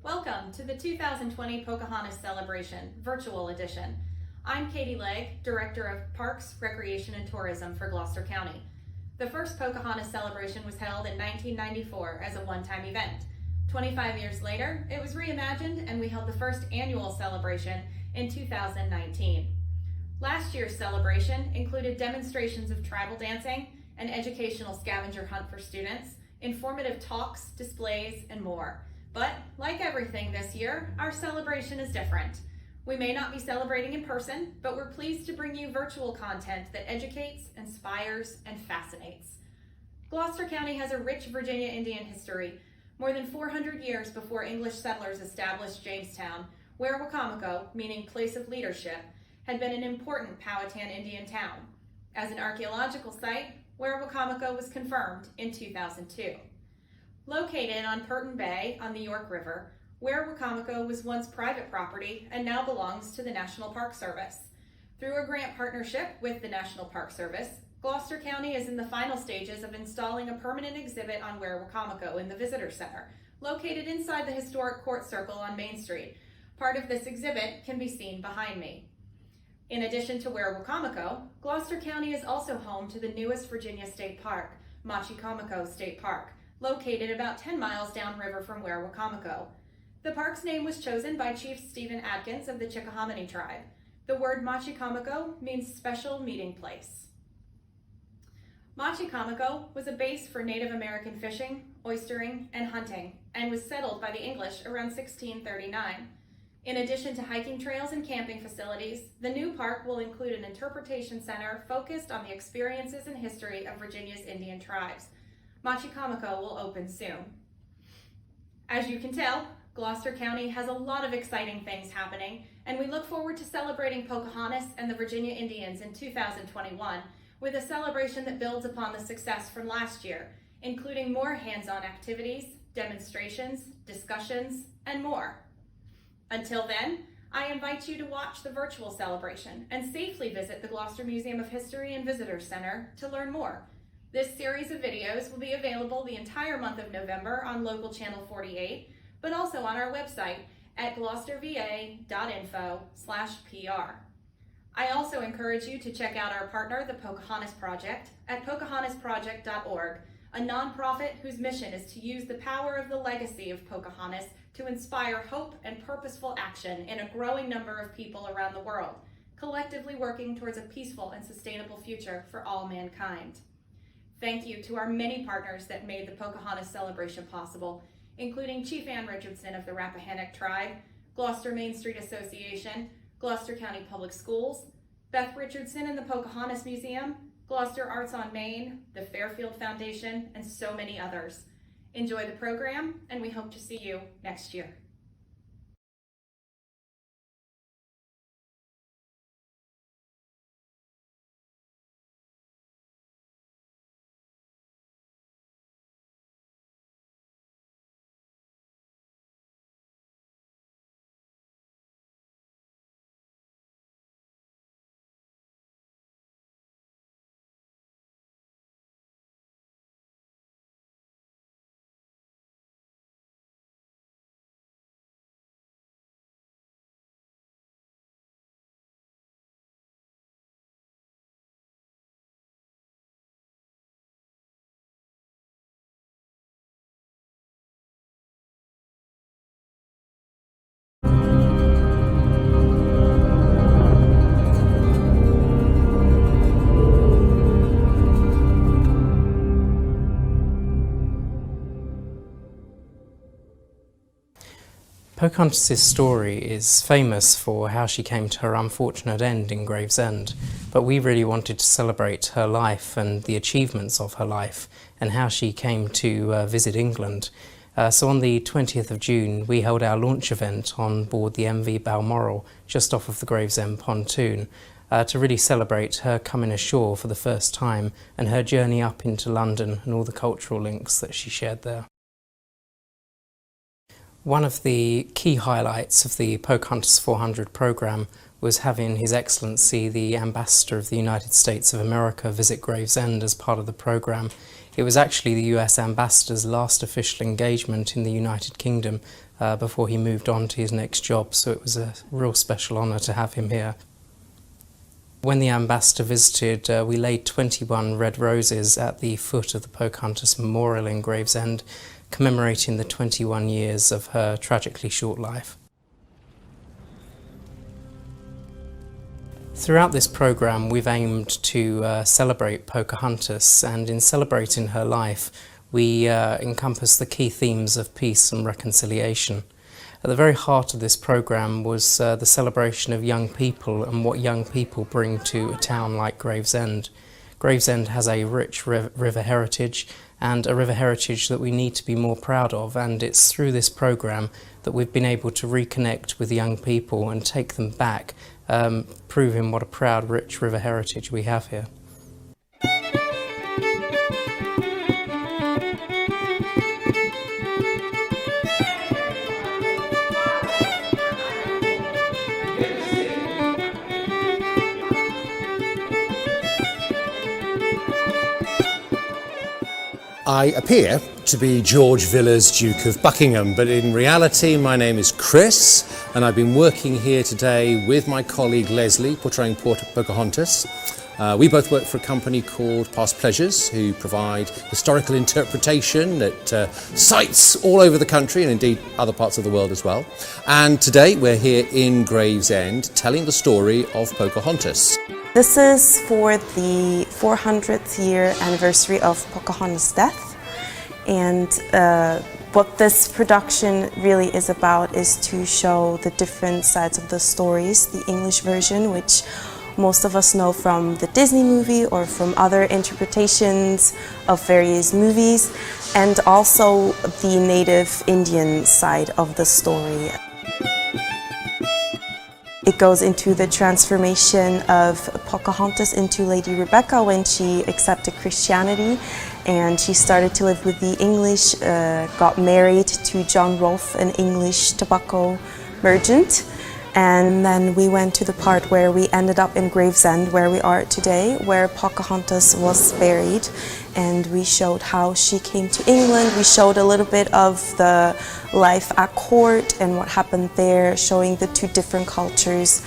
Welcome to the 2020 Pocahontas Celebration, Virtual Edition. I'm Katie Legg, Director of Parks, Recreation, and Tourism for Gloucester County. The first Pocahontas celebration was held in 1994 as a one-time event. 25 years later, it was reimagined and we held the first annual celebration in 2019. Last year's celebration included demonstrations of tribal dancing, an educational scavenger hunt for students, informative talks, displays, and more. But like everything this year, our celebration is different. We may not be celebrating in person, but we're pleased to bring you virtual content that educates, inspires, and fascinates. Gloucester County has a rich Virginia Indian history. More than 400 years before English settlers established Jamestown, where Wacomico, meaning place of leadership, had been an important Powhatan Indian town. As an archaeological site, where Wacomico was confirmed in 2002. Located on Purton Bay on the York River, where Wacomico was once private property and now belongs to the National Park Service. Through a grant partnership with the National Park Service, Gloucester County is in the final stages of installing a permanent exhibit on Where Wacomico in the Visitor Center, located inside the historic Court Circle on Main Street. Part of this exhibit can be seen behind me. In addition to Where Wacomico, Gloucester County is also home to the newest Virginia State Park, Machicomico State Park, located about 10 miles downriver from Where Wacomico. The park's name was chosen by Chief Stephen Atkins of the Chickahominy tribe. The word Machicomico means special meeting place. Machicomico was a base for Native American fishing, oystering, and hunting, and was settled by the English around 1639. In addition to hiking trails and camping facilities, the new park will include an interpretation center focused on the experiences and history of Virginia's Indian tribes. Machicomico will open soon. As you can tell, Gloucester County has a lot of exciting things happening, and we look forward to celebrating Pocahontas and the Virginia Indians in 2021 with a celebration that builds upon the success from last year, including more hands-on activities, demonstrations, discussions, and more. Until then, I invite you to watch the virtual celebration and safely visit the Gloucester Museum of History and Visitors Center to learn more. This series of videos will be available the entire month of November on local channel 48, but also on our website at gloucesterva.info/PR. I also encourage you to check out our partner, the Pocahontas Project, at pocahontasproject.org, a nonprofit whose mission is to use the power of the legacy of Pocahontas to inspire hope and purposeful action in a growing number of people around the world, collectively working towards a peaceful and sustainable future for all mankind. Thank you to our many partners that made the Pocahontas celebration possible, including Chief Ann Richardson of the Rappahannock Tribe, Gloucester Main Street Association, Gloucester County Public Schools, Beth Richardson and the Pocahontas Museum, Gloucester Arts on Main, the Fairfield Foundation, and so many others. Enjoy the program, and we hope to see you next year. Pocahontas' story is famous for how she came to her unfortunate end in Gravesend, but we really wanted to celebrate her life and the achievements of her life and how she came to visit England. So on the 20th of June, we held our launch event on board the MV Balmoral, just off of the Gravesend pontoon, to really celebrate her coming ashore for the first time and her journey up into London and all the cultural links that she shared there. One of the key highlights of the Pocahontas 400 programme was having His Excellency the Ambassador of the United States of America visit Gravesend as part of the programme. It was actually the US ambassador's last official engagement in the United Kingdom before he moved on to his next job, so it was a real special honour to have him here. When the ambassador visited, we laid 21 red roses at the foot of the Pocahontas Memorial in Gravesend, commemorating the 21 years of her tragically short life. Throughout this programme, we've aimed to celebrate Pocahontas, and in celebrating her life, we encompass the key themes of peace and reconciliation. At the very heart of this programme was the celebration of young people and what young people bring to a town like Gravesend. Gravesend has a rich river heritage, and a river heritage that we need to be more proud of, and it's through this programme that we've been able to reconnect with young people and take them back, proving what a proud, rich river heritage we have here. I appear to be George Villiers, Duke of Buckingham, but in reality my name is Chris, and I've been working here today with my colleague Leslie, portraying Pocahontas. We both work for a company called Past Pleasures, who provide historical interpretation at sites all over the country and indeed other parts of the world as well. And today we're here in Gravesend telling the story of Pocahontas. This is for the 400th year anniversary of Pocahontas' death, and what this production really is about is to show the different sides of the stories, the English version, which most of us know from the Disney movie or from other interpretations of various movies, and also the native Indian side of the story. It goes into the transformation of Pocahontas into Lady Rebecca when she accepted Christianity, and she started to live with the English, got married to John Rolfe, an English tobacco merchant. And then we went to the part where we ended up in Gravesend, where we are today, where Pocahontas was buried, and we showed how she came to England. We showed a little bit of the life at court and what happened there, showing the two different cultures.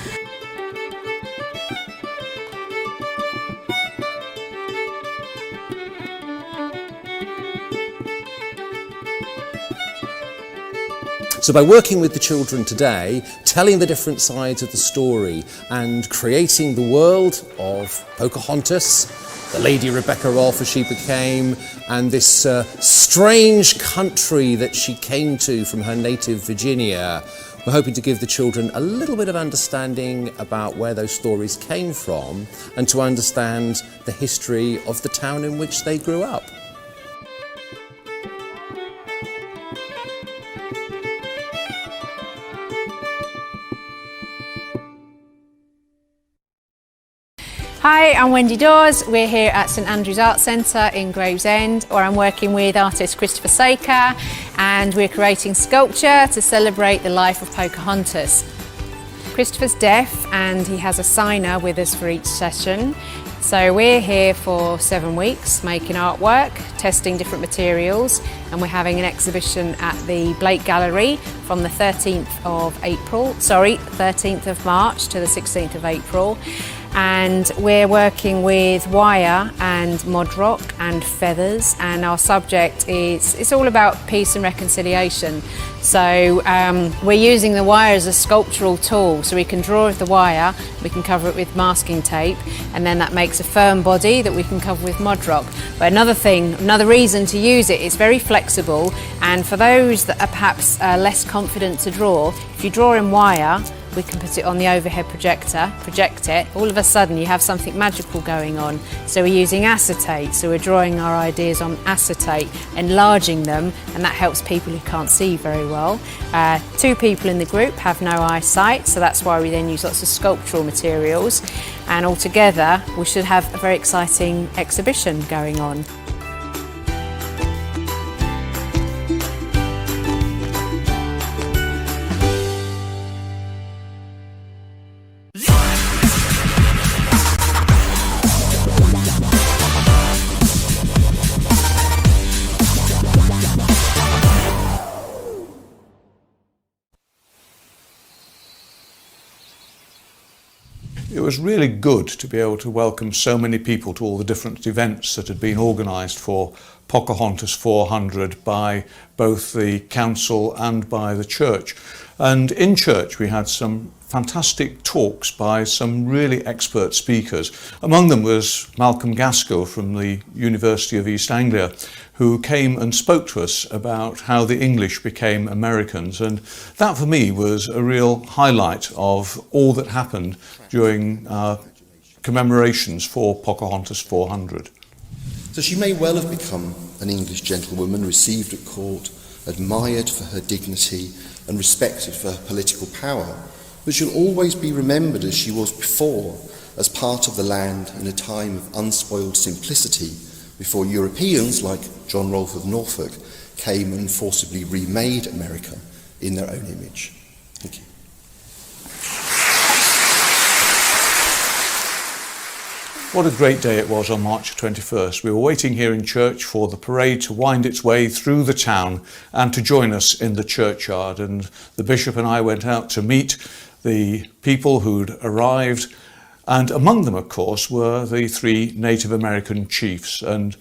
So by working with the children today, telling the different sides of the story and creating the world of Pocahontas, the Lady Rebecca Rolfe as she became, and this strange country that she came to from her native Virginia, we're hoping to give the children a little bit of understanding about where those stories came from and to understand the history of the town in which they grew up. Hi, I'm Wendy Dawes. We're here at St Andrew's Art Centre in Gravesend, where I'm working with artist Christopher Saker, and we're creating sculpture to celebrate the life of Pocahontas. Christopher's deaf and he has a signer with us for each session. So we're here for 7 weeks making artwork, testing different materials, and we're having an exhibition at the Blake Gallery from the 13th of March to the 16th of April. And we're working with wire and mod rock and feathers, and our subject is, it's all about peace and reconciliation. So we're using the wire as a sculptural tool, so we can draw with the wire, we can cover it with masking tape, and then that makes a firm body that we can cover with mod rock. But another reason to use it, it's very flexible, and for those that are perhaps less confident to draw, if you draw in wire, we can put it on the overhead projector, project it, all of a sudden you have something magical going on. So we're using acetate, so we're drawing our ideas on acetate, enlarging them, and that helps people who can't see very well. 2 people in the group have no eyesight, so that's why we then use lots of sculptural materials, and altogether we should have a very exciting exhibition going on. it was really good to be able to welcome so many people to all the different events that had been organised for Pocahontas 400 by both the council and by the church. And in church we had some fantastic talks by some really expert speakers. Among them was Malcolm Gascoigne from the University of East Anglia, who came and spoke to us about how the English became Americans. And that for me was a real highlight of all that happened during commemorations for Pocahontas 400. So she may well have become an English gentlewoman, received at court, admired for her dignity and respected for her political power, but she'll always be remembered as she was before, as part of the land in a time of unspoiled simplicity, before Europeans like John Rolfe of Norfolk came and forcibly remade America in their own image. Thank you. What a great day it was on March 21st. We were waiting here in church for the parade to wind its way through the town and to join us in the churchyard. And the bishop and I went out to meet the people who'd arrived. And among them, of course, were the 3 Native American chiefs. And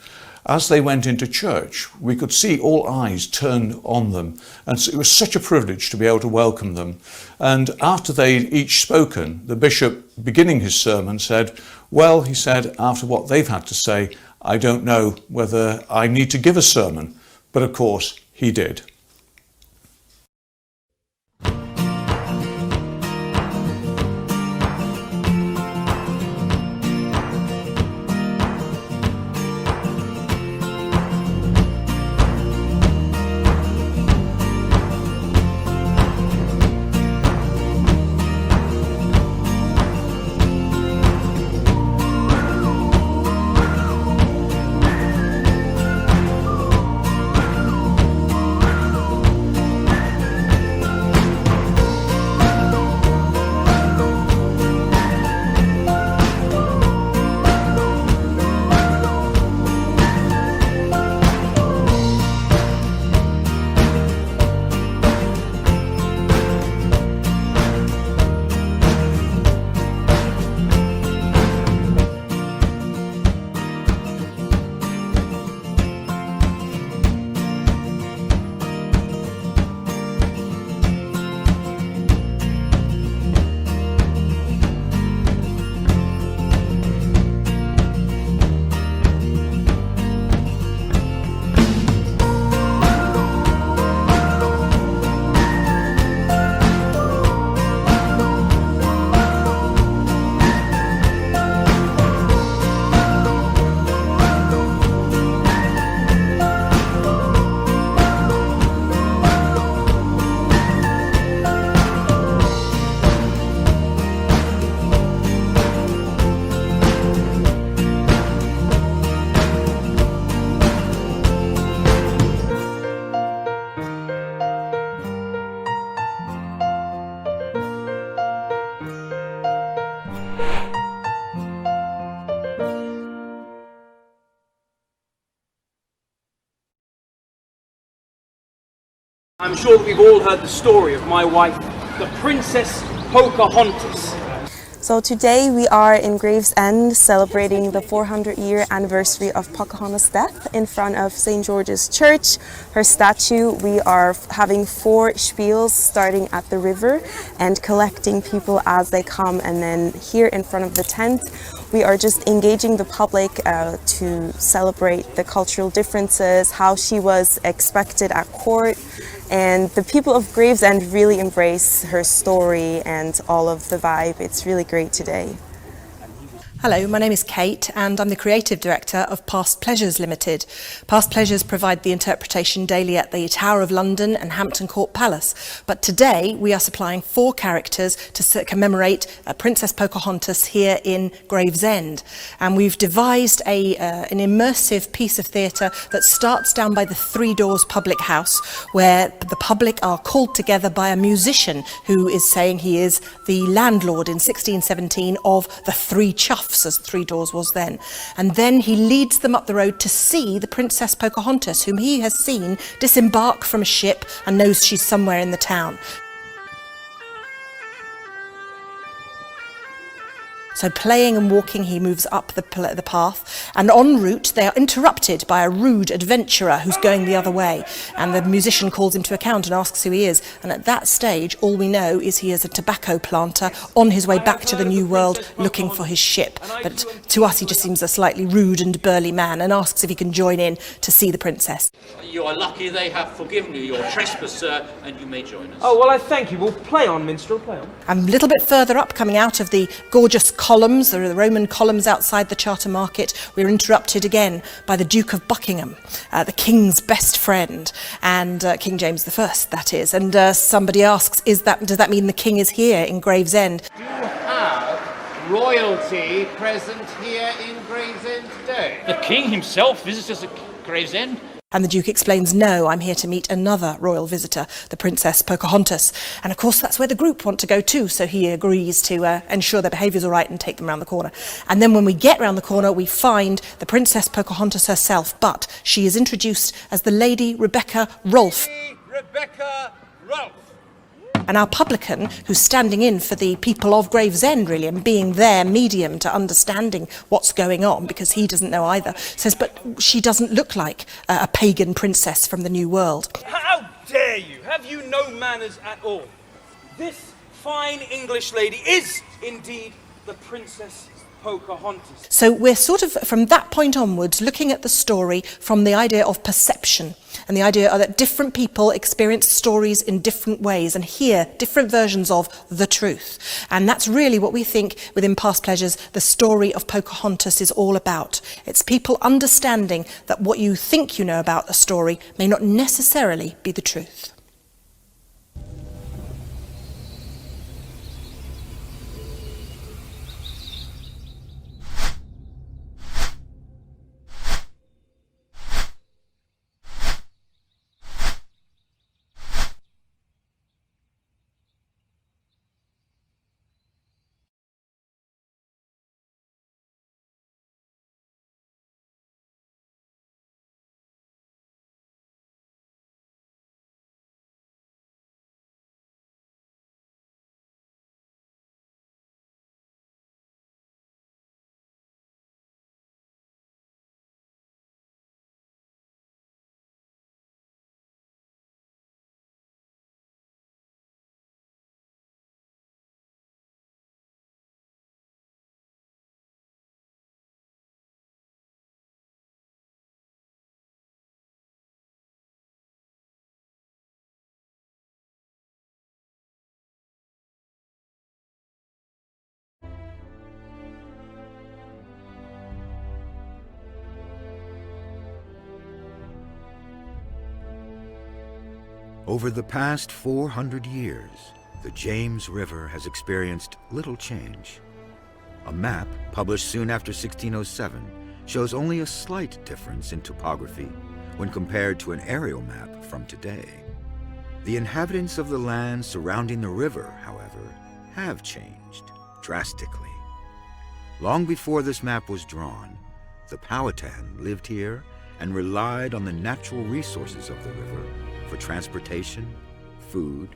as they went into church, we could see all eyes turned on them. And so it was such a privilege to be able to welcome them. And after they'd each spoken, the bishop, beginning his sermon, said, well, he said, after what they've had to say, I don't know whether I need to give a sermon. But of course, he did. I'm sure that we've all heard the story of my wife, the Princess Pocahontas. So today we are in Gravesend celebrating the 400-year anniversary of Pocahontas' death in front of St. George's Church. Her statue, we are having 4 spiels starting at the river and collecting people as they come, and then here in front of the tent we are just engaging the public to celebrate the cultural differences, how she was expected at court. And the people of Gravesend really embrace her story and all of the vibe. It's really great today. Hello, my name is Kate and I'm the Creative Director of Past Pleasures Limited. Past Pleasures provide the interpretation daily at the Tower of London and Hampton Court Palace. But today we are supplying 4 characters to commemorate Princess Pocahontas here in Gravesend. And we've devised an immersive piece of theatre that starts down by the Three Doors Public House, where the public are called together by a musician who is saying he is the landlord in 1617 of the Three Chuffs, as Three Doors was then. And then he leads them up the road to see the Princess Pocahontas, whom he has seen disembark from a ship and knows she's somewhere in the town. So playing and walking, he moves up the path, and en route they are interrupted by a rude adventurer who's going the other way, and the musician calls him to account and asks who he is, and at that stage all we know is he is a tobacco planter on his way back to the New World looking for his ship. But to us he just seems a slightly rude and burly man and asks if he can join in to see the princess. You are lucky they have forgiven you your trespass, sir, and you may join us. Oh, well, I thank you. Well, play on, minstrel, play on. And a little bit further up, coming out of the gorgeous columns, there are the Roman columns outside the Charter Market, we're interrupted again by the Duke of Buckingham, the King's best friend, and King James I, that is. And somebody asks, does that mean the King is here in Gravesend? Do you have royalty present here in Gravesend today? The king himself visits us at Gravesend. And the Duke explains, no, I'm here to meet another royal visitor, the Princess Pocahontas. And of course, that's where the group want to go too, so he agrees to ensure their behaviour's all right and take them round the corner. And then when we get round the corner, we find the Princess Pocahontas herself, but she is introduced as the Lady Rebecca Rolfe. Rebecca Rolfe. And our publican, who's standing in for the people of Gravesend, really, and being their medium to understanding what's going on, because he doesn't know either, says, but she doesn't look like a pagan princess from the New World. How dare you? Have you no manners at all? This fine English lady is indeed the Princess Pocahontas. So we're sort of, from that point onwards, looking at the story from the idea of perception and the idea that different people experience stories in different ways and hear different versions of the truth. And that's really what we think within Past Pleasures the story of Pocahontas is all about. It's people understanding that what you think you know about a story may not necessarily be the truth. Over the past 400 years, the James River has experienced little change. A map published soon after 1607 shows only a slight difference in topography when compared to an aerial map from today. The inhabitants of the land surrounding the river, however, have changed drastically. Long before this map was drawn, the Powhatan lived here and relied on the natural resources of the river for transportation, food,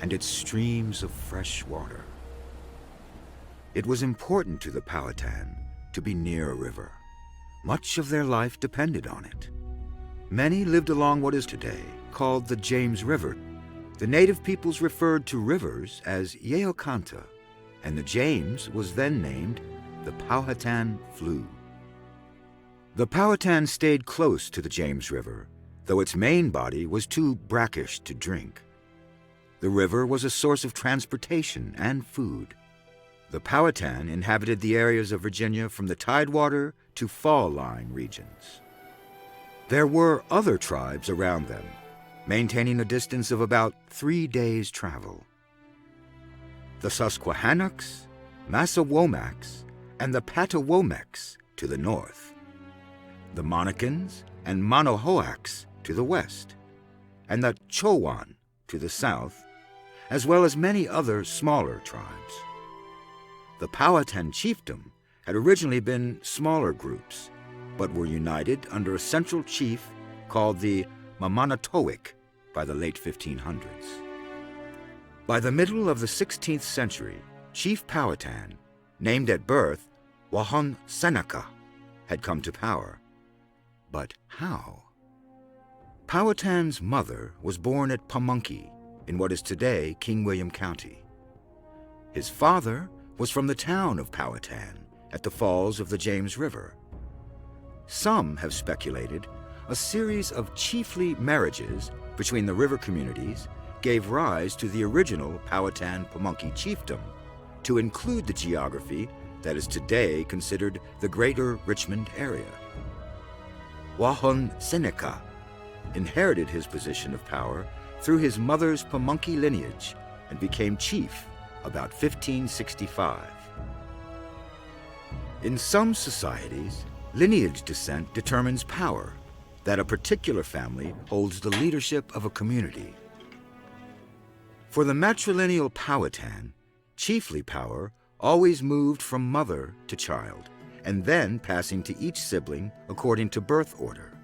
and its streams of fresh water. It was important to the Powhatan to be near a river. Much of their life depended on it. Many lived along what is today called the James River. The native peoples referred to rivers as Yeokanta, and the James was then named the Powhatan Fleuve. The Powhatan stayed close to the James River, though its main body was too brackish to drink. The river was a source of transportation and food. The Powhatan inhabited the areas of Virginia from the Tidewater to Fall Line regions. There were other tribes around them, maintaining a distance of about 3 days' travel. The Susquehannocks, Massawomacs, and the Patawomecs to the north. The Monacans and Monohoacs to the west, and the Chowan to the south, as well as many other smaller tribes. The Powhatan chiefdom had originally been smaller groups, but were united under a central chief called the Mamanatowick by the late 1500s. By the middle of the 16th century, Chief Powhatan, named at birth Wahon Seneca, had come to power. But how? Powhatan's mother was born at Pamunkey, in what is today King William County. His father was from the town of Powhatan, at the falls of the James River. Some have speculated a series of chiefly marriages between the river communities gave rise to the original Powhatan-Pamunkey chiefdom, to include the geography that is today considered the Greater Richmond area. Wahon Seneca inherited his position of power through his mother's Pamunkey lineage and became chief about 1565. In some societies, lineage descent determines power, that a particular family holds the leadership of a community. For the matrilineal Powhatan, chiefly power always moved from mother to child, and then passing to each sibling according to birth order.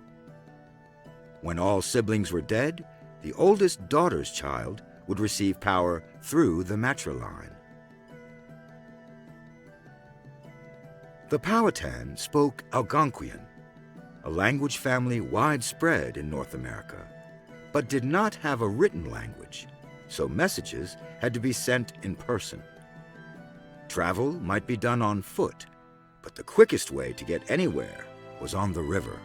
When all siblings were dead, the oldest daughter's child would receive power through the matriline. The Powhatan spoke Algonquian, a language family widespread in North America, but did not have a written language, so messages had to be sent in person. Travel might be done on foot, but the quickest way to get anywhere was on the river.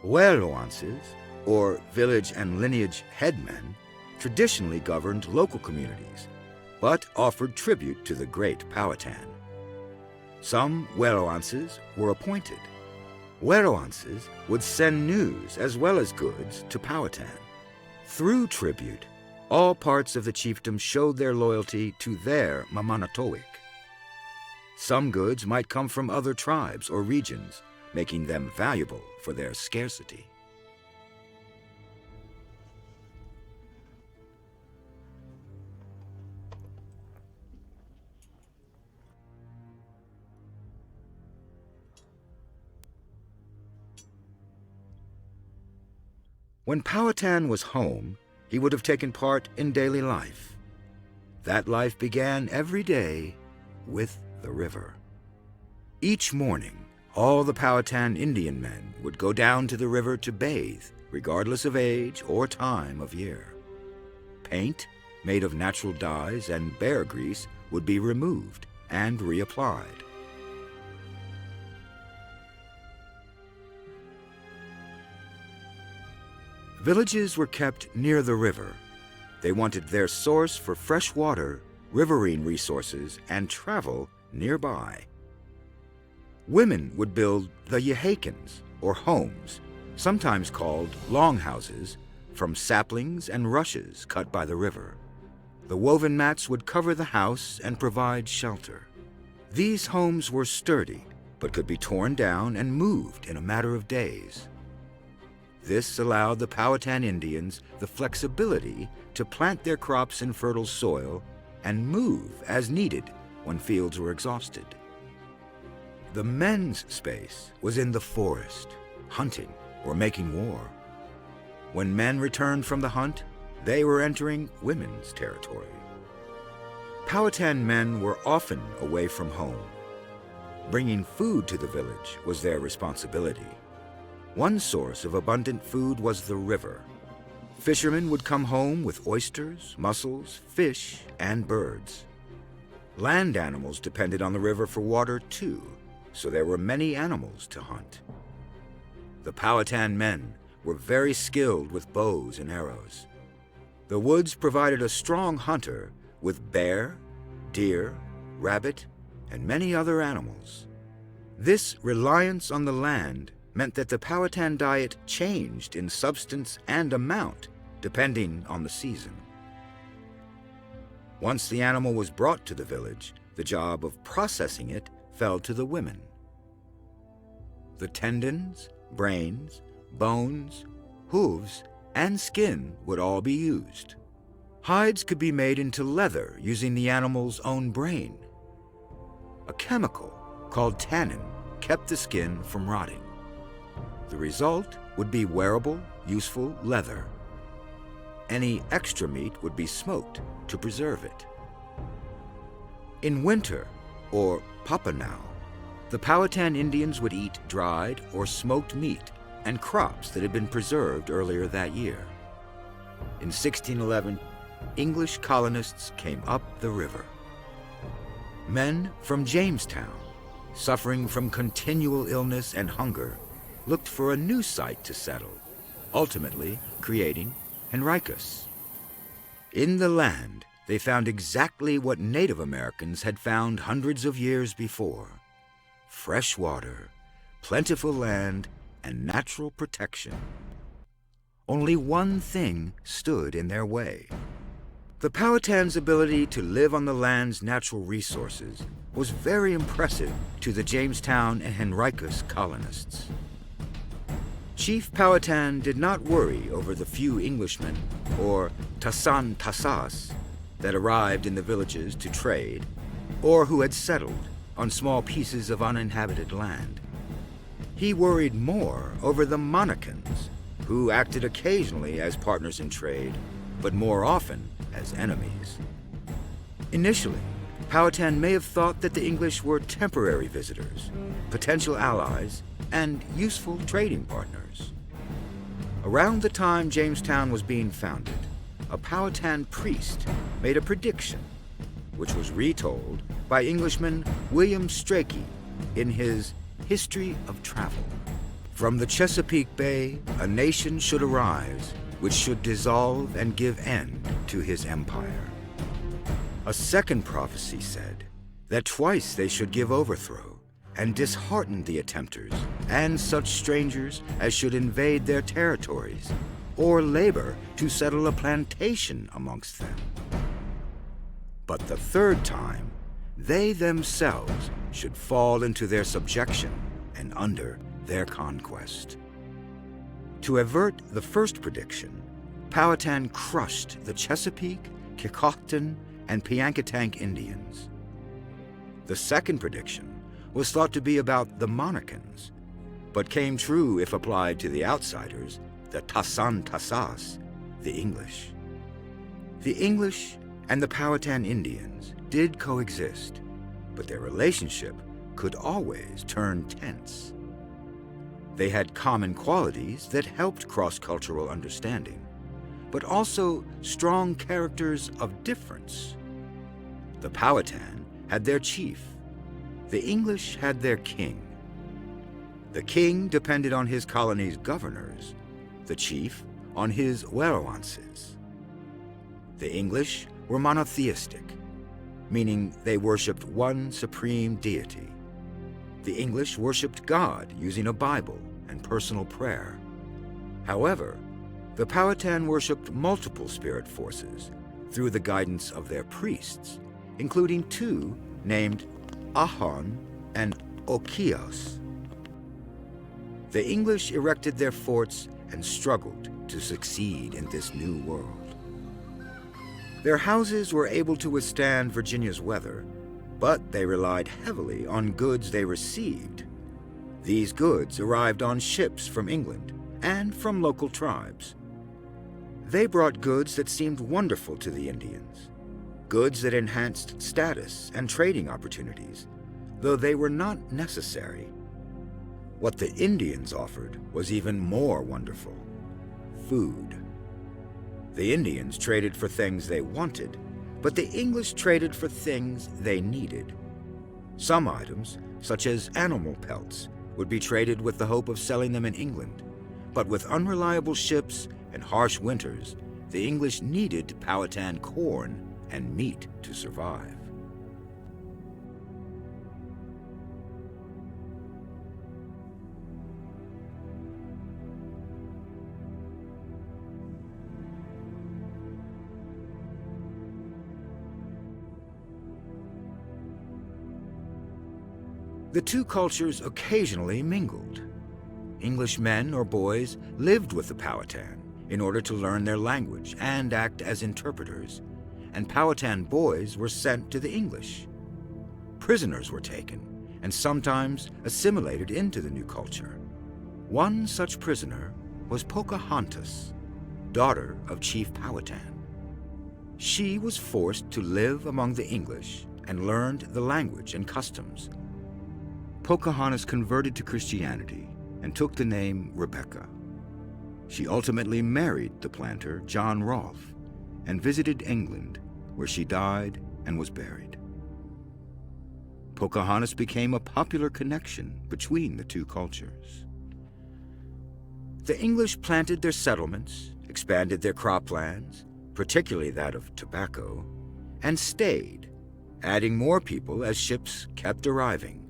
Weloances, or village and lineage headmen, traditionally governed local communities, but offered tribute to the great Powhatan. Some Weloances were appointed. Weloances would send news as well as goods to Powhatan. Through tribute, all parts of the chiefdom showed their loyalty to their Mamanatowic. Some goods might come from other tribes or regions, making them valuable for their scarcity. When Powhatan was home, he would have taken part in daily life. That life began every day with the river. Each morning, all the Powhatan Indian men would go down to the river to bathe, regardless of age or time of year. Paint, made of natural dyes and bear grease, would be removed and reapplied. Villages were kept near the river. They wanted their source for fresh water, riverine resources, and travel nearby. Women would build the yehakens, or homes, sometimes called longhouses, from saplings and rushes cut by the river. The woven mats would cover the house and provide shelter. These homes were sturdy, but could be torn down and moved in a matter of days. This allowed the Powhatan Indians the flexibility to plant their crops in fertile soil and move as needed when fields were exhausted. The men's space was in the forest, hunting or making war. When men returned from the hunt, they were entering women's territory. Powhatan men were often away from home. Bringing food to the village was their responsibility. One source of abundant food was the river. Fishermen would come home with oysters, mussels, fish, and birds. Land animals depended on the river for water too, so there were many animals to hunt. The Powhatan men were very skilled with bows and arrows. The woods provided a strong hunter with bear, deer, rabbit, and many other animals. This reliance on the land meant that the Powhatan diet changed in substance and amount depending on the season. Once the animal was brought to the village, the job of processing it fell to the women. The tendons, brains, bones, hooves, and skin would all be used. Hides could be made into leather using the animal's own brain. A chemical called tannin kept the skin from rotting. The result would be wearable, useful leather. Any extra meat would be smoked to preserve it. In winter, or Papanao, the Powhatan Indians would eat dried or smoked meat and crops that had been preserved earlier that year. In 1611, English colonists came up the river. Men from Jamestown, suffering from continual illness and hunger, looked for a new site to settle, ultimately creating Henricus. In the land, they found exactly what Native Americans had found hundreds of years before: fresh water, plentiful land, and natural protection. Only one thing stood in their way. The Powhatan's ability to live on the land's natural resources was very impressive to the Jamestown and Henricus colonists. Chief Powhatan did not worry over the few Englishmen, or Tassan Tassas, that arrived in the villages to trade, or who had settled on small pieces of uninhabited land. He worried more over the Monacans, who acted occasionally as partners in trade, but more often as enemies. Initially, Powhatan may have thought that the English were temporary visitors, potential allies, and useful trading partners. Around the time Jamestown was being founded, a Powhatan priest made a prediction, which was retold by Englishman William Strachey in his History of Travel. From the Chesapeake Bay, a nation should arise, which should dissolve and give end to his empire. A second prophecy said that twice they should give overthrow and dishearten the attempters and such strangers as should invade their territories or labor to settle a plantation amongst them. But the third time, they themselves should fall into their subjection and under their conquest. To avert the first prediction, Powhatan crushed the Chesapeake, Kecoughtan, and Piankatank Indians. The second prediction was thought to be about the Monacans, but came true if applied to the outsiders, the Tassan Tassas, the English. The English and the Powhatan Indians did coexist, but their relationship could always turn tense. They had common qualities that helped cross-cultural understanding, but also strong characters of difference. The Powhatan had their chief. The English had their king. The king depended on his colony's governors, the chief on his werowances. The English were monotheistic, meaning they worshipped one supreme deity. The English worshipped God using a Bible and personal prayer. However, the Powhatan worshipped multiple spirit forces through the guidance of their priests, including two named Ahon and Okios. The English erected their forts and struggled to succeed in this new world. Their houses were able to withstand Virginia's weather, but they relied heavily on goods they received. These goods arrived on ships from England and from local tribes. They brought goods that seemed wonderful to the Indians, goods that enhanced status and trading opportunities, though they were not necessary. What the Indians offered was even more wonderful: food. The Indians traded for things they wanted, but the English traded for things they needed. Some items, such as animal pelts, would be traded with the hope of selling them in England, but with unreliable ships and harsh winters, the English needed Powhatan corn and meat to survive. The two cultures occasionally mingled. English men or boys lived with the Powhatan in order to learn their language and act as interpreters, and Powhatan boys were sent to the English. Prisoners were taken and sometimes assimilated into the new culture. One such prisoner was Pocahontas, daughter of Chief Powhatan. She was forced to live among the English and learned the language and customs. Pocahontas converted to Christianity and took the name Rebecca. She ultimately married the planter John Rolfe and visited England, where she died and was buried. Pocahontas became a popular connection between the two cultures. The English planted their settlements, expanded their croplands, particularly that of tobacco, and stayed, adding more people as ships kept arriving.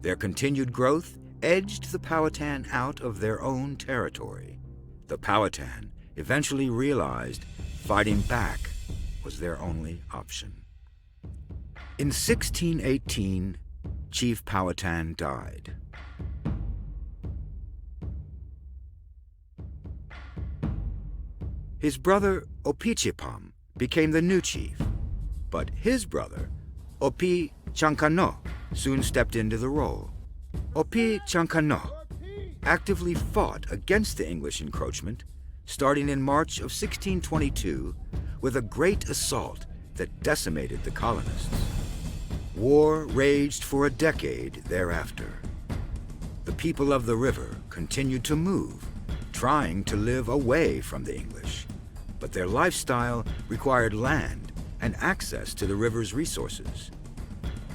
Their continued growth edged the Powhatan out of their own territory. The Powhatan eventually realized fighting back was their only option. In 1618, Chief Powhatan died. His brother Opichipam became the new chief, but his brother Opi Chankano soon stepped into the role. Opi Chankano actively fought against the English encroachment, starting in March of 1622 with a great assault that decimated the colonists. War raged for a decade thereafter. The people of the river continued to move, trying to live away from the English, but their lifestyle required land and access to the river's resources.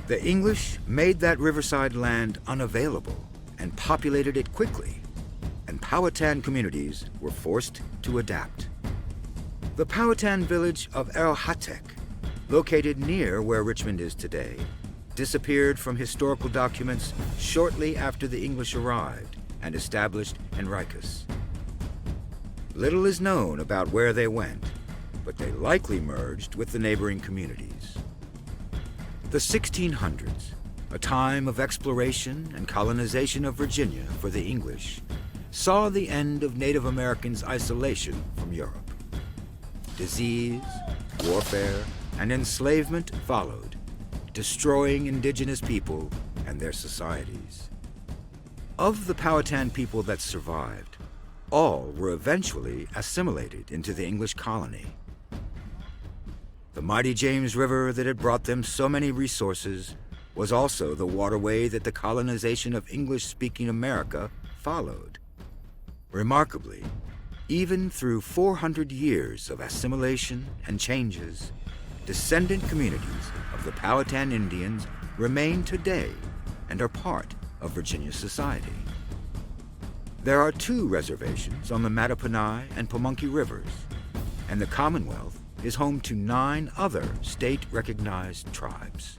The English made that riverside land unavailable and populated it quickly, and Powhatan communities were forced to adapt. The Powhatan village of Erohatek, located near where Richmond is today, disappeared from historical documents shortly after the English arrived and established Henricus. Little is known about where they went, but they likely merged with the neighboring communities. The 1600s, a time of exploration and colonization of Virginia for the English, saw the end of Native Americans' isolation from Europe. Disease, warfare, and enslavement followed, destroying indigenous people and their societies. Of the Powhatan people that survived, all were eventually assimilated into the English colony. The mighty James River that had brought them so many resources was also the waterway that the colonization of English-speaking America followed. Remarkably, even through 400 years of assimilation and changes, descendant communities of the Powhatan Indians remain today and are part of Virginia society. There are 2 reservations on the Mattaponi and Pamunkey Rivers, and the Commonwealth is home to 9 other state-recognized tribes.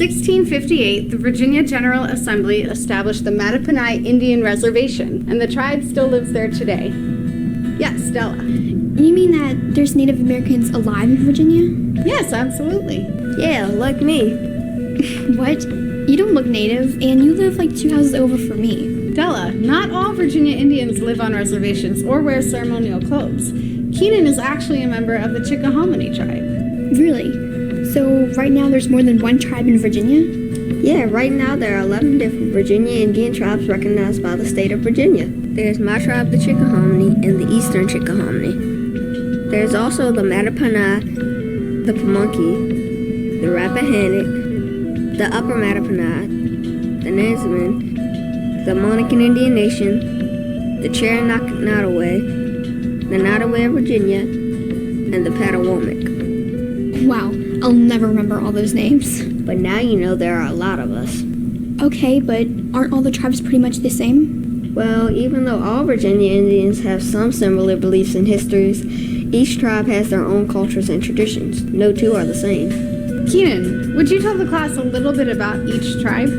1658, the Virginia General Assembly established the Mattaponi Indian Reservation, and the tribe still lives there today. Yes, Stella. You mean that there's Native Americans alive in Virginia? Yes, absolutely. Yeah, like me. What? You don't look Native, and you live like 2 houses over from me. Della, not all Virginia Indians live on reservations or wear ceremonial clothes. Keenan is actually a member of the Chickahominy tribe. Really? So right now there's more than one tribe in Virginia? Yeah, right now there are 11 different Virginia Indian tribes recognized by the state of Virginia. There's my tribe, the Chickahominy, and the Eastern Chickahominy. There's also the Mattaponi, the Pamunkey, the Rappahannock, the Upper Mattaponi, the Nansemond, the Monacan Indian Nation, the Cherokee-Nottoway, the Nottoway of Virginia, and the Patawomic. Wow, I'll never remember all those names. But now you know there are a lot of us. Okay, but aren't all the tribes pretty much the same? Well, even though all Virginia Indians have some similar beliefs and histories, each tribe has their own cultures and traditions. No two are the same. Keenan, would you tell the class a little bit about each tribe?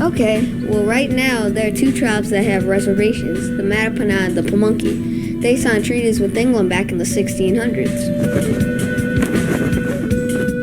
Okay, well right now there are 2 tribes that have reservations, the Mattaponi and the Pamunkey. They signed treaties with England back in the 1600s.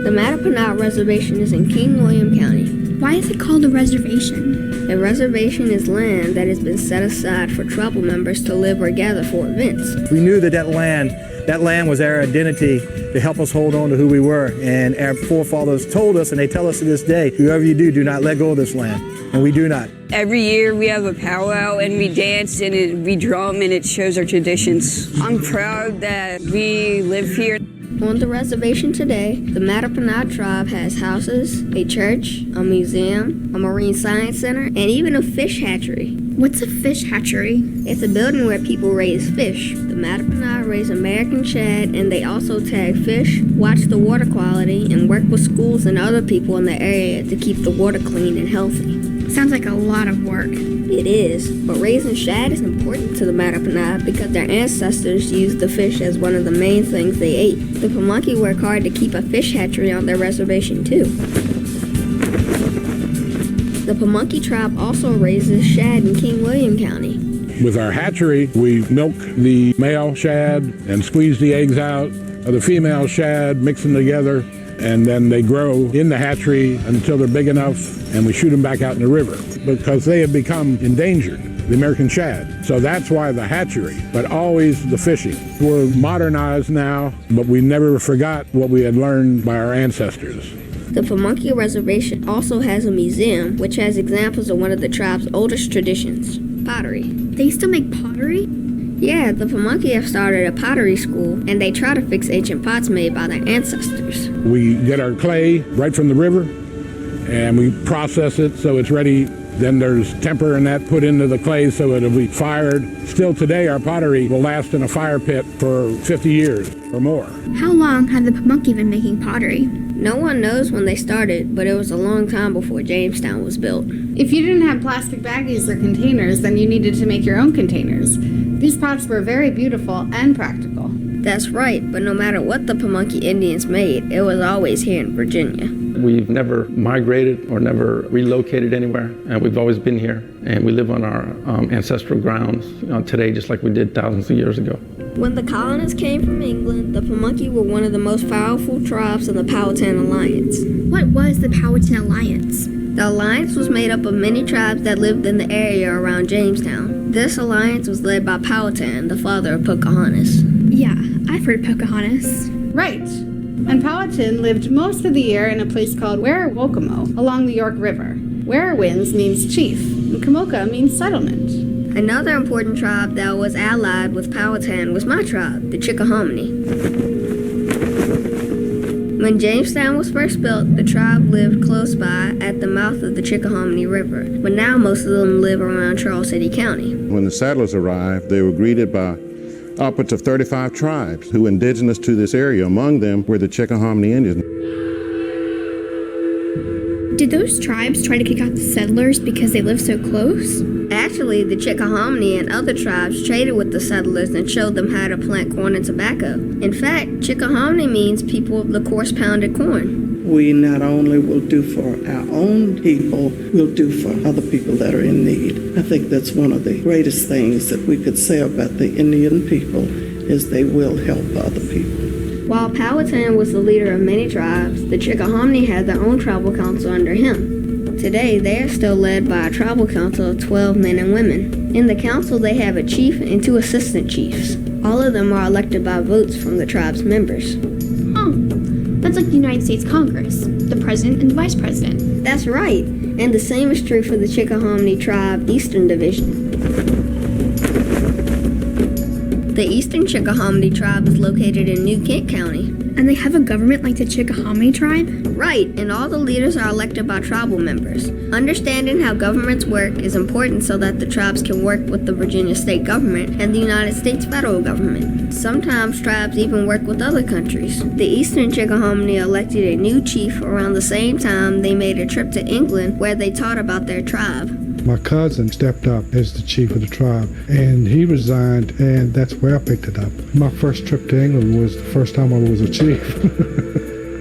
The Mattaponi Reservation is in King William County. Why is it called a reservation? A reservation is land that has been set aside for tribal members to live or gather for events. We knew that land was our identity to help us hold on to who we were. And our forefathers told us, and they tell us to this day, whoever you do not let go of this land. And we do not. Every year we have a powwow and we dance and we drum and it shows our traditions. I'm proud that we live here. On the reservation today, the Mattaponi tribe has houses, a church, a museum, a marine science center, and even a fish hatchery. What's a fish hatchery? It's a building where people raise fish. The Mattaponi raise American shad, and they also tag fish, watch the water quality, and work with schools and other people in the area to keep the water clean and healthy. Sounds like a lot of work. It is, but raising shad is important to the Mattaponi because their ancestors used the fish as one of the main things they ate. The Pamunkey work hard to keep a fish hatchery on their reservation too. The Pamunkey tribe also raises shad in King William County. With our hatchery, we milk the male shad and squeeze the eggs out of the female shad, mix them together, and then they grow in the hatchery until they're big enough, and we shoot them back out in the river because they have become endangered, the American shad. So that's why the hatchery, but always the fishing. We're modernized now, but we never forgot what we had learned by our ancestors. The Pamunkey Reservation also has a museum, which has examples of one of the tribe's oldest traditions, pottery. They still make pottery? Yeah, the Pamunkey have started a pottery school, and they try to fix ancient pots made by their ancestors. We get our clay right from the river, and we process it so it's ready. Then there's temper and that put into the clay so it'll be fired. Still today, our pottery will last in a fire pit for 50 years or more. How long have the Pamunkey been making pottery? No one knows when they started, but it was a long time before Jamestown was built. If you didn't have plastic baggies or containers, then you needed to make your own containers. These pots were very beautiful and practical. That's right, but no matter what the Pamunkey Indians made, it was always here in Virginia. We've never migrated or never relocated anywhere, and we've always been here, and we live on our ancestral grounds today just like we did thousands of years ago. When the colonists came from England, the Pamunkey were one of the most powerful tribes in the Powhatan Alliance. What was the Powhatan Alliance? The alliance was made up of many tribes that lived in the area around Jamestown. This alliance was led by Powhatan, the father of Pocahontas. Yeah, I've heard Pocahontas. Right. And Powhatan lived most of the year in a place called Werowocomo along the York River. Werowinds means chief, and Kamoka means settlement. Another important tribe that was allied with Powhatan was my tribe, the Chickahominy. When Jamestown was first built, the tribe lived close by at the mouth of the Chickahominy River, but now most of them live around Charles City County. When the settlers arrived, they were greeted by upwards of 35 tribes who were indigenous to this area. Among them were the Chickahominy Indians. Did those tribes try to kick out the settlers because they live so close? Actually, the Chickahominy and other tribes traded with the settlers and showed them how to plant corn and tobacco. In fact, Chickahominy means people of the coarse pounded corn. We not only will do for our own people, we'll do for other people that are in need. I think that's one of the greatest things that we could say about the Indian people is they will help other people. While Powhatan was the leader of many tribes, the Chickahominy had their own tribal council under him. Today, they are still led by a tribal council of 12 men and women. In the council, they have a chief and 2 assistant chiefs. All of them are elected by votes from the tribe's members. Oh, that's like the United States Congress, the president and the vice president. That's right, and the same is true for the Chickahominy Tribe Eastern Division. The Eastern Chickahominy Tribe is located in New Kent County. And they have a government like the Chickahominy tribe? Right, and all the leaders are elected by tribal members. Understanding how governments work is important so that the tribes can work with the Virginia state government and the United States federal government. Sometimes tribes even work with other countries. The Eastern Chickahominy elected a new chief around the same time they made a trip to England where they taught about their tribe. My cousin stepped up as the chief of the tribe, and he resigned, and that's where I picked it up. My first trip to England was the first time I was a chief.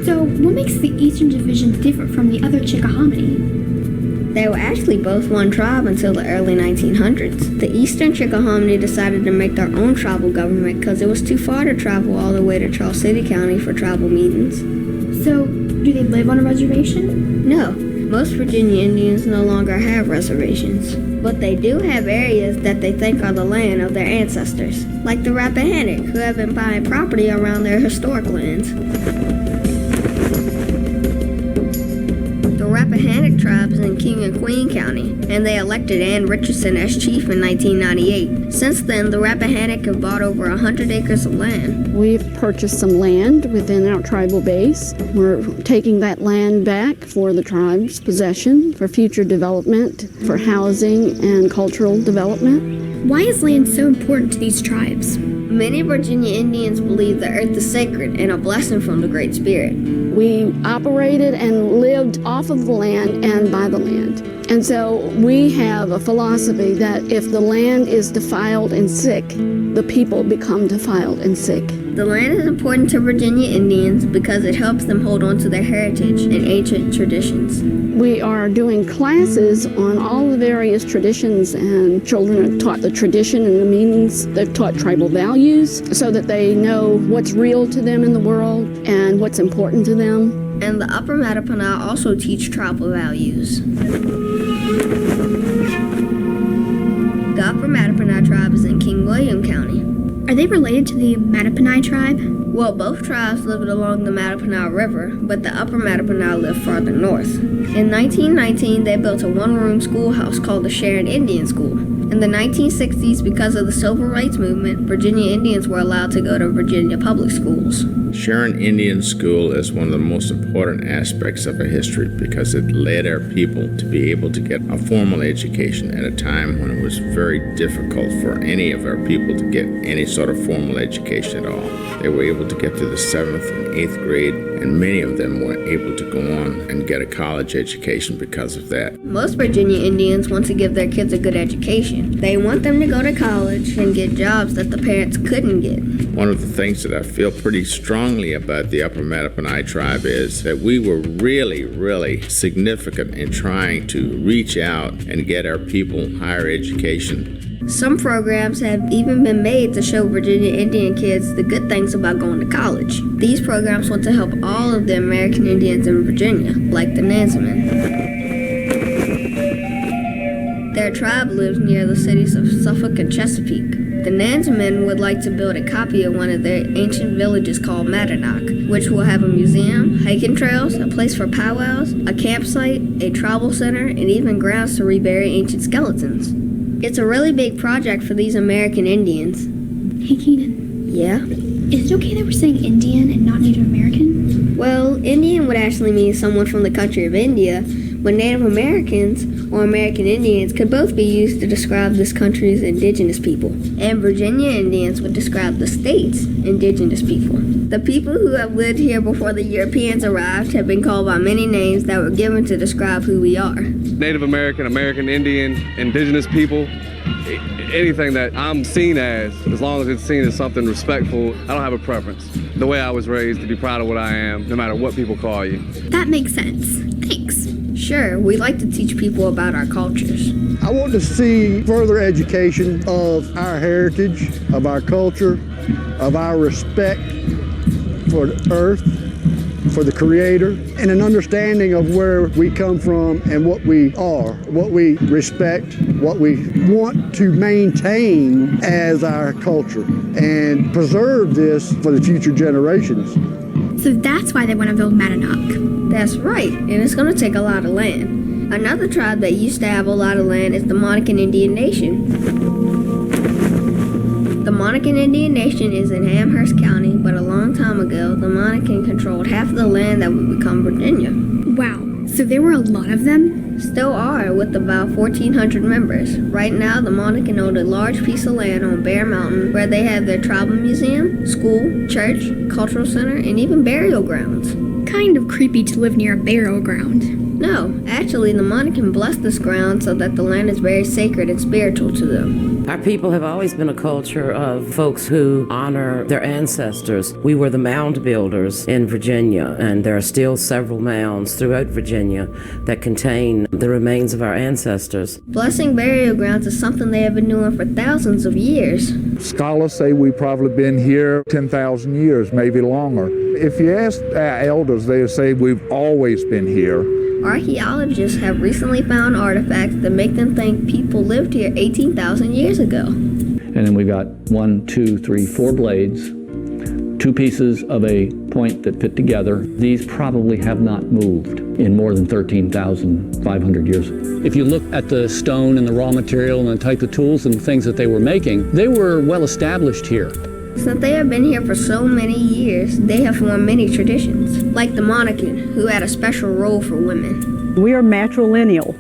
So, what makes the Eastern Division different from the other Chickahominy? They were actually both one tribe until the early 1900s. The Eastern Chickahominy decided to make their own tribal government because it was too far to travel all the way to Charles City County for tribal meetings. So, do they live on a reservation? No. Most Virginia Indians no longer have reservations, but they do have areas that they think are the land of their ancestors, like the Rappahannock, who have been buying property around their historic lands. The Rappahannock tribe is in King and Queen County, and they elected Ann Richardson as chief in 1998. Since then, the Rappahannock have bought over 100 acres of land. We've purchased some land within our tribal base. We're taking that land back for the tribe's possession, for future development, for housing and cultural development. Why is land so important to these tribes? Many Virginia Indians believe the earth is sacred and a blessing from the Great Spirit. We operated and lived off of the land and by the land. And so we have a philosophy that if the land is defiled and sick, the people become defiled and sick. The land is important to Virginia Indians because it helps them hold on to their heritage and ancient traditions. We are doing classes on all the various traditions, and children are taught the tradition and the meanings. They're taught tribal values so that they know what's real to them in the world and what's important to them. And the Upper Mattaponi also teach tribal values. The Upper Mattaponi tribe is in King William County. Are they related to the Mattaponi tribe? Well, both tribes lived along the Mattaponi River, but the Upper Mattaponi lived farther north. In 1919, they built a one-room schoolhouse called the Sharon Indian School. In the 1960s, because of the Civil Rights Movement, Virginia Indians were allowed to go to Virginia public schools. Sharon Indian School is one of the most important aspects of our history because it led our people to be able to get a formal education at a time when it was very difficult for any of our people to get any sort of formal education at all. They were able to get to the 7th and 8th grade, and many of them were able to go on and get a college education because of that. Most Virginia Indians want to give their kids a good education. They want them to go to college and get jobs that the parents couldn't get. One of the things that I feel pretty strongly about the Upper Mattaponi tribe is that we were really, really significant in trying to reach out and get our people higher education. Some programs have even been made to show Virginia Indian kids the good things about going to college. These programs want to help all of the American Indians in Virginia, like the Nansemond. Their tribe lives near the cities of Suffolk and Chesapeake. The Nansemond would like to build a copy of one of their ancient villages called Mattanock, which will have a museum, hiking trails, a place for powwows, a campsite, a tribal center, and even grounds to rebury ancient skeletons. It's a really big project for these American Indians. Hey, Keenan. Yeah? Is it okay that we're saying Indian and not Native American? Well, Indian would actually mean someone from the country of India, but Native Americans or American Indians could both be used to describe this country's indigenous people, and Virginia Indians would describe the state's indigenous people. The people who have lived here before the Europeans arrived have been called by many names that were given to describe who we are. Native American, American Indian, indigenous people, anything that I'm seen as long as it's seen as something respectful, I don't have a preference. The way I was raised, to be proud of what I am, no matter what people call you. That makes sense. Thanks. Sure, we like to teach people about our cultures. I want to see further education of our heritage, of our culture, of our respect for the earth, for the Creator, and an understanding of where we come from and what we are, what we respect, what we want to maintain as our culture, and preserve this for the future generations. So that's why they want to build Mattanock. That's right, and it's going to take a lot of land. Another tribe that used to have a lot of land is the Monacan Indian Nation. The Monacan Indian Nation is in Amherst County, but a long time ago, the Monacan controlled half of the land that would become Virginia. Wow, so there were a lot of them? Still are, with about 1,400 members. Right now, the Monacan own a large piece of land on Bear Mountain where they have their tribal museum, school, church, cultural center, and even burial grounds. Kind of creepy to live near a burial ground. No, actually, the Monacan blessed this ground so that the land is very sacred and spiritual to them. Our people have always been a culture of folks who honor their ancestors. We were the mound builders in Virginia, and there are still several mounds throughout Virginia that contain the remains of our ancestors. Blessing burial grounds is something they have been doing for thousands of years. Scholars say we've probably been here 10,000 years, maybe longer. If you ask our elders, they'll say we've always been here. Archaeologists have recently found artifacts that make them think people lived here 18,000 years ago. And then we've got 1, 2, 3, 4 blades, 2 pieces of a point that fit together. These probably have not moved in more than 13,500 years. If you look at the stone and the raw material and the type of tools and things that they were making, they were well established here. Since they have been here for so many years, they have formed many traditions, like the Monacan, who had a special role for women. We are matrilineal.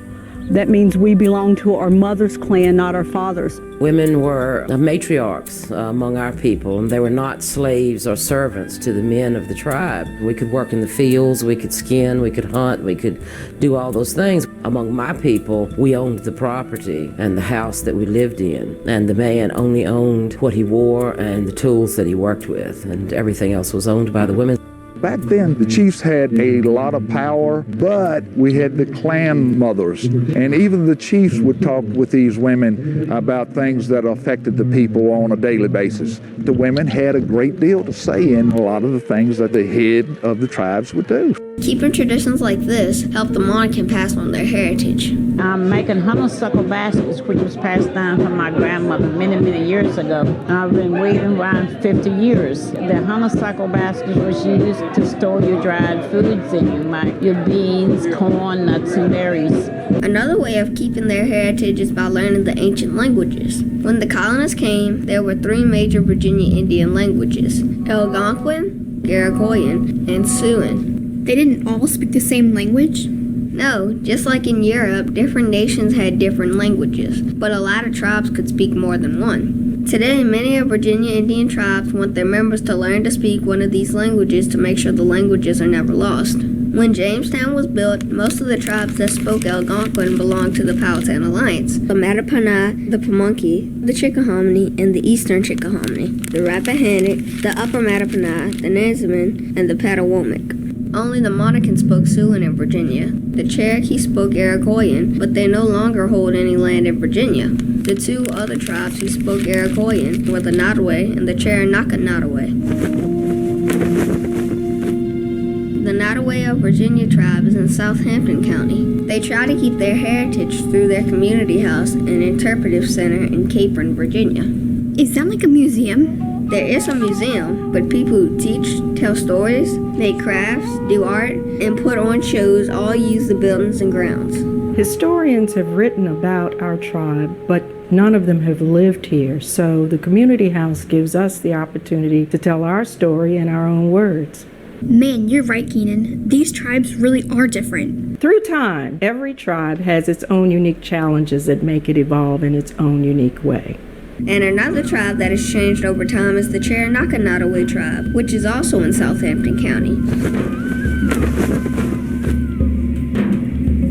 That means we belong to our mother's clan, not our father's. Women were matriarchs among our people, and they were not slaves or servants to the men of the tribe. We could work in the fields, we could skin, we could hunt, we could do all those things. Among my people, we owned the property and the house that we lived in, and the man only owned what he wore and the tools that he worked with, and everything else was owned by the women. Back then, the chiefs had a lot of power, but we had the clan mothers. And even the chiefs would talk with these women about things that affected the people on a daily basis. The women had a great deal to say in a lot of the things that the head of the tribes would do. Keeping traditions like this help the Monacan pass on their heritage. I'm making honeysuckle baskets, which was passed down from my grandmother many, many years ago. I've been weaving around 50 years. The honeysuckle basket was used to store your dried foods in, like your beans, corn, nuts, and berries. Another way of keeping their heritage is by learning the ancient languages. When the colonists came, there were 3 major Virginia Indian languages: Algonquin, Iroquoian, and Siouan. They didn't all speak the same language? No, just like in Europe, different nations had different languages, but a lot of tribes could speak more than one. Today, many of Virginia Indian tribes want their members to learn to speak one of these languages to make sure the languages are never lost. When Jamestown was built, most of the tribes that spoke Algonquin belonged to the Powhatan Alliance: the Mattaponi, the Pamunkey, the Chickahominy, and the Eastern Chickahominy, the Rappahannock, the Upper Mattaponi, the Nansemond, and the Patawomack. Only the Monacan spoke Siouan in Virginia. The Cherokee spoke Iroquoian, but they no longer hold any land in Virginia. The 2 other tribes who spoke Iroquoian were the Nottoway and the Cherokee-Nottoway. The Nottoway of Virginia tribe is in Southampton County. They try to keep their heritage through their community house and interpretive center in Capron, Virginia. Is that like a museum? There is a museum, but people who teach, tell stories, make crafts, do art, and put on shows all use the buildings and grounds. Historians have written about our tribe, but none of them have lived here, so the community house gives us the opportunity to tell our story in our own words. Man, you're right, Keenan. These tribes really are different. Through time, every tribe has its own unique challenges that make it evolve in its own unique way. And another tribe that has changed over time is the Cherokee tribe, which is also in Southampton County.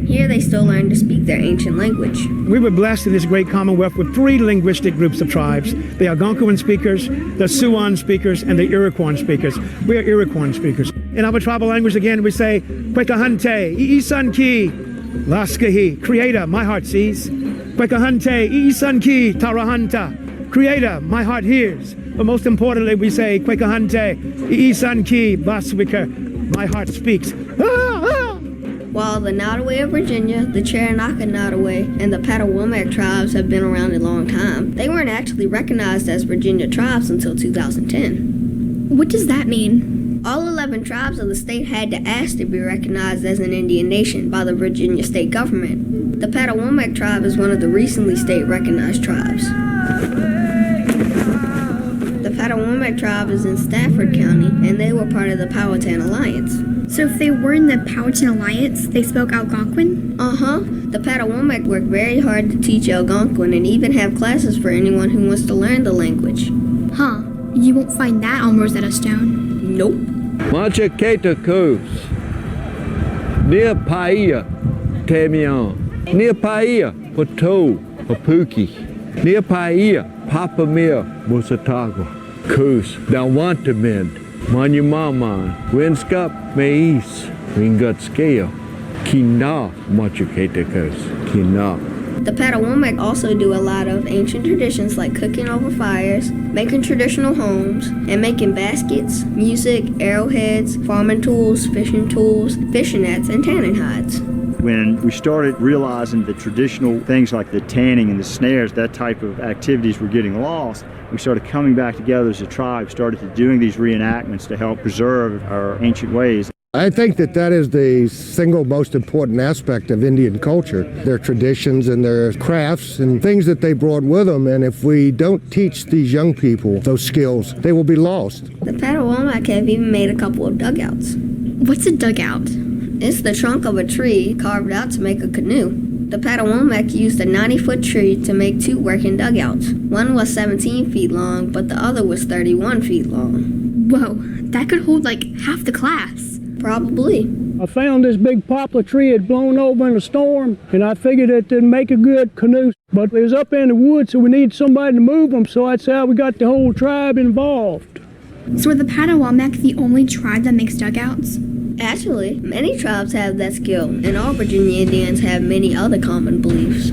Here they still learn to speak their ancient language. We were blessed in this great commonwealth with 3 linguistic groups of tribes: the Algonquin speakers, the Siouan speakers, and the Iroquois speakers. We are Iroquois speakers. In our tribal language, again, we say, Pocahontas, Iisanki, Laskahi, Creator, my heart sees. Pocahontas, Iisanki, Tarahanta, Creator, my heart hears. But most importantly, we say, Pocahontas, Iisanki, Baswika, my heart speaks. While the Nottoway of Virginia, the Cherokee Nottoway, and the Patawomac tribes have been around a long time, they weren't actually recognized as Virginia tribes until 2010. What does that mean? All 11 tribes of the state had to ask to be recognized as an Indian nation by the Virginia state government. The Patawomac tribe is one of the recently state-recognized tribes. The Patawomac tribe is in Stafford County, and they were part of the Powhatan Alliance. So if they were in the Powhatan Alliance, they spoke Algonquin? Uh-huh. The Patawomac worked very hard to teach Algonquin and even have classes for anyone who wants to learn the language. Huh. You won't find that on Rosetta Stone. Nope. Machaketa Coast. Near Paia, Tamion. Near Paia, Pato, Papuki. Near Paia, Papamia, Musatagua. Coast, Dawantamend. Manumama, Winskap, Mais, Ringutskeo, Kina, Machaketakas, Kina. The Patawomac also do a lot of ancient traditions like cooking over fires, making traditional homes, and making baskets, music, arrowheads, farming tools, fishing nets, and tanning hides. When we started realizing the traditional things like the tanning and the snares, that type of activities were getting lost, we started coming back together as a tribe, started doing these reenactments to help preserve our ancient ways. I think that is the single most important aspect of Indian culture, their traditions and their crafts and things that they brought with them. And if we don't teach these young people those skills, they will be lost. The Patawomac have even made a couple of dugouts. What's a dugout? It's the trunk of a tree carved out to make a canoe. The Patawomac used a 90-foot tree to make 2 working dugouts. One was 17 feet long, but the other was 31 feet long. Whoa, that could hold like half the class. Probably. I found this big poplar tree had blown over in a storm, and I figured it didn't make a good canoe. But it was up in the woods, so we needed somebody to move them, so that's how we got the whole tribe involved. So are the Patawomac the only tribe that makes dugouts? Actually, many tribes have that skill, and all Virginia Indians have many other common beliefs.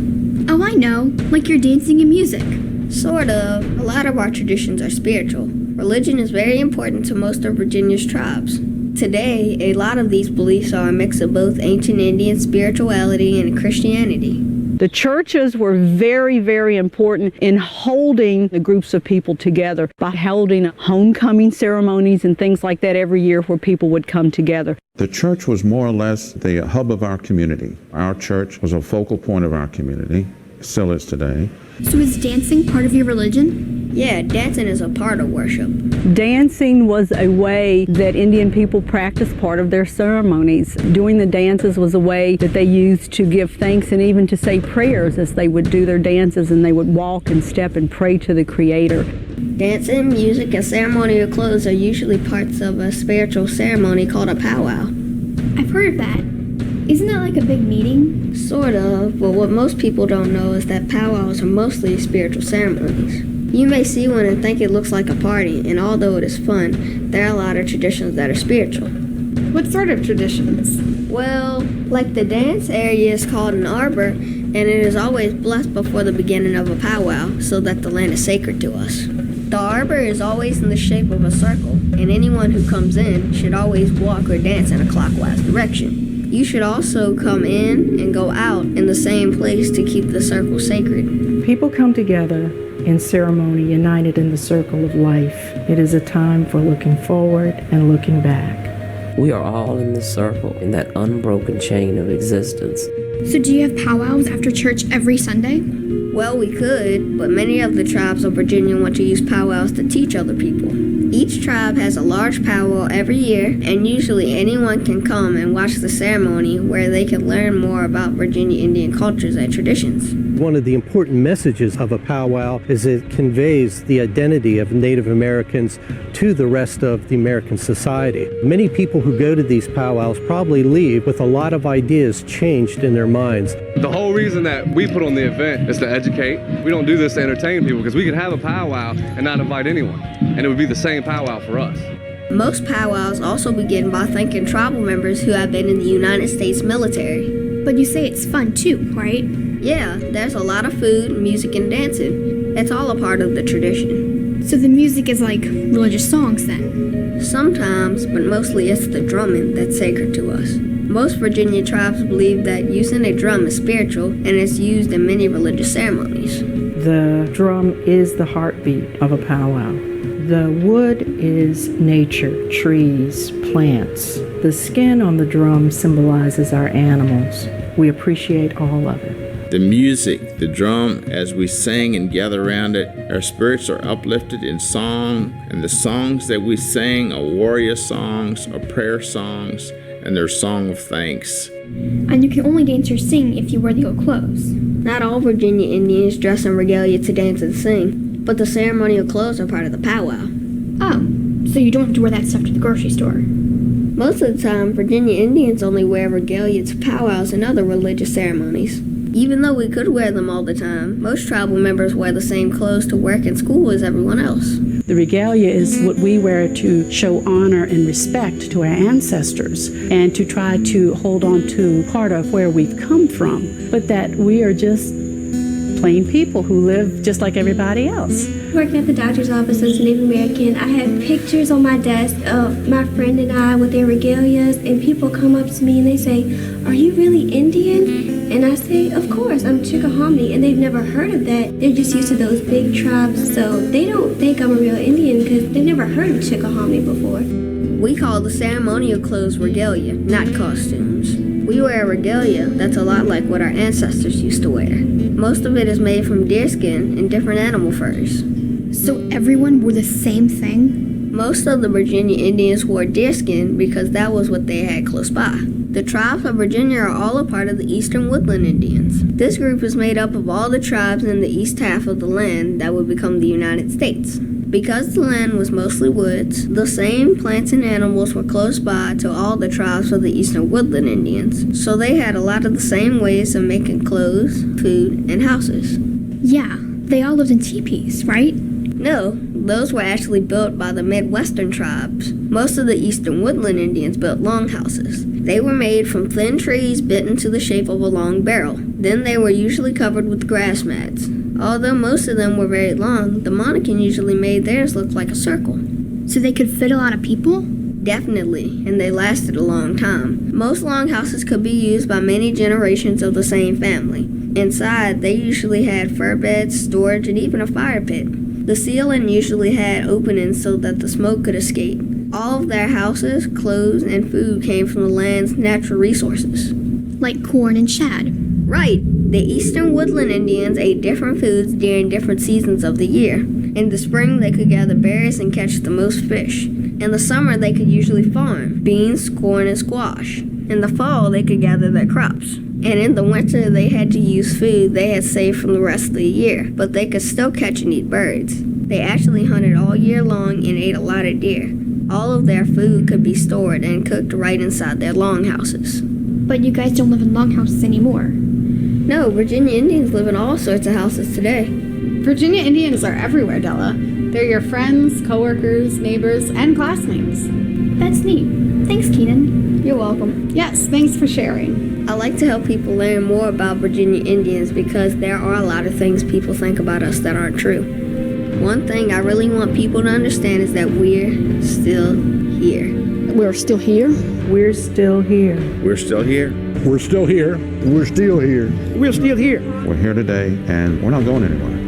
Oh, I know, like your dancing and music. Sort of. A lot of our traditions are spiritual. Religion is very important to most of Virginia's tribes. Today, a lot of these beliefs are a mix of both ancient Indian spirituality and Christianity. The churches were very, very important in holding the groups of people together by holding homecoming ceremonies and things like that every year where people would come together. The church was more or less the hub of our community. Our church was a focal point of our community, still is today. So is dancing part of your religion? Yeah, dancing is a part of worship. Dancing was a way that Indian people practiced part of their ceremonies. Doing the dances was a way that they used to give thanks and even to say prayers as they would do their dances, and they would walk and step and pray to the Creator. Dancing, music, and ceremonial clothes are usually parts of a spiritual ceremony called a powwow. I've heard of that. Isn't that like a big meeting? Sort of, but what most people don't know is that powwows are mostly spiritual ceremonies. You may see one and think it looks like a party, and although it is fun, there are a lot of traditions that are spiritual. What sort of traditions? Well, like the dance area is called an arbor, and it is always blessed before the beginning of a powwow, so that the land is sacred to us. The arbor is always in the shape of a circle, and anyone who comes in should always walk or dance in a clockwise direction. You should also come in and go out in the same place to keep the circle sacred. People come together in ceremony, united in the circle of life. It is a time for looking forward and looking back. We are all in the circle, in that unbroken chain of existence. So do you have powwows after church every Sunday? Well, we could, but many of the tribes of Virginia want to use powwows to teach other people. Each tribe has a large powwow every year, and usually anyone can come and watch the ceremony where they can learn more about Virginia Indian cultures and traditions. One of the important messages of a powwow is it conveys the identity of Native Americans to the rest of the American society. Many people who go to these powwows probably leave with a lot of ideas changed in their minds. The whole reason that we put on the event is to educate. We don't do this to entertain people, because we could have a powwow and not invite anyone, and it would be the same powwow for us. Most powwows also begin by thanking tribal members who have been in the United States military. But you say it's fun too, right? Yeah, there's a lot of food, music, and dancing. It's all a part of the tradition. So the music is like religious songs then? Sometimes, but mostly it's the drumming that's sacred to us. Most Virginia tribes believe that using a drum is spiritual, and it's used in many religious ceremonies. The drum is the heartbeat of a powwow. The wood is nature, trees, plants. The skin on the drum symbolizes our animals. We appreciate all of it. The music, the drum, as we sing and gather around it, our spirits are uplifted in song, and the songs that we sing are warrior songs or prayer songs, and they're song of thanks. And you can only dance or sing if you wear legal clothes. Not all Virginia Indians dress in regalia to dance and sing, but the ceremonial clothes are part of the powwow. Oh, so you don't have to wear that stuff to the grocery store? Most of the time, Virginia Indians only wear regalia to powwows and other religious ceremonies. Even though we could wear them all the time, most tribal members wear the same clothes to work and school as everyone else. The regalia is what we wear to show honor and respect to our ancestors and to try to hold on to part of where we've come from, but that we are just plain people who live just like everybody else. Working at the doctor's office as a Native American, I have pictures on my desk of my friend and I with their regalias, and people come up to me and they say, "Are you really Indian?" And I say, "Of course, I'm Chickahominy," and they've never heard of that. They're just used to those big tribes, so they don't think I'm a real Indian because they've never heard of Chickahominy before. We call the ceremonial clothes regalia, not costumes. We wear a regalia that's a lot like what our ancestors used to wear. Most of it is made from deerskin and different animal furs. So everyone wore the same thing? Most of the Virginia Indians wore deerskin because that was what they had close by. The tribes of Virginia are all a part of the Eastern Woodland Indians. This group is made up of all the tribes in the east half of the land that would become the United States. Because the land was mostly woods, the same plants and animals were close by to all the tribes of the Eastern Woodland Indians, so they had a lot of the same ways of making clothes, food, and houses. Yeah, they all lived in teepees, right? No, those were actually built by the Midwestern tribes. Most of the Eastern Woodland Indians built longhouses. They were made from thin trees bent into the shape of a long barrel. Then they were usually covered with grass mats. Although most of them were very long, the Monacan usually made theirs look like a circle. So they could fit a lot of people? Definitely, and they lasted a long time. Most longhouses could be used by many generations of the same family. Inside, they usually had fur beds, storage, and even a fire pit. The ceiling usually had openings so that the smoke could escape. All of their houses, clothes, and food came from the land's natural resources. Like corn and shad. Right. The Eastern Woodland Indians ate different foods during different seasons of the year. In the spring, they could gather berries and catch the most fish. In the summer, they could usually farm beans, corn, and squash. In the fall, they could gather their crops. And in the winter, they had to use food they had saved from the rest of the year, but they could still catch and eat birds. They actually hunted all year long and ate a lot of deer. All of their food could be stored and cooked right inside their longhouses. But you guys don't live in longhouses anymore. No, Virginia Indians live in all sorts of houses today. Virginia Indians are everywhere, Della. They're your friends, coworkers, neighbors, and classmates. That's neat. Thanks, Keenan. You're welcome. Yes, thanks for sharing. I like to help people learn more about Virginia Indians because there are a lot of things people think about us that aren't true. One thing I really want people to understand is that we're still here. We're still here. We're still here. We're still here. We're still here. We're still here. We're still here. We're here today, and we're not going anywhere.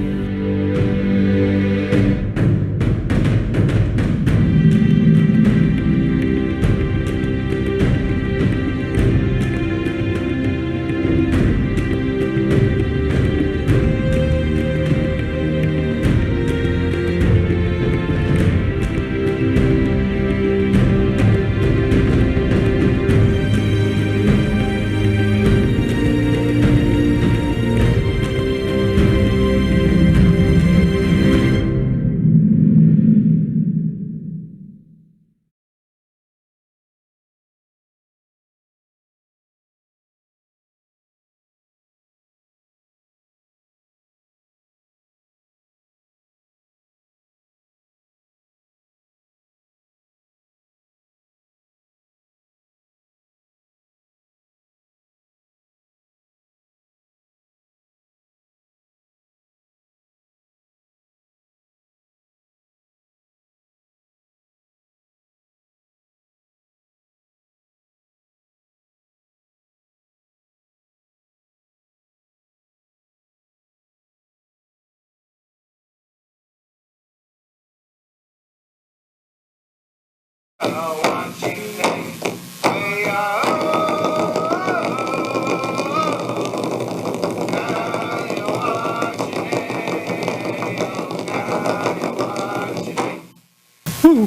Whew.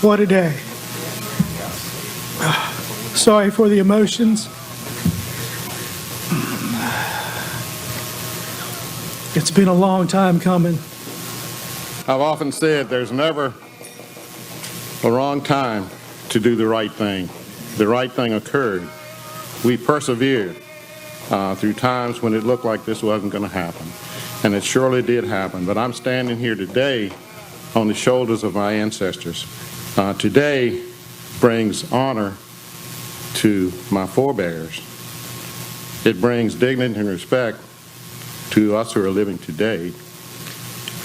What a day. Sorry for the emotions. It's been a long time coming. I've often said there's never a wrong time to do the right thing. The right thing occurred. We persevered through times when it looked like this wasn't going to happen. And it surely did happen. But I'm standing here today on the shoulders of my ancestors. Today brings honor to my forebears. It brings dignity and respect to us who are living today.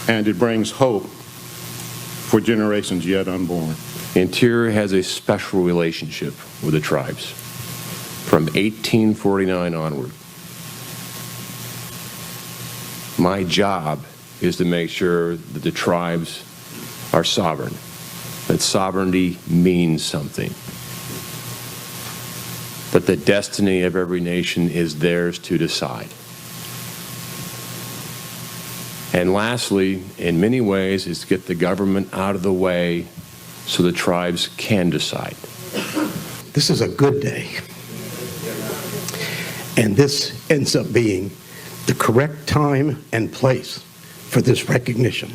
And it brings hope for generations yet unborn. Interior has a special relationship with the tribes from 1849 onward. My job is to make sure that the tribes are sovereign, that sovereignty means something, that the destiny of every nation is theirs to decide. And lastly, in many ways, is to get the government out of the way so the tribes can decide. This is a good day. And this ends up being the correct time and place for this recognition.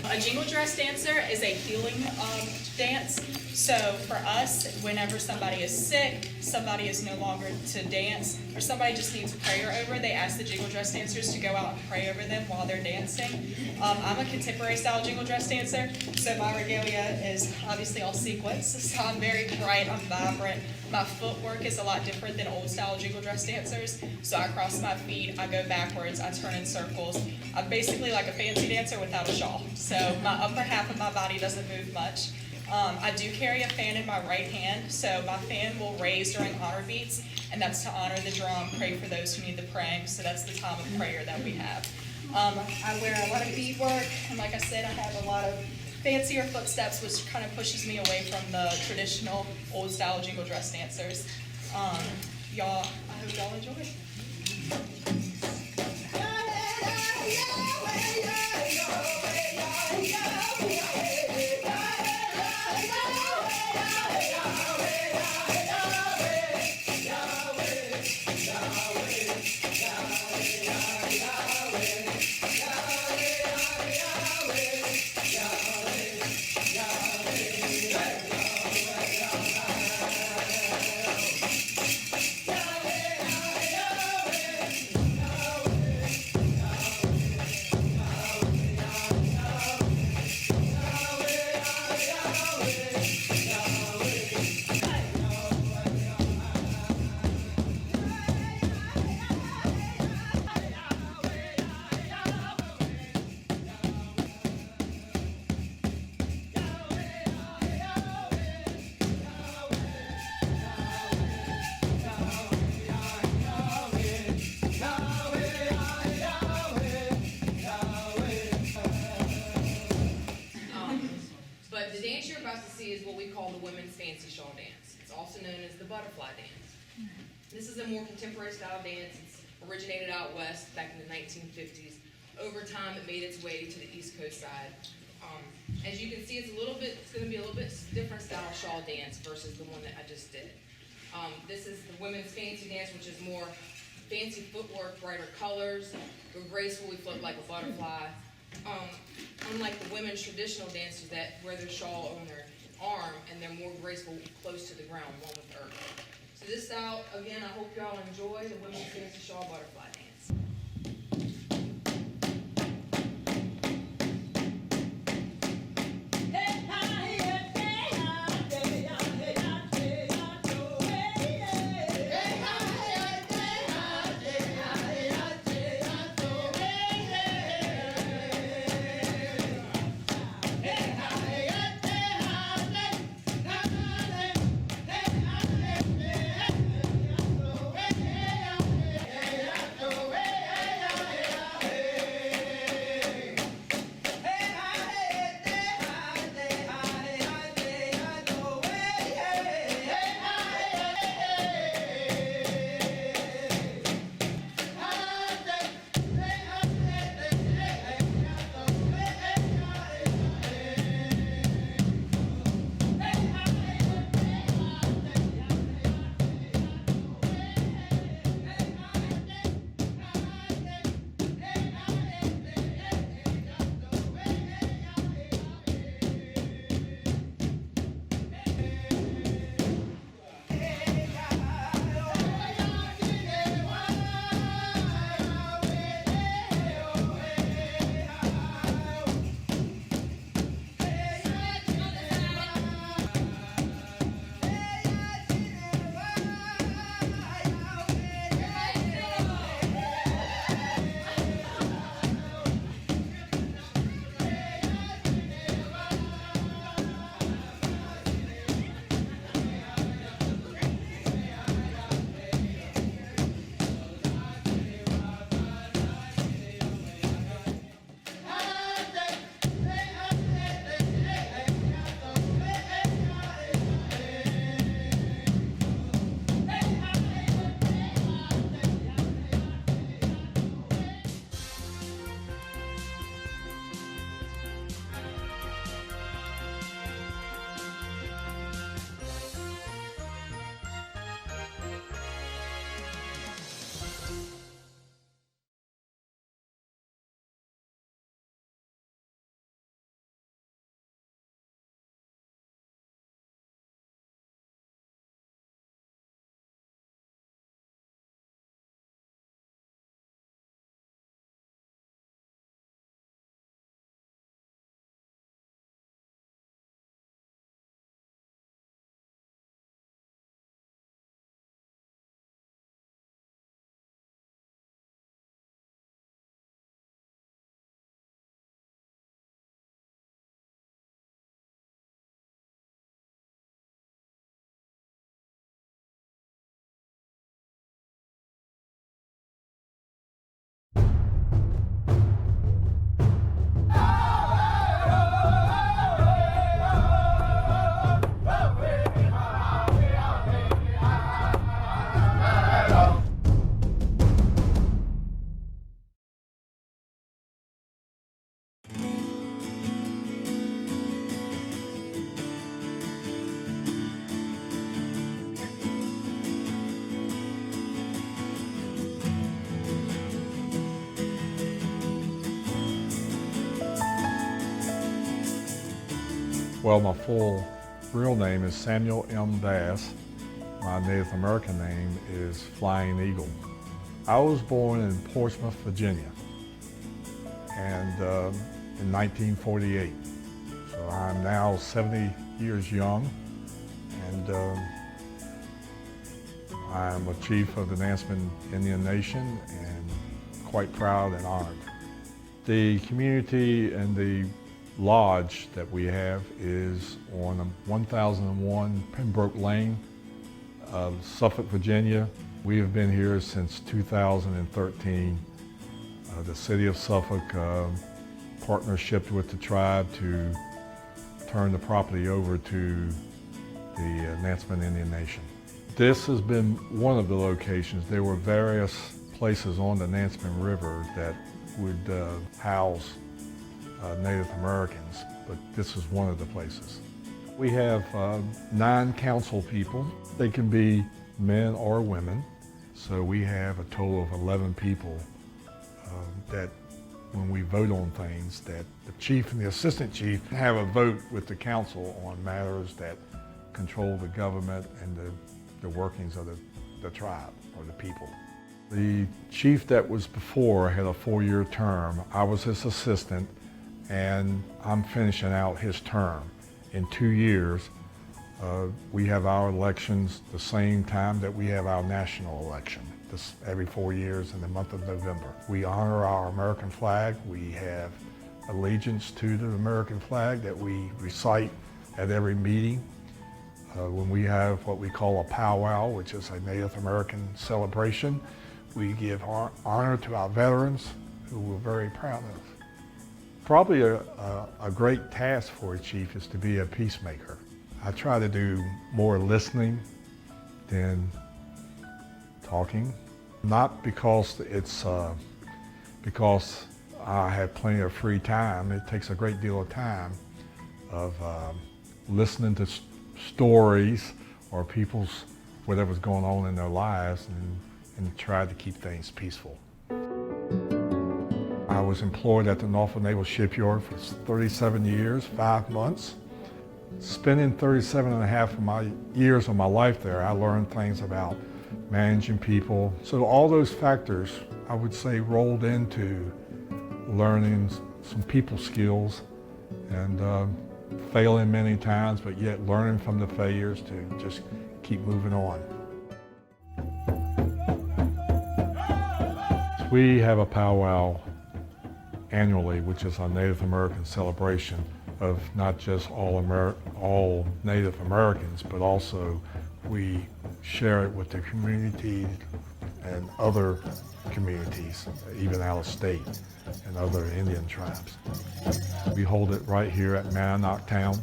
A jingle dress dancer is a healing dance. So for us, whenever somebody is sick, somebody is no longer to dance, or somebody just needs prayer over, they ask the jingle dress dancers to go out and pray over them while they're dancing. I'm a contemporary style jingle dress dancer, so my regalia is obviously all sequins, so I'm very bright, I'm vibrant. My footwork is a lot different than old style jingle dress dancers, so I cross my feet, I go backwards, I turn in circles. I'm basically like a fancy dancer without a shawl, so my upper half of my body doesn't move much. I do carry a fan in my right hand, so my fan will raise during honor beats, and that's to honor the drum, pray for those who need the praying, so that's the time of prayer that we have. I wear a lot of beadwork, and like I said, I have a lot of fancier footsteps, which kind of pushes me away from the traditional old style jingle dress dancers. Y'all, I hope y'all enjoy. see is what we call the women's fancy shawl dance. It's also known as the butterfly dance. This is a more contemporary style dance. It's originated out west back in the 1950s. Over time, it made its way to the East Coast side. As you can see, it's going to be a little bit different style shawl dance versus the one that I just did. This is the women's fancy dance, which is more fancy footwork, brighter colors. We're graceful, we float like a butterfly. Unlike the women's traditional dances that wear their shawl on their arm and they're more graceful, close to the ground, one with earth. So this style, again, I hope y'all enjoy the women's fancy shawl butterfly dance. Well, my full real name is Samuel M. Bass. My Native American name is Flying Eagle. I was born in Portsmouth, Virginia, and in 1948. So I'm now 70 years young, and I'm a chief of the Nansemond Indian Nation and quite proud and honored. The community and the lodge that we have is on 1001 Pembroke Lane, Suffolk, Virginia. We have been here since 2013. The city of Suffolk partnershiped with the tribe to turn the property over to the Nansemond Indian Nation. This has been one of the locations. There were various places on the Nansemond River that would house Native Americans, but this is one of the places. We have 9 council people. They can be men or women. So we have a total of 11 people that when we vote on things, that the chief and the assistant chief have a vote with the council on matters that control the government and the workings of the tribe or the people. The chief that was before had a 4-year term. I was his assistant, and I'm finishing out his term. In 2 years, we have our elections the same time that we have our national election, every 4 years in the month of November. We honor our American flag. We have allegiance to the American flag that we recite at every meeting. When we have what we call a powwow, which is a Native American celebration, we give honor to our veterans, who we're very proud of. Probably a great task for a chief is to be a peacemaker. I try to do more listening than talking, not because because I have plenty of free time. It takes a great deal of time of listening to stories or people's whatever's going on in their lives and try to keep things peaceful. I was employed at the Norfolk Naval Shipyard for 37 years, 5 months. Spending 37 and a half of my years of my life there, I learned things about managing people. So all those factors, I would say, rolled into learning some people skills and failing many times, but yet learning from the failures to just keep moving on. We have a powwow annually, which is a Native American celebration of not just all Native Americans, but also we share it with the community and other communities, even out of state, and other Indian tribes. We hold it right here at Mananock Town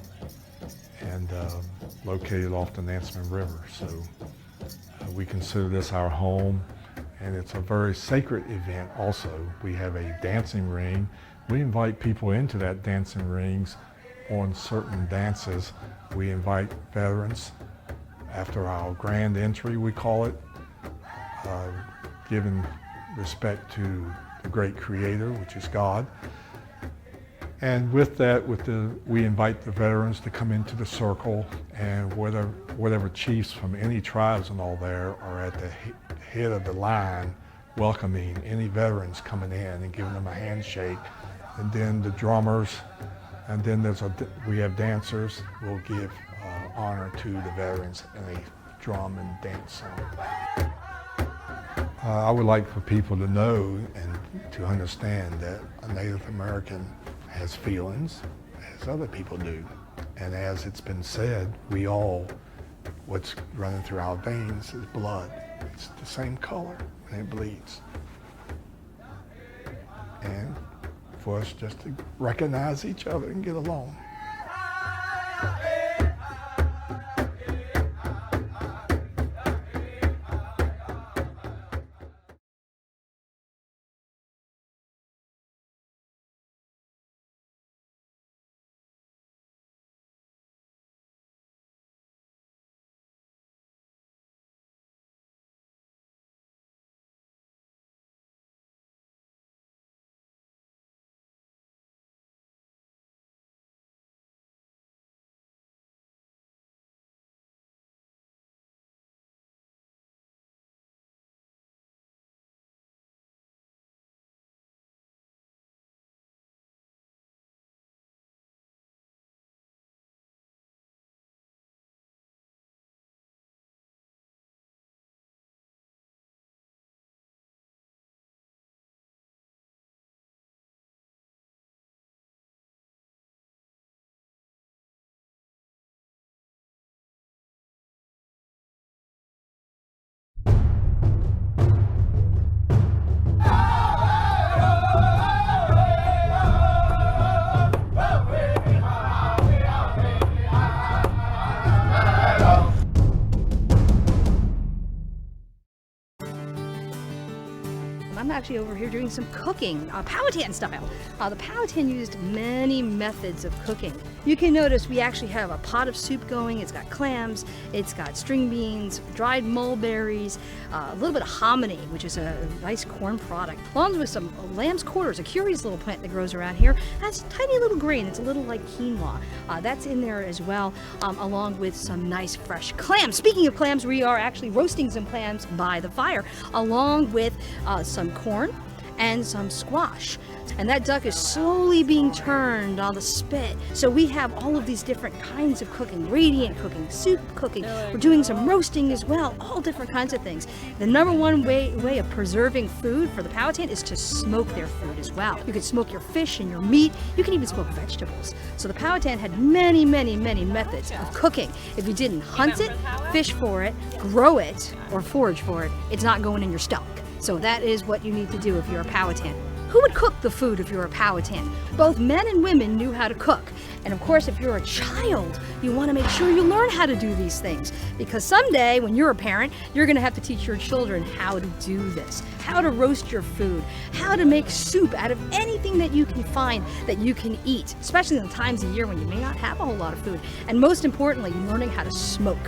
and located off the Nansemond River. So we consider this our home, and it's a very sacred event also. We have a dancing ring. We invite people into that dancing rings on certain dances. We invite veterans after our grand entry, we call it, giving respect to the great creator, which is God. And with that, we invite the veterans to come into the circle, and whatever chiefs from any tribes and all there are at the head of the line welcoming any veterans coming in and giving them a handshake. And then the drummers, and then we have dancers will give honor to the veterans in a drum and dance song. I would like for people to know and to understand that a Native American has feelings, as other people do. And as it's been said, what's running through our veins is blood. It's the same color and it bleeds. And for us just to recognize each other and get along. actually over here doing some cooking, Powhatan style. The Powhatan used many methods of cooking. You can notice we actually have a pot of soup going. It's got clams, it's got string beans, dried mulberries, a little bit of hominy, which is a nice corn product, along with some lamb's quarters, a curious little plant that grows around here. That's a tiny little grain. It's a little like quinoa. That's in there as well, along with some nice fresh clams. Speaking of clams, we are actually roasting some clams by the fire, along with some corn and some squash. And that duck is slowly being turned on the spit. So we have all of these different kinds of cooking, radiant cooking, soup cooking. We're doing some roasting as well, all different kinds of things. The number one way of preserving food for the Powhatan is to smoke their food as well. You can smoke your fish and your meat. You can even smoke vegetables. So the Powhatan had many, many, many methods of cooking. If you didn't hunt it, fish for it, grow it, or forage for it, it's not going in your stomach. So that is what you need to do if you're a Powhatan. Who would cook the food if you're a Powhatan? Both men and women knew how to cook. And of course, if you're a child, you want to make sure you learn how to do these things. Because someday, when you're a parent, you're going to have to teach your children how to do this. How to roast your food. How to make soup out of anything that you can find that you can eat. Especially in the times of year when you may not have a whole lot of food. And most importantly, learning how to smoke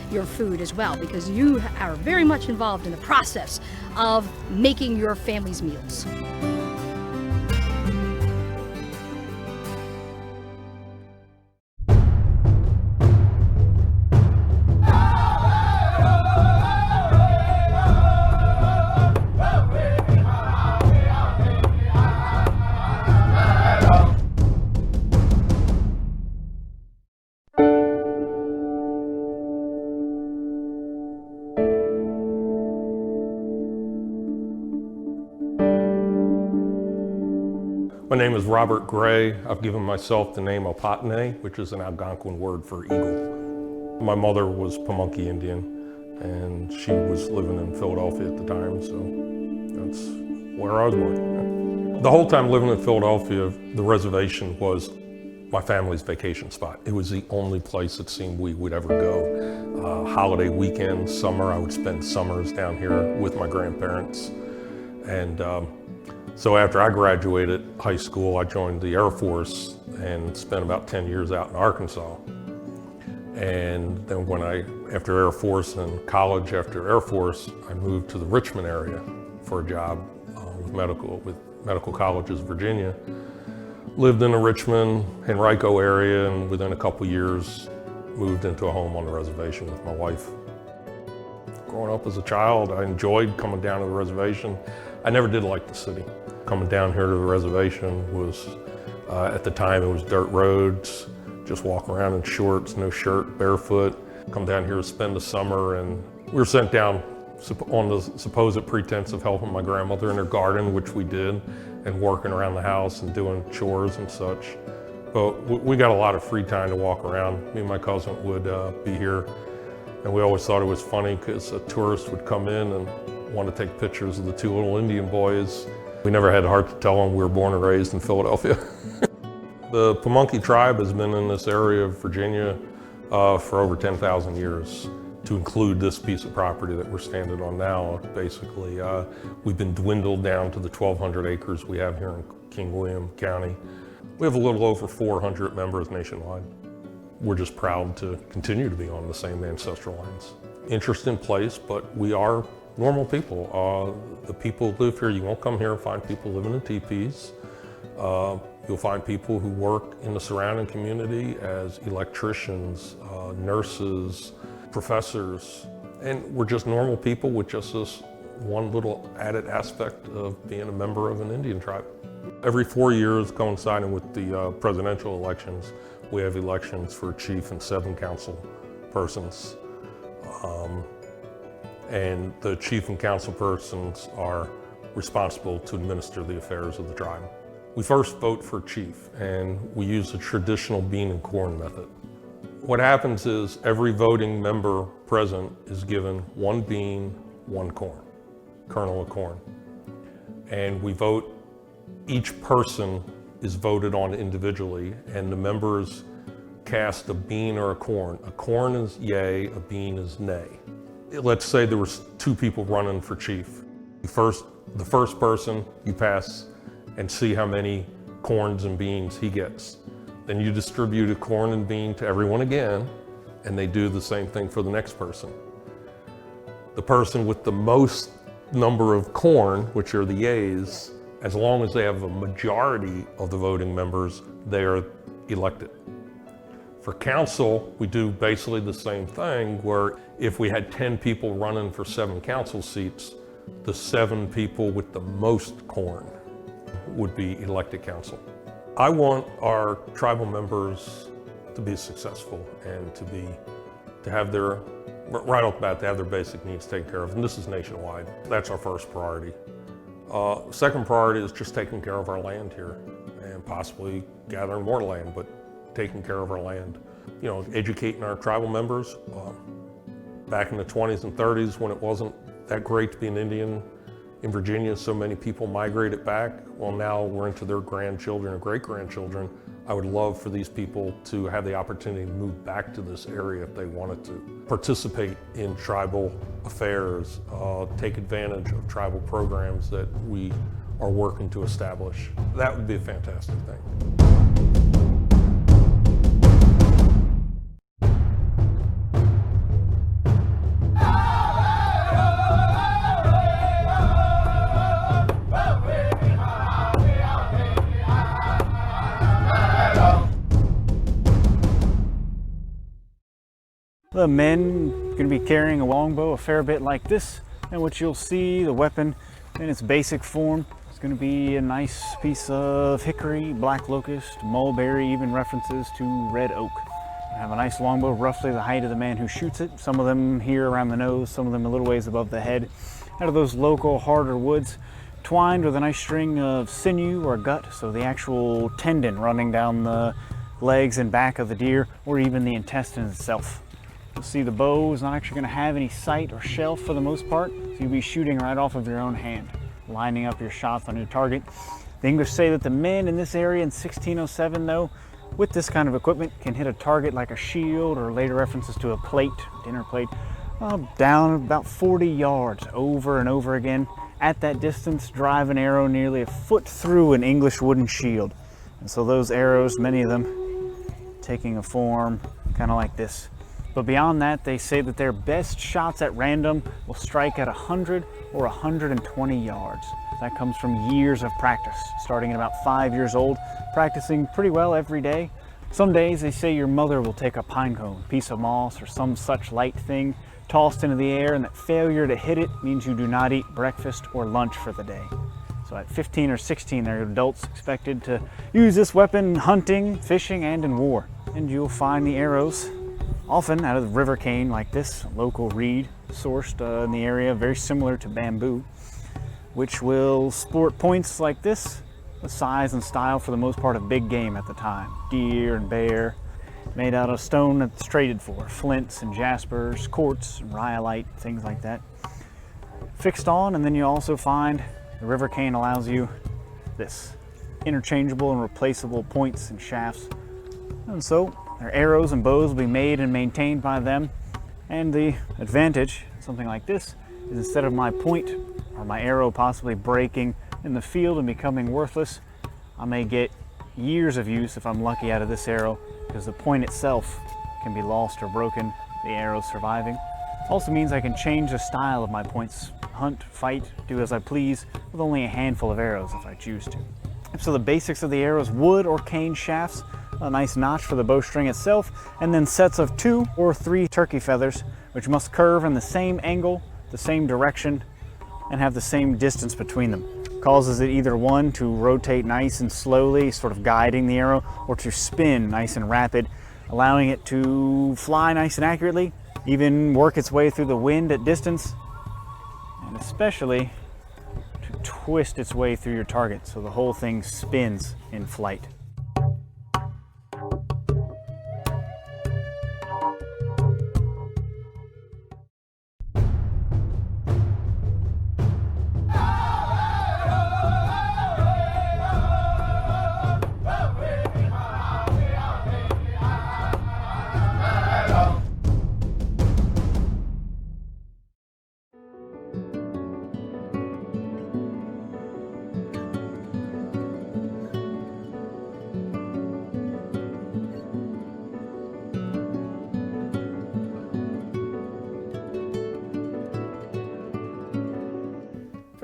your food as well, because you are very much involved in the process of making your family's meals. My name is Robert Gray. I've given myself the name Opatne, which is an Algonquin word for eagle. My mother was Pamunkey Indian, and she was living in Philadelphia at the time, so that's where I was born. The whole time living in Philadelphia, the reservation was my family's vacation spot. It was the only place it seemed we would ever go. Holiday weekends, summer, I would spend summers down here with my grandparents. And so after I graduated high school, I joined the Air Force and spent about 10 years out in Arkansas. And then after Air Force and college after Air Force, I moved to the Richmond area for a job with Medical Colleges, Virginia. Lived in the Richmond, Henrico area, and within a couple years, moved into a home on the reservation with my wife. Growing up as a child, I enjoyed coming down to the reservation. I never did like the city. Coming down here to the reservation was, at the time it was dirt roads, just walk around in shorts, no shirt, barefoot. Come down here to spend the summer, and we were sent down on the supposed pretense of helping my grandmother in her garden, which we did, and working around the house and doing chores and such. But we got a lot of free time to walk around. Me and my cousin would be here, and we always thought it was funny because a tourist would come in and want to take pictures of the two little Indian boys. We never had the heart to tell them we were born and raised in Philadelphia. The Pamunkey tribe has been in this area of Virginia for over 10,000 years, to include this piece of property that we're standing on now. Basically, we've been dwindled down to the 1,200 acres we have here in King William County. We have a little over 400 members nationwide. We're just proud to continue to be on the same ancestral lines. Interesting place, but we are normal people. The people who live here, you won't come here and find people living in teepees. You'll find people who work in the surrounding community as electricians, nurses, professors, and we're just normal people with just this one little added aspect of being a member of an Indian tribe. Every 4 years, coinciding with the presidential elections, we have elections for chief and 7 council persons. And the chief and council persons are responsible to administer the affairs of the tribe. We first vote for chief, and we use the traditional bean and corn method. What happens is every voting member present is given 1 bean, 1 corn, kernel of corn. And we vote, each person is voted on individually, and the members cast a bean or a corn. A corn is yay, a bean is nay. Let's say there was 2 people running for chief. You first The first person you pass and see how many corns and beans he gets. Then you distribute a corn and bean to everyone again, and they do the same thing for the next person. The person with the most number of corn, which are the yeas, as long as they have a majority of the voting members, they are elected. For council, we do basically the same thing, where if we had 10 people running for 7 council seats, the 7 people with the most corn would be elected council. I want our tribal members to be successful and to have their, right off the bat, to have their basic needs taken care of, and this is nationwide. That's our first priority. Second priority is just taking care of our land here and possibly gathering more land, but taking care of our land. You know, educating our tribal members. Back in the 20s and 30s, when it wasn't that great to be an Indian in Virginia, so many people migrated back. Well, now we're into their grandchildren or great-grandchildren. I would love for these people to have the opportunity to move back to this area if they wanted to. Participate in tribal affairs, take advantage of tribal programs that we are working to establish. That would be a fantastic thing. The men going to be carrying a longbow a fair bit like this, and what you'll see, the weapon in its basic form, is going to be a nice piece of hickory, black locust, mulberry, even references to red oak. You have a nice longbow roughly the height of the man who shoots it, some of them here around the nose, some of them a little ways above the head, out of those local harder woods, twined with a nice string of sinew or gut, so the actual tendon running down the legs and back of the deer, or even the intestine itself. You'll see the bow is not actually going to have any sight or shelf for the most part, so you'll be shooting right off of your own hand, lining up your shots on your target. The English say that the men in this area in 1607, though, with this kind of equipment, can hit a target like a shield, or later references to a plate, dinner plate, down about 40 yards over and over again. At that distance, drive an arrow nearly a foot through an English wooden shield. And so those arrows, many of them, taking a form kind of like this. But beyond that, they say that their best shots at random will strike at 100 or 120 yards. That comes from years of practice, starting at about 5 years old, practicing pretty well every day. Some days they say your mother will take a pine cone, piece of moss, or some such light thing tossed into the air, and that failure to hit it means you do not eat breakfast or lunch for the day. So at 15 or 16, there are adults expected to use this weapon hunting, fishing, and in war. And you'll find the arrows often out of the river cane like this, a local reed sourced in the area, very similar to bamboo, which will sport points like this, the size and style for the most part of big game at the time, deer and bear, made out of stone that's traded for, flints and jaspers, quartz and rhyolite, things like that. Fixed on, and then you also find the river cane allows you this, interchangeable and replaceable points and shafts. And so their arrows and bows will be made and maintained by them. And the advantage, something like this, is instead of my point or my arrow possibly breaking in the field and becoming worthless, I may get years of use if I'm lucky out of this arrow, because the point itself can be lost or broken, the arrow surviving. Also means I can change the style of my points, hunt, fight, do as I please, with only a handful of arrows if I choose to. So the basics of the arrows: wood or cane shafts, a nice notch for the bowstring itself, and then sets of 2 or 3 turkey feathers, which must curve in the same angle, the same direction, and have the same distance between them. Causes it either one, to rotate nice and slowly, sort of guiding the arrow, or to spin nice and rapid, allowing it to fly nice and accurately, even work its way through the wind at distance, and especially to twist its way through your target so the whole thing spins in flight.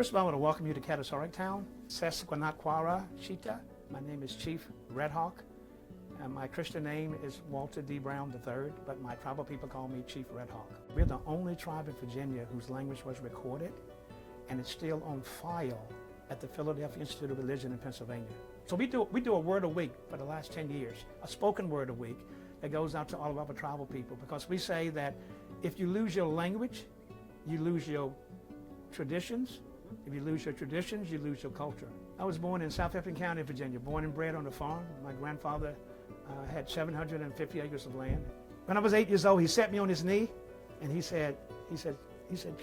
First of all, I want to welcome you to Catasauqua Town, Sesquimaquara Chita. My name is Chief Red Hawk, and my Christian name is Walter D. Brown III, but my tribal people call me Chief Red Hawk. We're the only tribe in Virginia whose language was recorded, and it's still on file at the Philadelphia Institute of Religion in Pennsylvania. So we do a word a week for the last 10 years, a spoken word a week that goes out to all of our tribal people, because we say that if you lose your language, you lose your traditions. If you lose your traditions, you lose your culture. I was born in Southampton County, Virginia, born and bred on a farm. My grandfather had 750 acres of land. When I was 8 years old, he set me on his knee, and he said,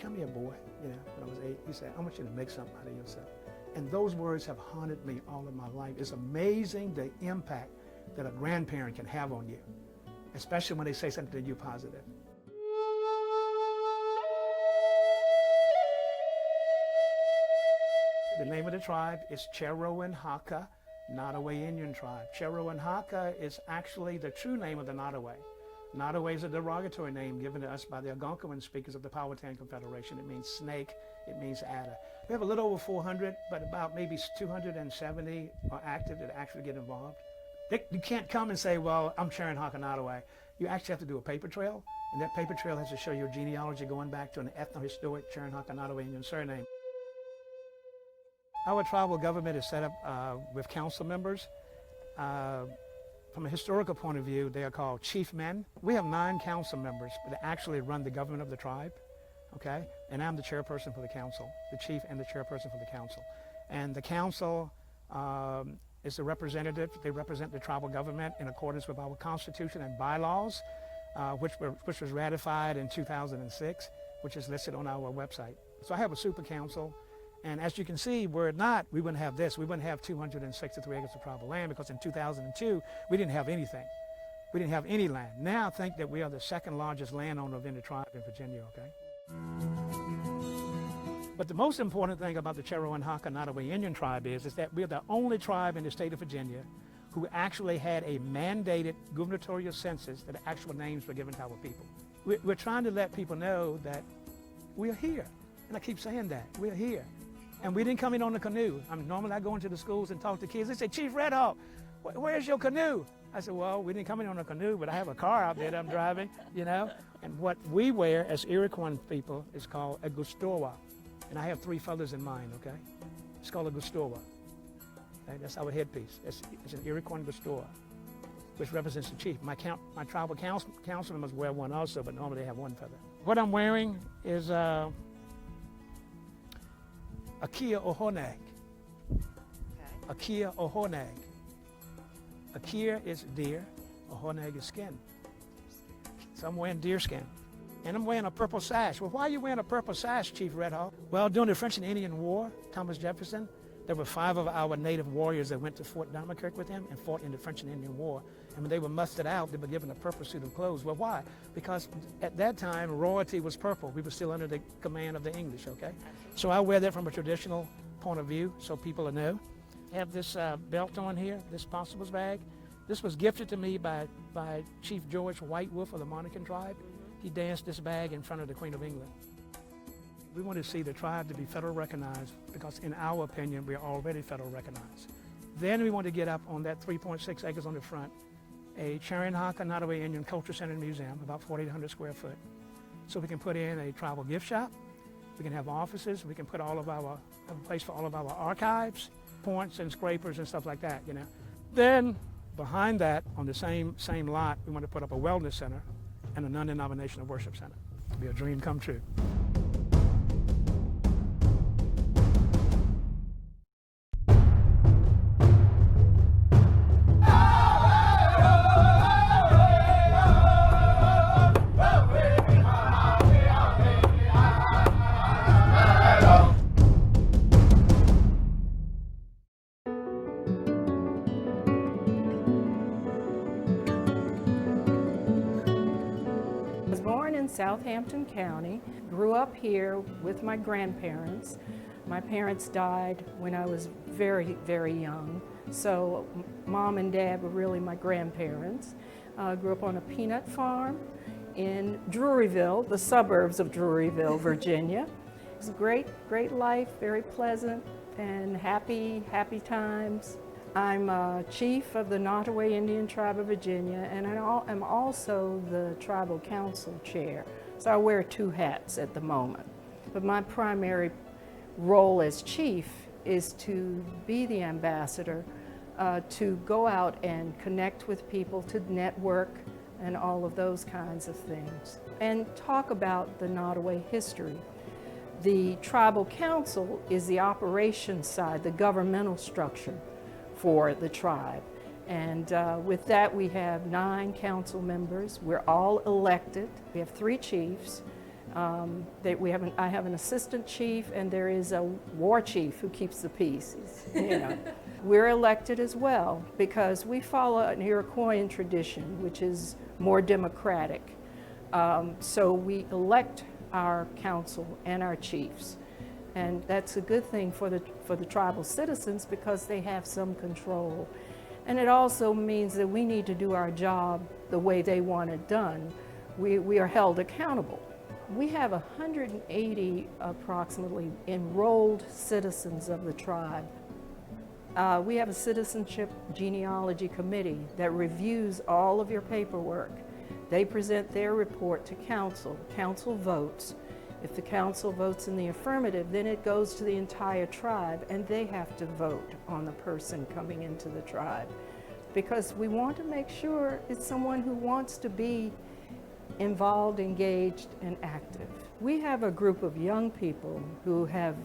come here, boy. You know, when I was 8, he said, I want you to make something out of yourself. And those words have haunted me all of my life. It's amazing the impact that a grandparent can have on you, especially when they say something to you positive. The name of the tribe is Cherowin-Haka Nottoway Indian Tribe. Cherowin-Haka is actually the true name of the Nottoway. Nottoway is a derogatory name given to us by the Algonquin speakers of the Powhatan Confederation. It means snake, it means adder. We have a little over 400, but about maybe 270 are active that actually get involved. You can't come and say, well, I'm Cherowin-Haka Nottoway. You actually have to do a paper trail, and that paper trail has to show your genealogy going back to an ethnohistoric Cherowin-Haka Nottoway Indian surname. Our tribal government is set up with council members. From a historical point of view, they are called chief men. We have 9 council members that actually run the government of the tribe, okay? And I'm the chairperson for the council, the chief and the chairperson for the council. And the council is the representative. They represent the tribal government in accordance with our constitution and bylaws, which was ratified in 2006, which is listed on our website. So I have a super council. And as you can see, were it not, we wouldn't have this. We wouldn't have 263 acres of tribal land, because in 2002, we didn't have anything. We didn't have any land. Now think that we are the second largest landowner of any tribe in Virginia, okay? But the most important thing about the Cherowin-Haka Nottoway Indian tribe is that we're the only tribe in the state of Virginia who actually had a mandated gubernatorial census that actual names were given to our people. We're trying to let people know that we're here. And I keep saying that, we're here. And we didn't come in on the canoe. Normally I go into the schools and talk to kids. They say, Chief Red Hawk, where's your canoe? I said, well, we didn't come in on a canoe, but I have a car out there that I'm driving, you know? And what we wear as Iroquois people is called a gustowa. And I have 3 feathers in mine, okay? It's called a gustowa. Okay? That's our headpiece. It's an Iroquois gustowa, which represents the chief. My tribal council members wear one also, but normally they have 1 feather. What I'm wearing is Akia Ohoneg. Akia Ohoneg. Akia is deer, Ohoneg is skin. So I'm wearing deer skin. And I'm wearing a purple sash. Well, why are you wearing a purple sash, Chief Red Hawk? Well, during the French and Indian War, Thomas Jefferson, there were 5 of our native warriors that went to Fort Dunkirk with him and fought in the French and Indian War. And when they were mustered out, they were given a purple suit of clothes. Well, why? Because at that time, royalty was purple. We were still under the command of the English, okay? So I wear that from a traditional point of view so people will know. I have this belt on here, this Constable's bag. This was gifted to me by Chief George White Wolf of the Monacan tribe. He danced this bag in front of the Queen of England. We want to see the tribe to be federal recognized because in our opinion, we are already federal recognized. Then we want to get up on that 3.6 acres on the front, a Cherowin-Haka Nottoway Indian Culture Center and Museum, about 4,800 square foot. So we can put in a tribal gift shop, we can have offices, we can put have a place for all of our archives, points and scrapers and stuff like that, you know. Then behind that, on the same lot, we want to put up a wellness center and a non-denominational worship center. It'll be a dream come true. Southampton County, grew up here with my grandparents. My parents died when I was very, very young, so Mom and Dad were really my grandparents. Grew up on a peanut farm in Druryville, the suburbs of Druryville, Virginia, was a great life, very pleasant and happy times. I'm chief of the Nottoway Indian Tribe of Virginia, and I'm also the tribal council chair. So I wear 2 hats at the moment. But my primary role as chief is to be the ambassador, to go out and connect with people, to network, and all of those kinds of things, and talk about the Nottoway history. The tribal council is the operations side, the governmental structure for the tribe. And with that, we have 9 council members. We're all elected. We have 3 chiefs. I have an assistant chief, and there is a war chief who keeps the peace. We're elected as well because we follow an Iroquoian tradition, which is more democratic. So we elect our council and our chiefs. And that's a good thing for the tribal citizens because they have some control. And it also means that we need to do our job the way they want it done. We are held accountable. We have 180 approximately enrolled citizens of the tribe. We have a citizenship genealogy committee that reviews all of your paperwork. They present their report to council. Council votes. If the council votes in the affirmative, then it goes to the entire tribe, and they have to vote on the person coming into the tribe. Because we want to make sure it's someone who wants to be involved, engaged, and active. We have a group of young people who have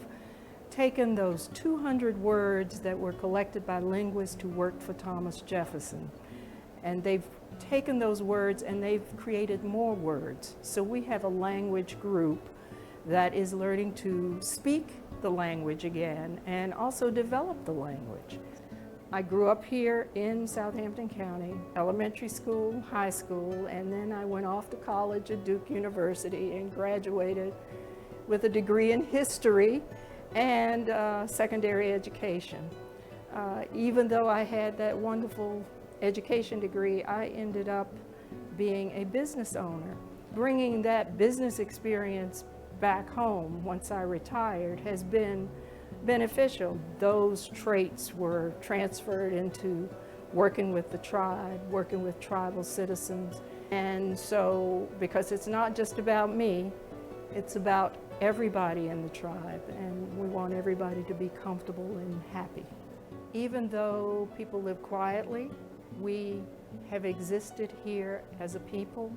taken those 200 words that were collected by linguists who worked for Thomas Jefferson, and they've taken those words and they've created more words. So we have a language group that is learning to speak the language again and also develop the language. I grew up here in Southampton County, elementary school, high school, and then I went off to college at Duke University and graduated with a degree in history and secondary education. Even though I had that wonderful education degree, I ended up being a business owner. Bringing that business experience back home once I retired has been beneficial. Those traits were transferred into working with the tribe, working with tribal citizens. And so, because it's not just about me, it's about everybody in the tribe, and we want everybody to be comfortable and happy. Even though people live quietly, we have existed here as a people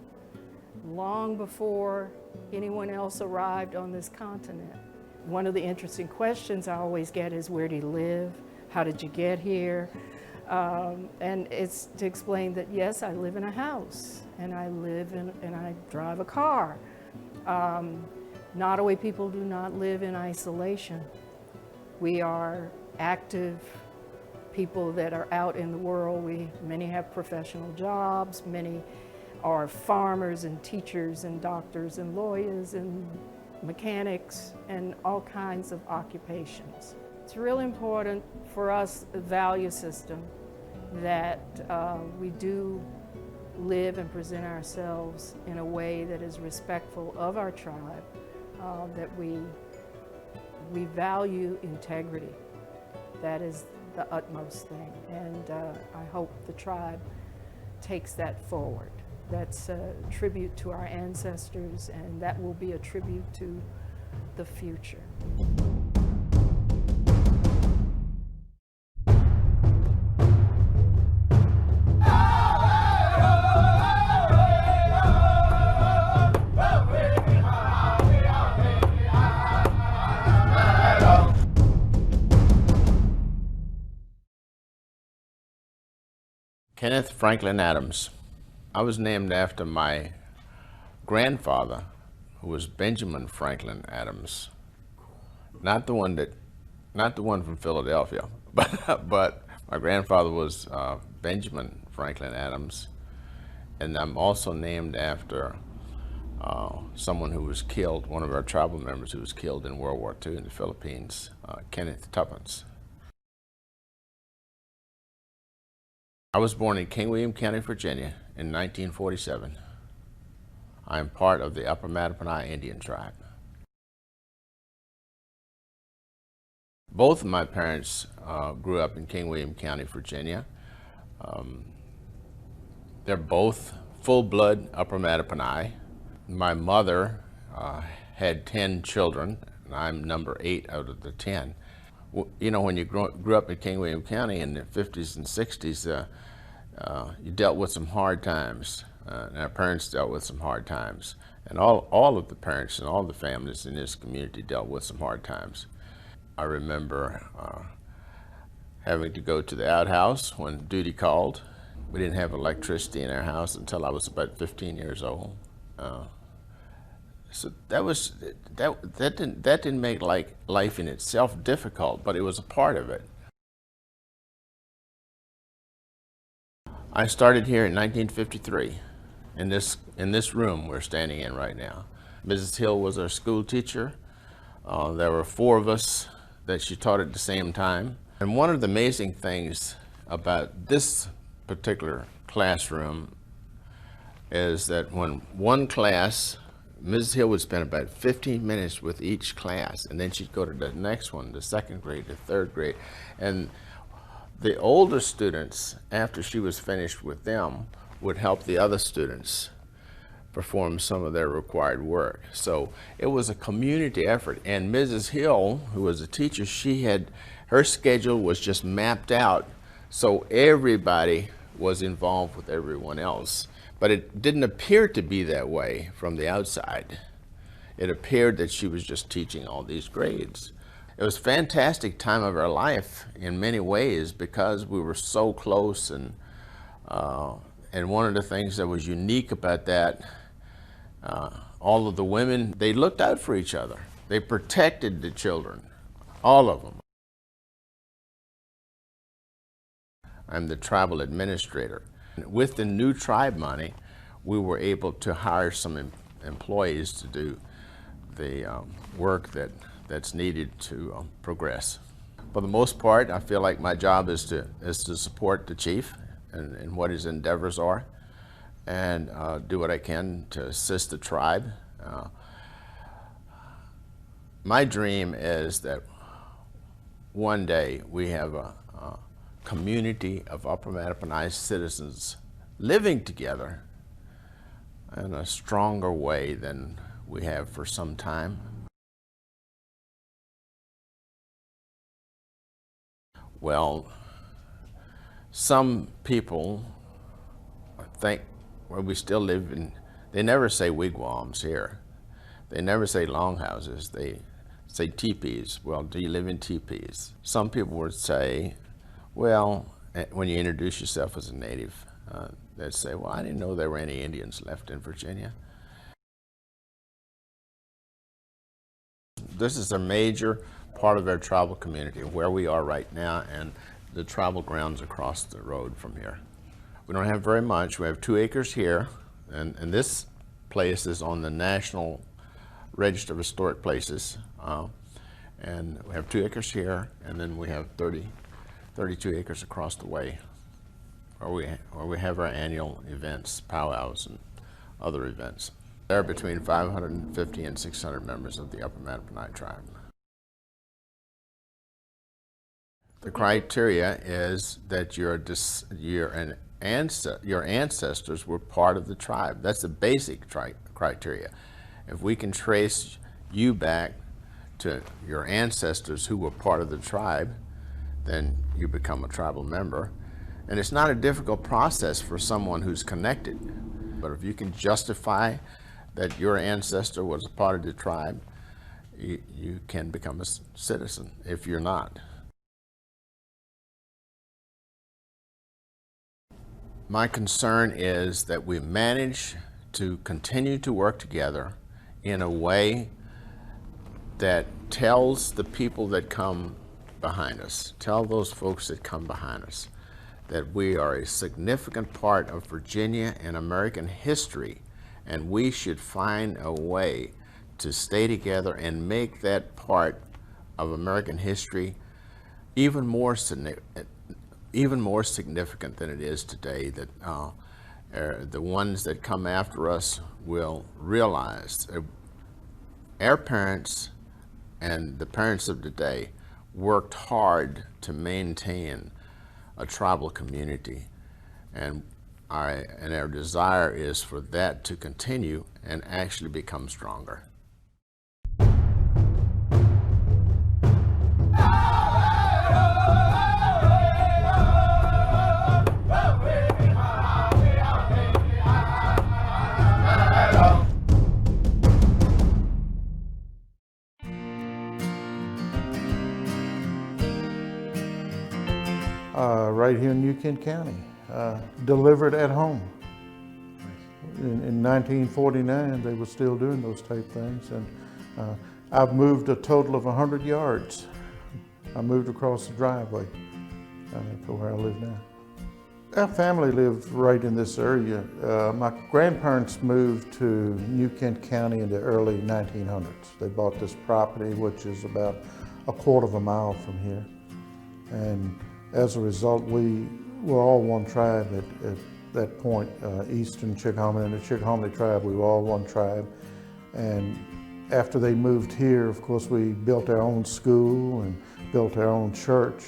long before anyone else arrived on this continent. One of the interesting questions I always get is, where do you live? How did you get here? And it's to explain that, yes, I live in a house, and I drive a car. Nottoway people do not live in isolation. We are active people that are out in the world. Many have professional jobs, many are farmers and teachers and doctors and lawyers and mechanics and all kinds of occupations. It's really important for us, the value system, that we do live and present ourselves in a way that is respectful of our tribe, that we value integrity. That is the utmost thing, and I hope the tribe takes that forward. That's a tribute to our ancestors, and that will be a tribute to the future. Kenneth Franklin Adams. I was named after my grandfather, who was Benjamin Franklin Adams. Not the one from Philadelphia, but my grandfather was Benjamin Franklin Adams. And I'm also named after someone who was killed, one of our tribal members who was killed in World War II in the Philippines, Kenneth Tuppence. I was born in King William County, Virginia in 1947. I am part of the Upper Mattaponi Indian tribe. Both of my parents grew up in King William County, Virginia. They're both full-blood Upper Mattaponi. My mother had 10 children, and I'm number 8 out of the 10. You know, when you grew up in King William County in the 50s and 60s, you dealt with some hard times. And our parents dealt with some hard times. And all of the parents and all the families in this community dealt with some hard times. I remember having to go to the outhouse when duty called. We didn't have electricity in our house until I was about 15 years old. So that didn't make life in itself difficult, but it was a part of it. I started here in 1953 in this room we're standing in right now. Mrs. Hill was our school teacher. There were 4 of us that she taught at the same time. And one of the amazing things about this particular classroom is that when one class, Mrs. Hill would spend about 15 minutes with each class, and then she'd go to the next one, the 2nd grade, the 3rd grade. And the older students, after she was finished with them, would help the other students perform some of their required work. So it was a community effort. And Mrs. Hill, who was a teacher, her schedule was just mapped out, so everybody was involved with everyone else. But it didn't appear to be that way from the outside. It appeared that she was just teaching all these grades. It was a fantastic time of our life in many ways because we were so close, and one of the things that was unique about that, all of the women, they looked out for each other. They protected the children, all of them. I'm the tribal administrator. With the new tribe money, we were able to hire some employees to do the work that's needed to progress. For the most part, I feel like my job is to support the chief and what his endeavors are, and do what I can to assist the tribe. My dream is that one day we have a community of Upper Mattaponi citizens living together in a stronger way than we have for some time. Well, some people think, well, we still live in, they never say wigwams here. They never say longhouses. They say teepees. Well, do you live in teepees? Some people would say, well, when you introduce yourself as a native, they'd say, well, I didn't know there were any Indians left in Virginia. This is a major part of our tribal community, where we are right now, and the tribal grounds across the road from here. We don't have very much. We have 2 acres here, and this place is on the National Register of Historic Places. And we have 2 acres here, and then we have 32 acres across the way, where we have our annual events, powwows, and other events. There are between 550 and 600 members of the Upper Mattaponi tribe. The criteria is that your ancestors were part of the tribe. That's the basic criteria. If we can trace you back to your ancestors who were part of the tribe, then you become a tribal member. And it's not a difficult process for someone who's connected. But if you can justify that your ancestor was a part of the tribe, you can become a citizen if you're not. My concern is that we manage to continue to work together in a way that tells the people that come behind us, tell those folks that come behind us, that we are a significant part of Virginia and American history, and we should find a way to stay together and make that part of American history even more significant than it is today, that the ones that come after us will realize our parents and the parents of today worked hard to maintain a tribal community, and our desire is for that to continue and actually become stronger. Right here in New Kent County, delivered at home. In 1949, they were still doing those type things, and I've moved a total of 100 yards. I moved across the driveway to where I live now. Our family lived right in this area. My grandparents moved to New Kent County in the early 1900s. They bought this property, which is about a quarter of a mile from here. And as a result, we were all one tribe at that point. Eastern Chickahominy and the Chickahominy tribe, we were all one tribe. And after they moved here, of course, we built our own school and built our own church.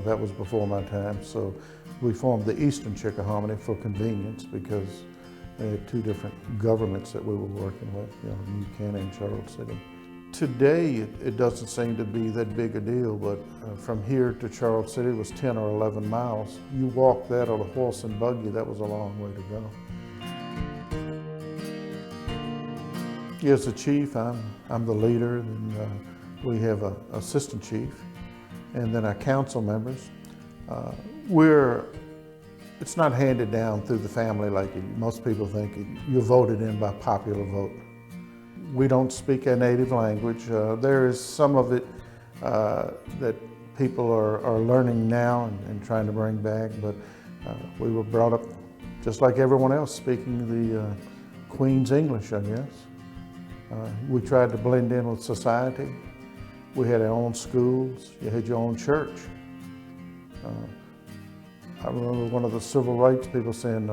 That was before my time. So we formed the Eastern Chickahominy for convenience, because they had two different governments that we were working with, New Kent and Charlotte City. Today, it doesn't seem to be that big a deal, but from here to Charlotte City was 10 or 11 miles. You walk that on a horse and buggy, that was a long way to go. As the chief, I'm the leader, and we have an assistant chief, and then our council members. It's not handed down through the family like most people think. You're voted in by popular vote. We don't speak a native language. There is some of it that people are learning now and trying to bring back, but we were brought up just like everyone else, speaking the Queen's English, I guess. We tried to blend in with society. We had our own schools. You had your own church. I remember one of the civil rights people saying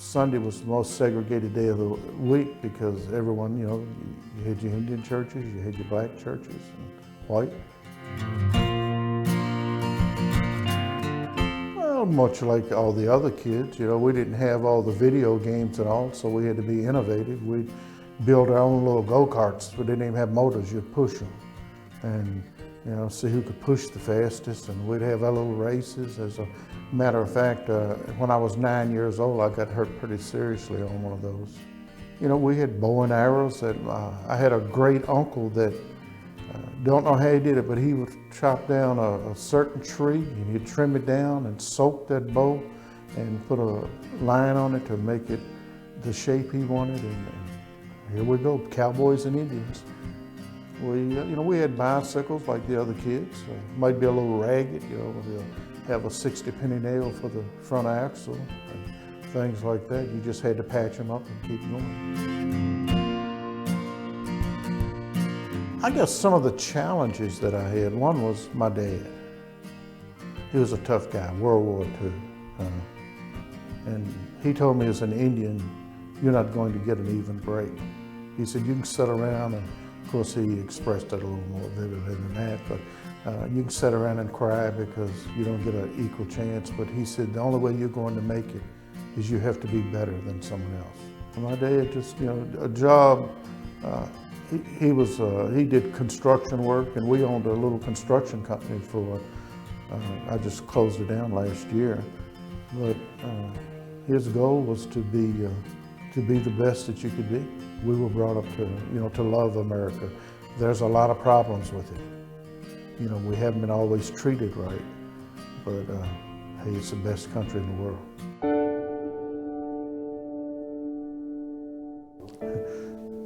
Sunday was the most segregated day of the week, because everyone, you had your Indian churches, you had your black churches, and white. Well, much like all the other kids, we didn't have all the video games and all, so we had to be innovative. We'd build our own little go-karts. We didn't even have motors, you'd push them. And see who could push the fastest, and we'd have our little races. As a matter of fact, when I was 9 years old, I got hurt pretty seriously on one of those. We had bow and arrows. I had a great uncle that, don't know how he did it, but he would chop down a certain tree, and he'd trim it down and soak that bow and put a line on it to make it the shape he wanted, and here we go, cowboys and Indians. We had bicycles like the other kids. Might be a little ragged, they'll have a 60-penny nail for the front axle and things like that. You just had to patch them up and keep going. I guess some of the challenges that I had, one was my dad. He was a tough guy, World War II. And he told me, as an Indian, you're not going to get an even break. He said, you can sit around, and of course he expressed it a little more vividly than that, but you can sit around and cry because you don't get an equal chance. But he said, the only way you're going to make it is you have to be better than someone else. And my dad just, a job, he did construction work, and we owned a little construction company for, I just closed it down last year. But his goal was to be the best that you could be. We were brought up to love America. There's a lot of problems with it. We haven't been always treated right, but hey, it's the best country in the world.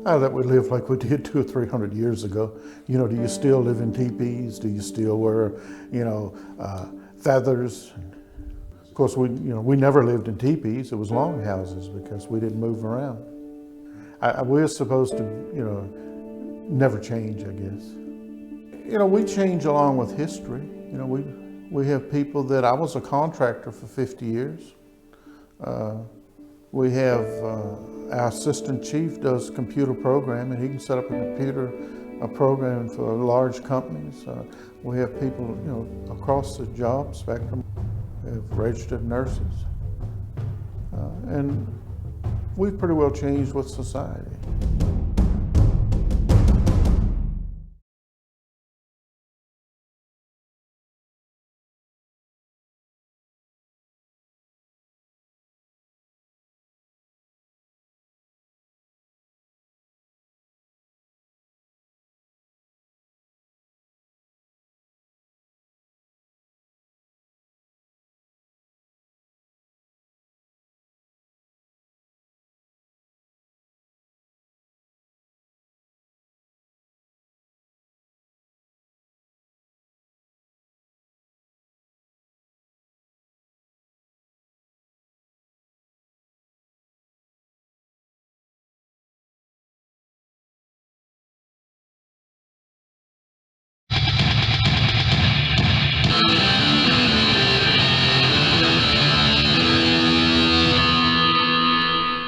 Now that we live like we did 200 or 300 years ago, do you still live in teepees? Do you still wear, feathers? Of course, we never lived in teepees. It was longhouses because we didn't move around. We're supposed to, never change, I guess. We change along with history. We have people that, I was a contractor for 50 years. We have our assistant chief does computer programming. He can set up a computer a program for large companies. We have people, across the job spectrum. We have registered nurses. And we've pretty well changed with society.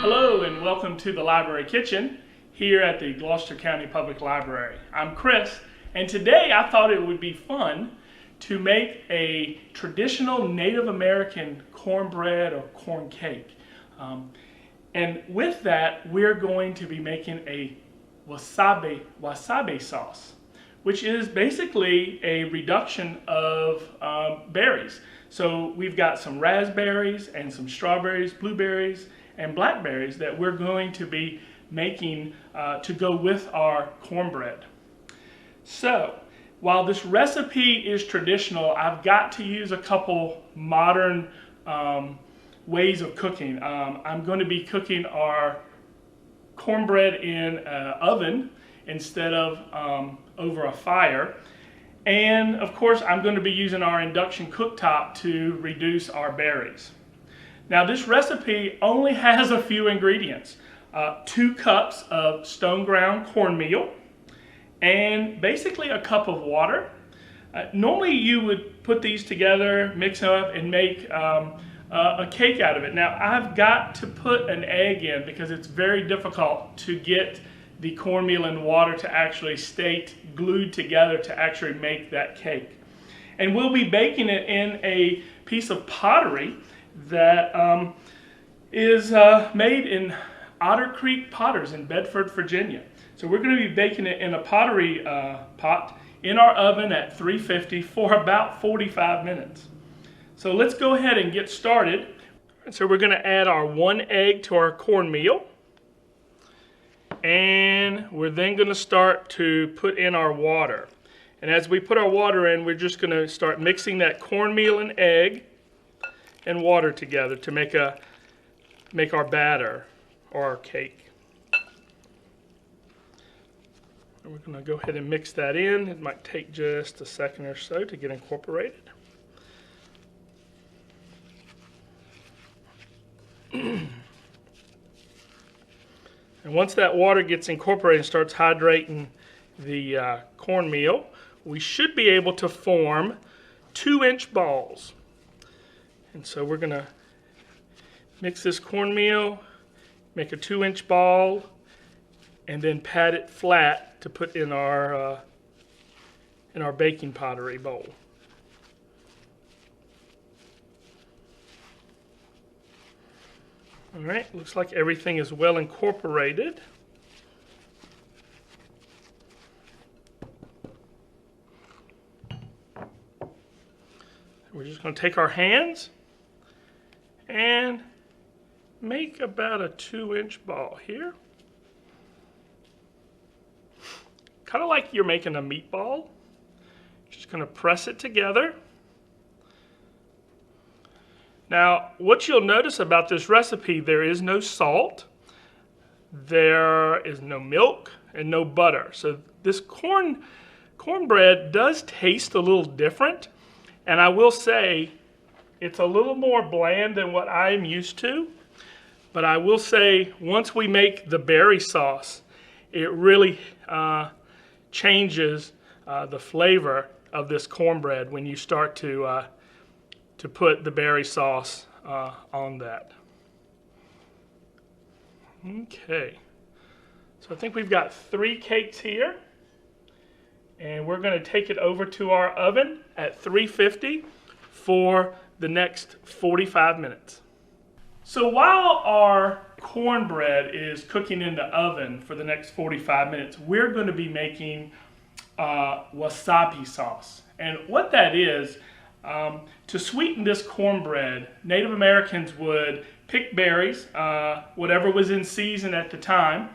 Hello and welcome to the Library Kitchen here at the Gloucester County Public Library. I'm Chris, and today I thought it would be fun to make a traditional Native American cornbread or corn cake. And with that, we're going to be making a wasabi sauce, which is basically a reduction of berries. So we've got some raspberries and some strawberries, blueberries, and blackberries that we're going to be making to go with our cornbread. So while this recipe is traditional, I've got to use a couple modern ways of cooking. I'm going to be cooking our cornbread in an oven instead of over a fire. And of course, I'm going to be using our induction cooktop to reduce our berries. Now this recipe only has a few ingredients. 2 cups of stone ground cornmeal and basically a cup of water. Normally you would put these together, mix them up, and make a cake out of it. Now I've got to put an egg in because it's very difficult to get the cornmeal and water to actually stay glued together to actually make that cake. And we'll be baking it in a piece of pottery that is made in Otter Creek Potters in Bedford, Virginia. So we're going to be baking it in a pottery pot in our oven at 350 for about 45 minutes. So let's go ahead and get started. So we're going to add our 1 egg to our cornmeal. And we're then going to start to put in our water. And as we put our water in, we're just going to start mixing that cornmeal and egg and water together to make our batter or our cake. And we're going to go ahead and mix that in. It might take just a second or so to get incorporated. And once that water gets incorporated and starts hydrating the cornmeal, we should be able to form 2-inch balls. And so we're going to mix this cornmeal, make a 2-inch ball, and then pat it flat to put in our baking pottery bowl. All right, looks like everything is well incorporated. We're just going to take our hands and make about a 2-inch ball here. Kind of like you're making a meatball. Just going to press it together. Now, what you'll notice about this recipe, there is no salt, there is no milk, and no butter. So this cornbread does taste a little different, and I will say it's a little more bland than what I'm used to. But I will say, once we make the berry sauce, it really changes the flavor of this cornbread when you start to put the berry sauce on that. Okay, so I think we've got 3 cakes here. And we're going to take it over to our oven at 350 for the next 45 minutes. So while our cornbread is cooking in the oven for the next 45 minutes, we're going to be making wasabi sauce. And what that is, to sweeten this cornbread, Native Americans would pick berries, whatever was in season at the time.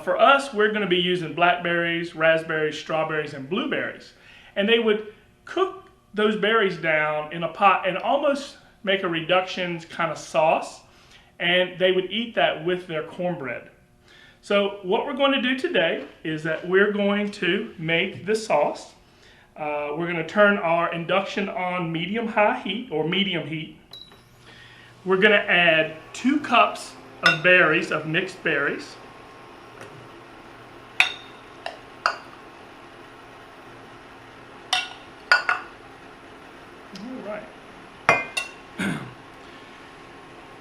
For us, we're going to be using blackberries, raspberries, strawberries, and blueberries. And they would cook those berries down in a pot and almost make a reduction kind of sauce. And they would eat that with their cornbread. So what we're going to do today is that we're going to make the sauce. We're going to turn our induction on medium-high heat or medium heat. We're going to add 2 cups of berries, of mixed berries.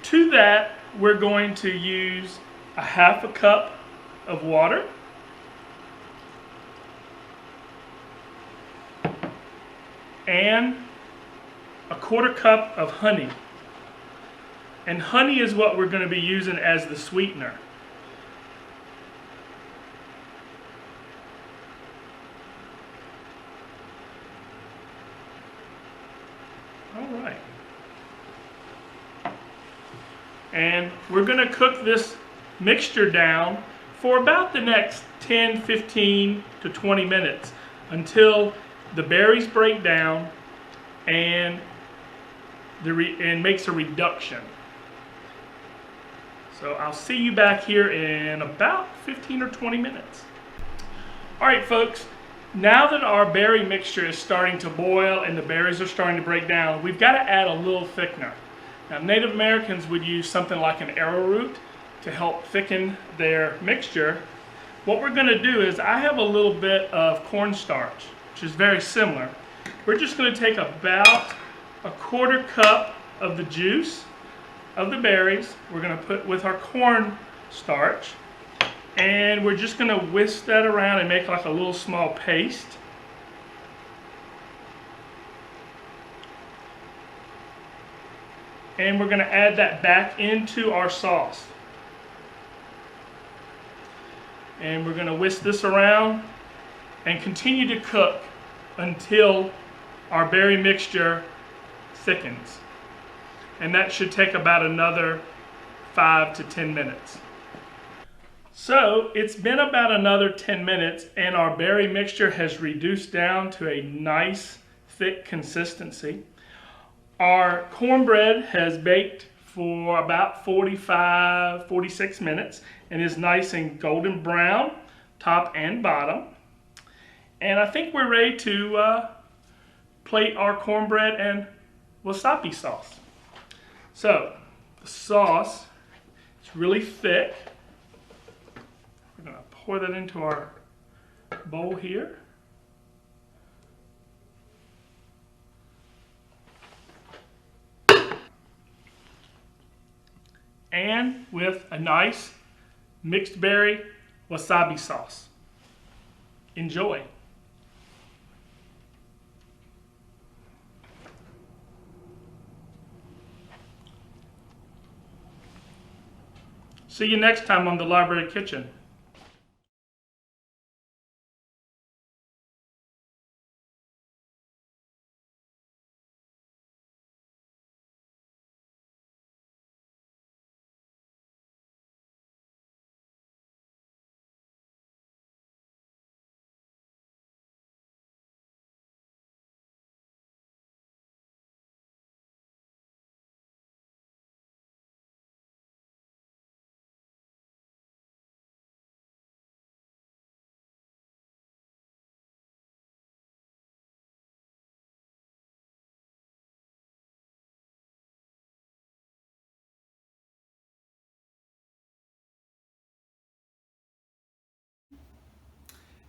To that, we're going to use a 1/2 cup of water, and a 1/4 cup of honey. And honey is what we're going to be using as the sweetener. All right. And we're going to cook this mixture down for about the next 10, 15 to 20 minutes until the berries break down and makes a reduction. So I'll see you back here in about 15 or 20 minutes. All right, folks, now that our berry mixture is starting to boil and the berries are starting to break down, we've got to add a little thickener. Now, Native Americans would use something like an arrowroot to help thicken their mixture. What we're going to do is, I have a little bit of cornstarch, which is very similar. We're just going to take about a 1/4 cup of the juice of the berries. We're going to put with our cornstarch, and we're just going to whisk that around and make like a little small paste. And we're going to add that back into our sauce. And we're going to whisk this around and continue to cook until our berry mixture thickens. And that should take about another 5 to 10 minutes. So it's been about another 10 minutes and our berry mixture has reduced down to a nice thick consistency. Our cornbread has baked for about 45, 46 minutes and is nice and golden brown, top and bottom. And I think we're ready to plate our cornbread and wasabi sauce. So the sauce is really thick. We're going to pour that into our bowl here. And with a nice mixed berry wasabi sauce. Enjoy. See you next time on the Library Kitchen.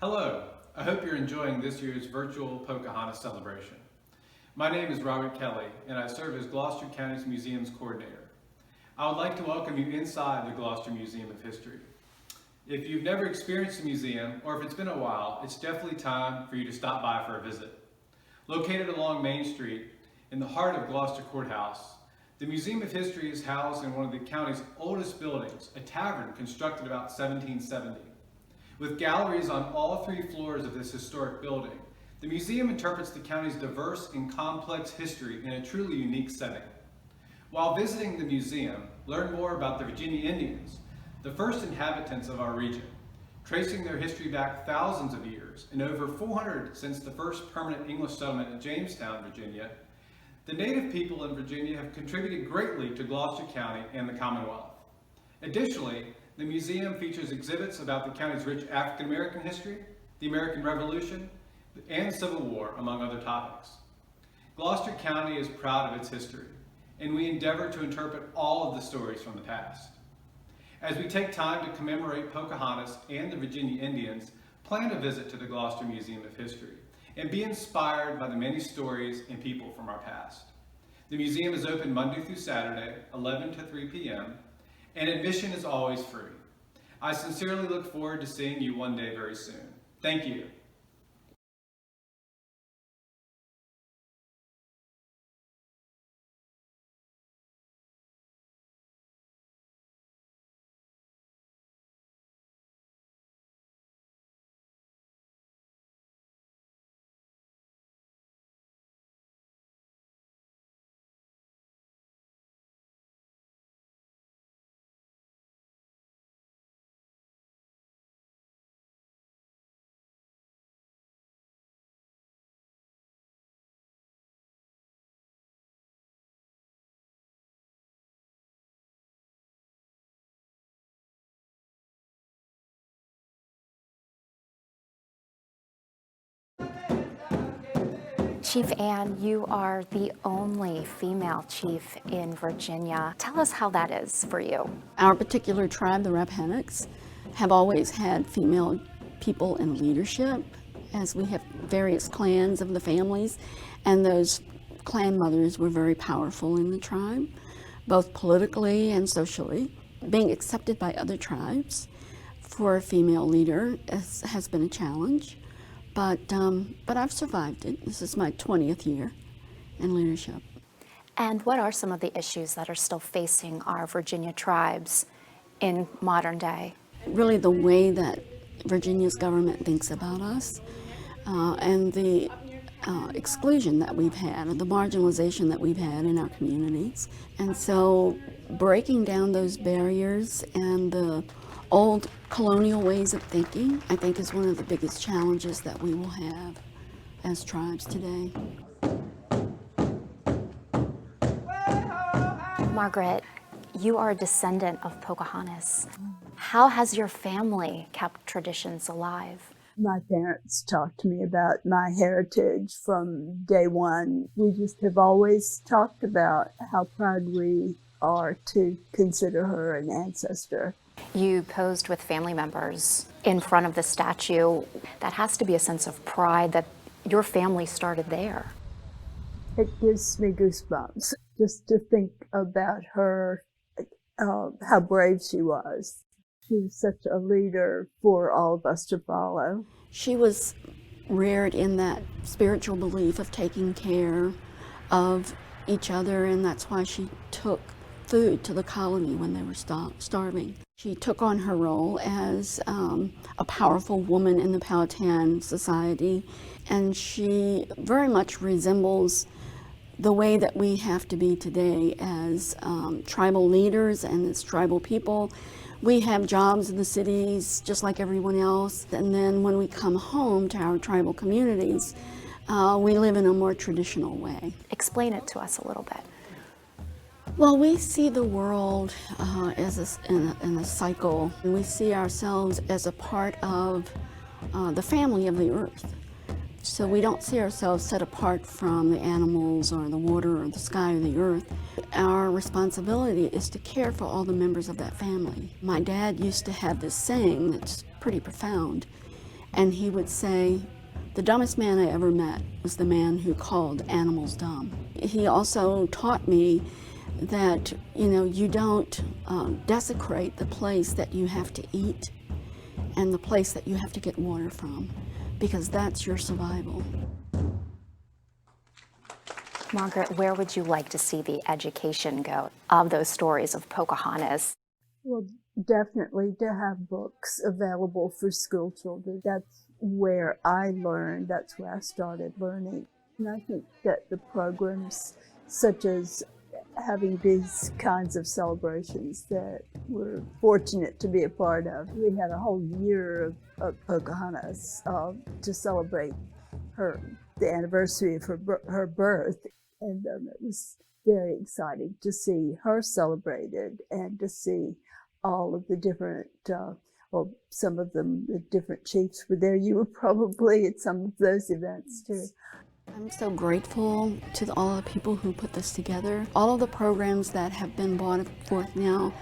Hello, I hope you're enjoying this year's virtual Pocahontas celebration. My name is Robert Kelly and I serve as Gloucester County's Museums Coordinator. I would like to welcome you inside the Gloucester Museum of History. If you've never experienced the museum, or if it's been a while, it's definitely time for you to stop by for a visit. Located along Main Street, in the heart of Gloucester Courthouse, the Museum of History is housed in one of the county's oldest buildings, a tavern constructed about 1770. With galleries on all 3 floors of this historic building, the museum interprets the county's diverse and complex history in a truly unique setting. While visiting the museum, learn more about the Virginia Indians, the first inhabitants of our region, tracing their history back thousands of years and over 400 since the first permanent English settlement at Jamestown, Virginia. The native people in Virginia have contributed greatly to Gloucester County and the Commonwealth. Additionally, the museum features exhibits about the county's rich African American history, the American Revolution, and Civil War, among other topics. Gloucester County is proud of its history, and we endeavor to interpret all of the stories from the past. As we take time to commemorate Pocahontas and the Virginia Indians, plan a visit to the Gloucester Museum of History and be inspired by the many stories and people from our past. The museum is open Monday through Saturday, 11 to 3 p.m., and admission is always free. I sincerely look forward to seeing you one day very soon. Thank you. Chief Ann, you are the only female chief in Virginia. Tell us how that is for you. Our particular tribe, the Rappahannocks, have always had female people in leadership, as we have various clans of the families, and those clan mothers were very powerful in the tribe, both politically and socially. Being accepted by other tribes for a female leader has been a challenge. But I've survived it. This is my 20th year in leadership. And what are some of the issues that are still facing our Virginia tribes in modern day? Really the way that Virginia's government thinks about us and the exclusion that we've had, or the marginalization that we've had in our communities. And so breaking down those barriers and the old colonial ways of thinking, I think, is one of the biggest challenges that we will have as tribes today. Margaret, you are a descendant of Pocahontas. How has your family kept traditions alive? My parents talked to me about my heritage from day one. We just have always talked about how proud we are to consider her an ancestor. You posed with family members in front of the statue. That has to be a sense of pride that your family started there. It gives me goosebumps just to think about her, how brave she was. She was such a leader for all of us to follow. She was reared in that spiritual belief of taking care of each other, and that's why she took food to the colony when they were starving. She took on her role as a powerful woman in the Powhatan society, and she very much resembles the way that we have to be today as tribal leaders and as tribal people. We have jobs in the cities just like everyone else, and then when we come home to our tribal communities, we live in a more traditional way. Explain it to us a little bit. Well, we see the world as in a cycle. We see ourselves as a part of the family of the earth. So we don't see ourselves set apart from the animals or the water or the sky or the earth. Our responsibility is to care for all the members of that family. My dad used to have this saying that's pretty profound, and he would say, "The dumbest man I ever met was the man who called animals dumb." He also taught me that, you don't desecrate the place that you have to eat. and the place that you have to get water from, because that's your survival. Margaret, where would you like to see the education go of those stories of Pocahontas? Well, definitely to have books available for school children. That's where I learned, that's where I started learning. And I think that the programs such as having these kinds of celebrations that we're fortunate to be a part of. We had a whole year of Pocahontas to celebrate the anniversary of her birth. And it was very exciting to see her celebrated and to see all of the different, well, some of them, the different chiefs were there. You were probably at some of those events too. I'm so grateful to all the people who put this together. All of the programs that have been brought forth now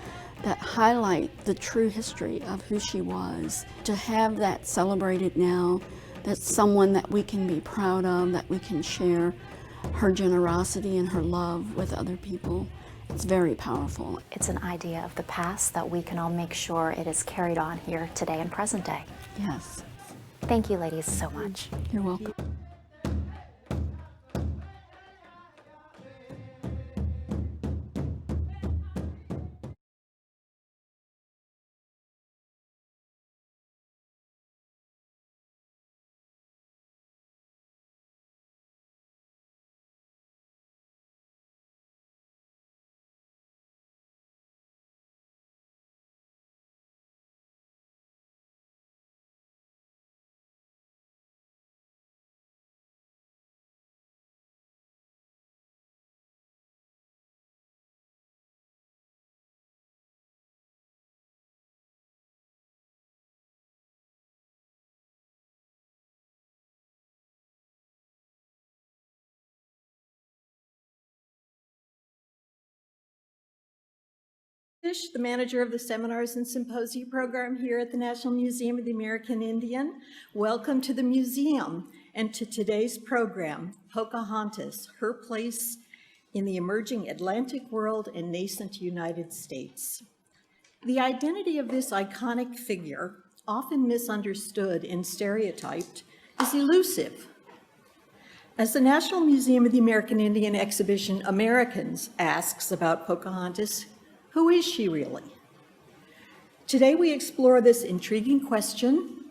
that highlight the true history of who she was. To have that celebrated now, that's someone that we can be proud of, that we can share her generosity and her love with other people. It's very powerful. It's an idea of the past that we can all make sure it is carried on here today and present day. Yes. Thank you, ladies, so much. You're welcome. The manager of the Seminars and Symposia program here at the National Museum of the American Indian. Welcome to the museum and to today's program, Pocahontas, Her Place in the Emerging Atlantic World and Nascent United States. The identity of this iconic figure, often misunderstood and stereotyped, is elusive. As the National Museum of the American Indian exhibition Americans asks about Pocahontas, who is she really? Today we explore this intriguing question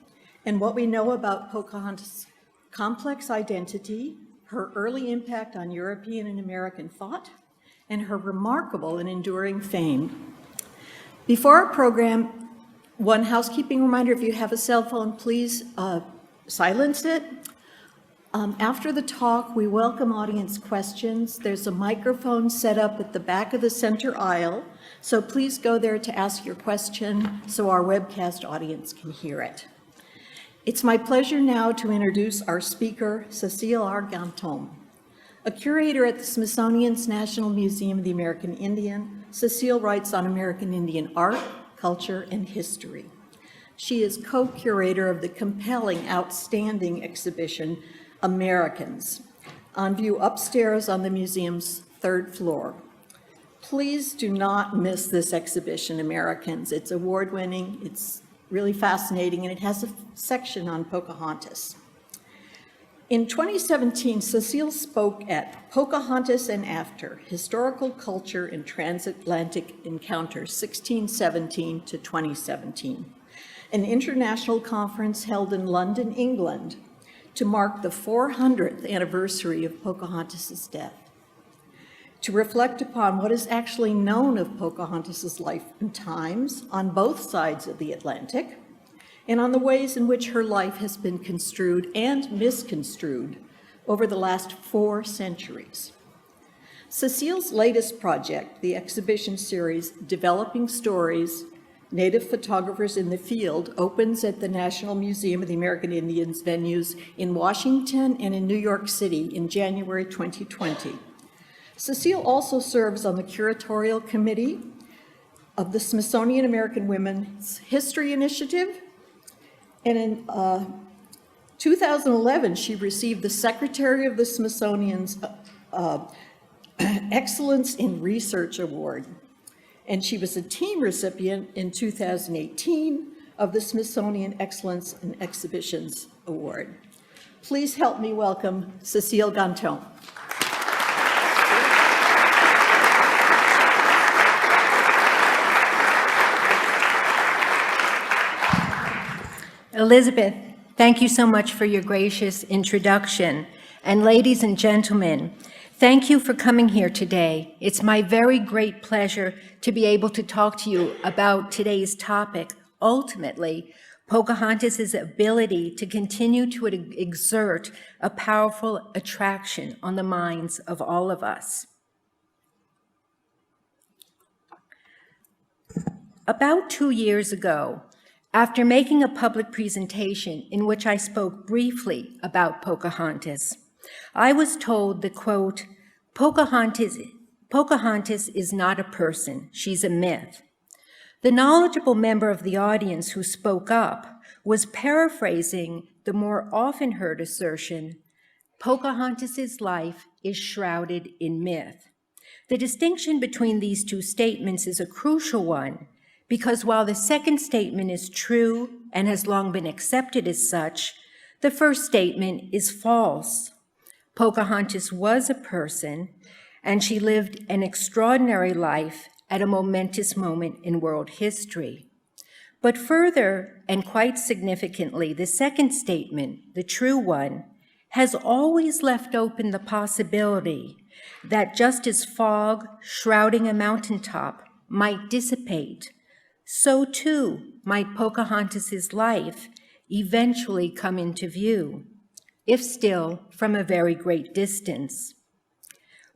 and what we know about Pocahontas' complex identity, her early impact on European and American thought, and her remarkable and enduring fame. Before our program, one housekeeping reminder: if you have a cell phone, please silence it. After the talk, we welcome audience questions. There's a microphone set up at the back of the center aisle, so please go there to ask your question so our webcast audience can hear it. It's my pleasure now to introduce our speaker, Cécile Argenton. A curator at the Smithsonian's National Museum of the American Indian, Cécile writes on American Indian art, culture, and history. She is co-curator of the compelling, outstanding exhibition, Americans, on view upstairs on the museum's third floor. Please do not miss this exhibition, Americans. It's award-winning, it's really fascinating, and it has a section on Pocahontas. In 2017, Cécile spoke at Pocahontas and After, Historical Culture and Transatlantic Encounters, 1617 to 2017, an international conference held in London, England, to mark the 400th anniversary of Pocahontas' death, to reflect upon what is actually known of Pocahontas' life and times on both sides of the Atlantic, and on the ways in which her life has been construed and misconstrued over the last 4 centuries. Cécile's latest project, the exhibition series Developing Stories, Native Photographers in the Field, opens at the National Museum of the American Indians venues in Washington and in New York City in January 2020. Cécile also serves on the curatorial committee of the Smithsonian American Women's History Initiative, and in 2011, she received the Secretary of the Smithsonian's Excellence in Research Award. And she was a team recipient in 2018 of the Smithsonian Excellence in Exhibitions Award. Please help me welcome Cécile Ganton. Elizabeth, thank you so much for your gracious introduction. And ladies and gentlemen, thank you for coming here today. It's my very great pleasure to be able to talk to you about today's topic, ultimately, Pocahontas' ability to continue to exert a powerful attraction on the minds of all of us. About 2 years ago, after making a public presentation in which I spoke briefly about Pocahontas, I was told that, quote, Pocahontas is not a person, she's a myth. The knowledgeable member of the audience who spoke up was paraphrasing the more often heard assertion, Pocahontas' life is shrouded in myth. The distinction between these two statements is a crucial one, because while the second statement is true and has long been accepted as such, the first statement is false. Pocahontas was a person, and she lived an extraordinary life at a momentous moment in world history. But further, and quite significantly, the second statement, the true one, has always left open the possibility that just as fog shrouding a mountaintop might dissipate, so too might Pocahontas' life eventually come into view, if still from a very great distance.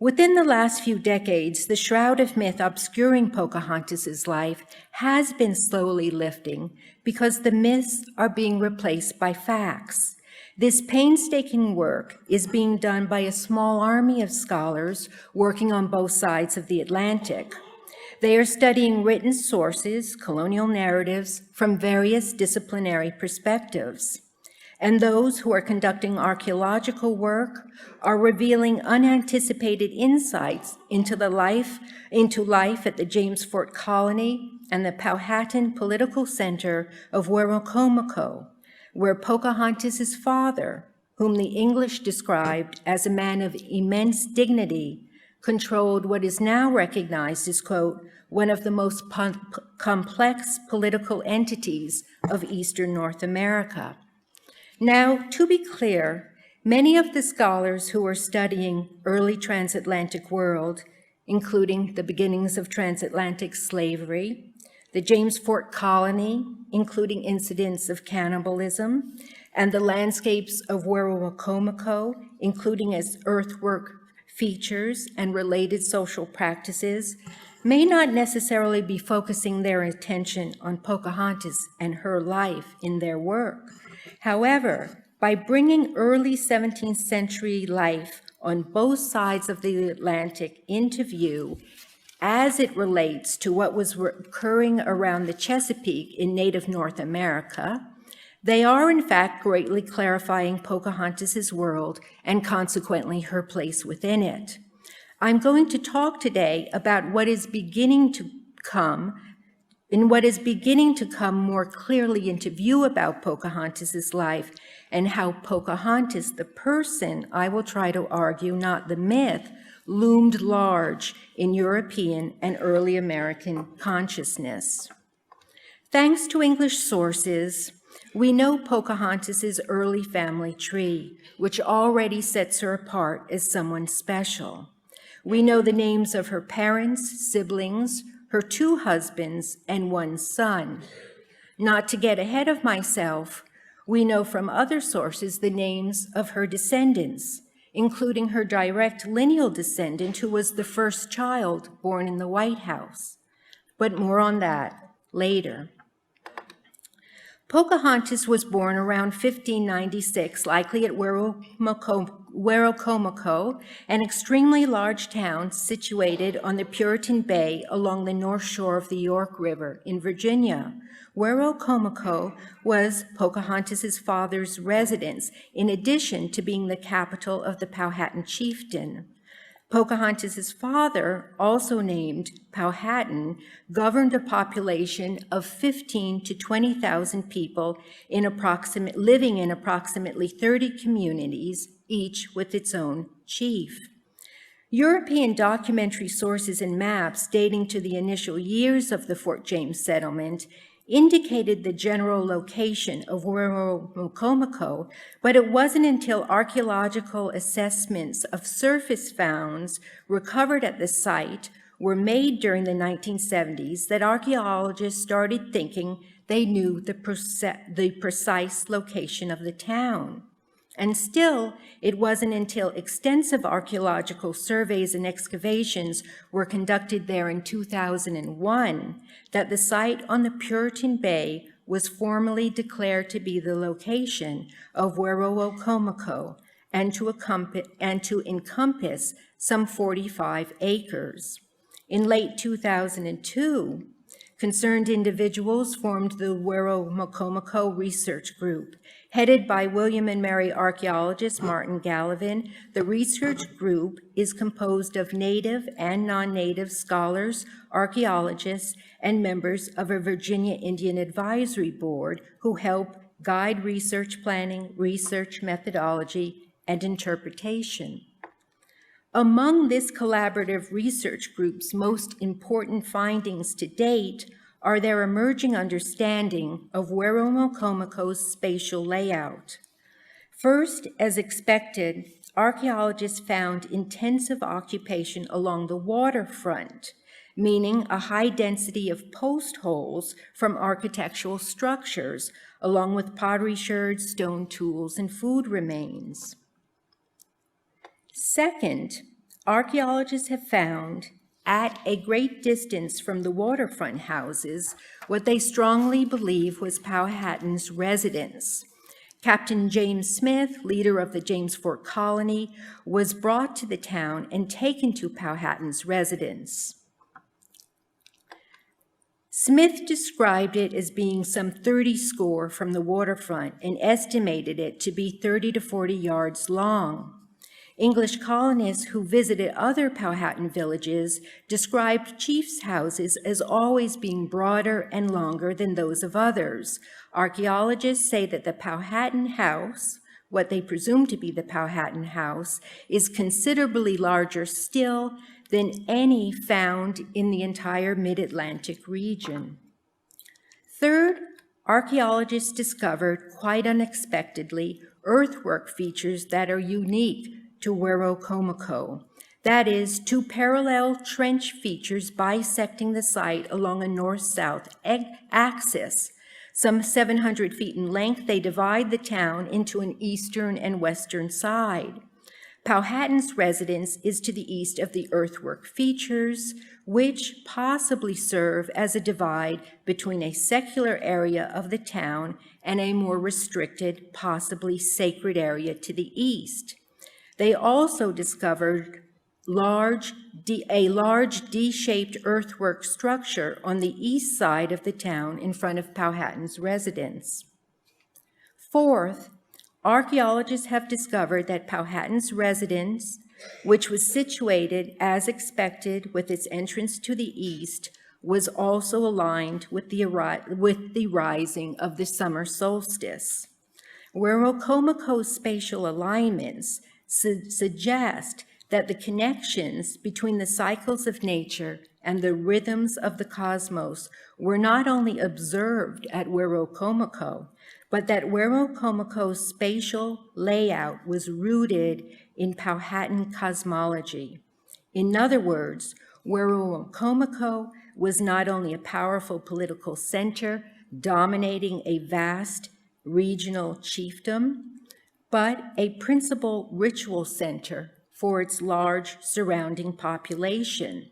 Within the last few decades, the shroud of myth obscuring Pocahontas' life has been slowly lifting because the myths are being replaced by facts. This painstaking work is being done by a small army of scholars working on both sides of the Atlantic. They are studying written sources, colonial narratives, from various disciplinary perspectives. And those who are conducting archaeological work are revealing unanticipated insights into life at the James Fort Colony and the Powhatan political center of Werowocomoco, where Pocahontas' father, whom the English described as a man of immense dignity, controlled what is now recognized as, quote, one of the most complex political entities of Eastern North America. Now, to be clear, many of the scholars who are studying early transatlantic world, including the beginnings of transatlantic slavery, the James Fort Colony, including incidents of cannibalism, and the landscapes of Werowocomoco, including its earthwork features and related social practices, may not necessarily be focusing their attention on Pocahontas and her life in their work. However, by bringing early 17th century life on both sides of the Atlantic into view, as it relates to what was occurring around the Chesapeake in native North America, they are in fact greatly clarifying Pocahontas' world and consequently her place within it. I'm going to talk today about what is beginning to come more clearly into view about Pocahontas' life and how Pocahontas, the person, I will try to argue, not the myth, loomed large in European and early American consciousness. Thanks to English sources, we know Pocahontas' early family tree, which already sets her apart as someone special. We know the names of her parents, siblings, her 2 husbands, and 1 son. Not to get ahead of myself, we know from other sources the names of her descendants, including her direct lineal descendant who was the first child born in the White House. But more on that later. Pocahontas was born around 1596, likely at Werowocomoco, an extremely large town situated on the Puritan Bay along the north shore of the York River in Virginia. Werowocomoco was Pocahontas' father's residence, in addition to being the capital of the Powhatan chieftain. Pocahontas' father, also named Powhatan, governed a population of 15 to 20,000 people living in approximately 30 communities, each with its own chief. European documentary sources and maps dating to the initial years of the Fort James settlement indicated the general location of Werowocomoco, but it wasn't until archaeological assessments of surface founds recovered at the site were made during the 1970s that archaeologists started thinking they knew the precise location of the town. And still, it wasn't until extensive archaeological surveys and excavations were conducted there in 2001 that the site on the Puritan Bay was formally declared to be the location of Werowocomoco and to encompass some 45 acres. In late 2002, concerned individuals formed the Werowocomoco Research Group. Headed by William and Mary archaeologist Martin Gallivan, the research group is composed of native and non-native scholars, archaeologists, and members of a Virginia Indian Advisory Board who help guide research planning, research methodology, and interpretation. Among this collaborative research group's most important findings to date are their emerging understanding of Werowocomoco's spatial layout. First, as expected, archaeologists found intensive occupation along the waterfront, meaning a high density of post holes from architectural structures, along with pottery sherds, stone tools, and food remains. Second, archaeologists have found, at a great distance from the waterfront houses, what they strongly believe was Powhatan's residence. Captain James Smith, leader of the James Fort Colony, was brought to the town and taken to Powhatan's residence. Smith described it as being some 30 score from the waterfront and estimated it to be 30 to 40 yards long. English colonists who visited other Powhatan villages described chiefs' houses as always being broader and longer than those of others. Archaeologists say that the Powhatan house, what they presume to be the Powhatan house, is considerably larger still than any found in the entire mid-Atlantic region. Third, archaeologists discovered, quite unexpectedly, earthwork features that are unique to Werowocomoco. That is, two parallel trench features bisecting the site along a north-south axis. Some 700 feet in length, they divide the town into an eastern and western side. Powhatan's residence is to the east of the earthwork features, which possibly serve as a divide between a secular area of the town and a more restricted, possibly sacred area to the east. They also discovered a large D-shaped earthwork structure on the east side of the town in front of Powhatan's residence. Fourth, archaeologists have discovered that Powhatan's residence, which was situated as expected with its entrance to the east, was also aligned with the rising of the summer solstice. Werowocomoco's spatial alignments suggest that the connections between the cycles of nature and the rhythms of the cosmos were not only observed at Werowocomoco, but that Werowocomoco's spatial layout was rooted in Powhatan cosmology. In other words, Werowocomoco was not only a powerful political center dominating a vast regional chiefdom, but a principal ritual center for its large surrounding population.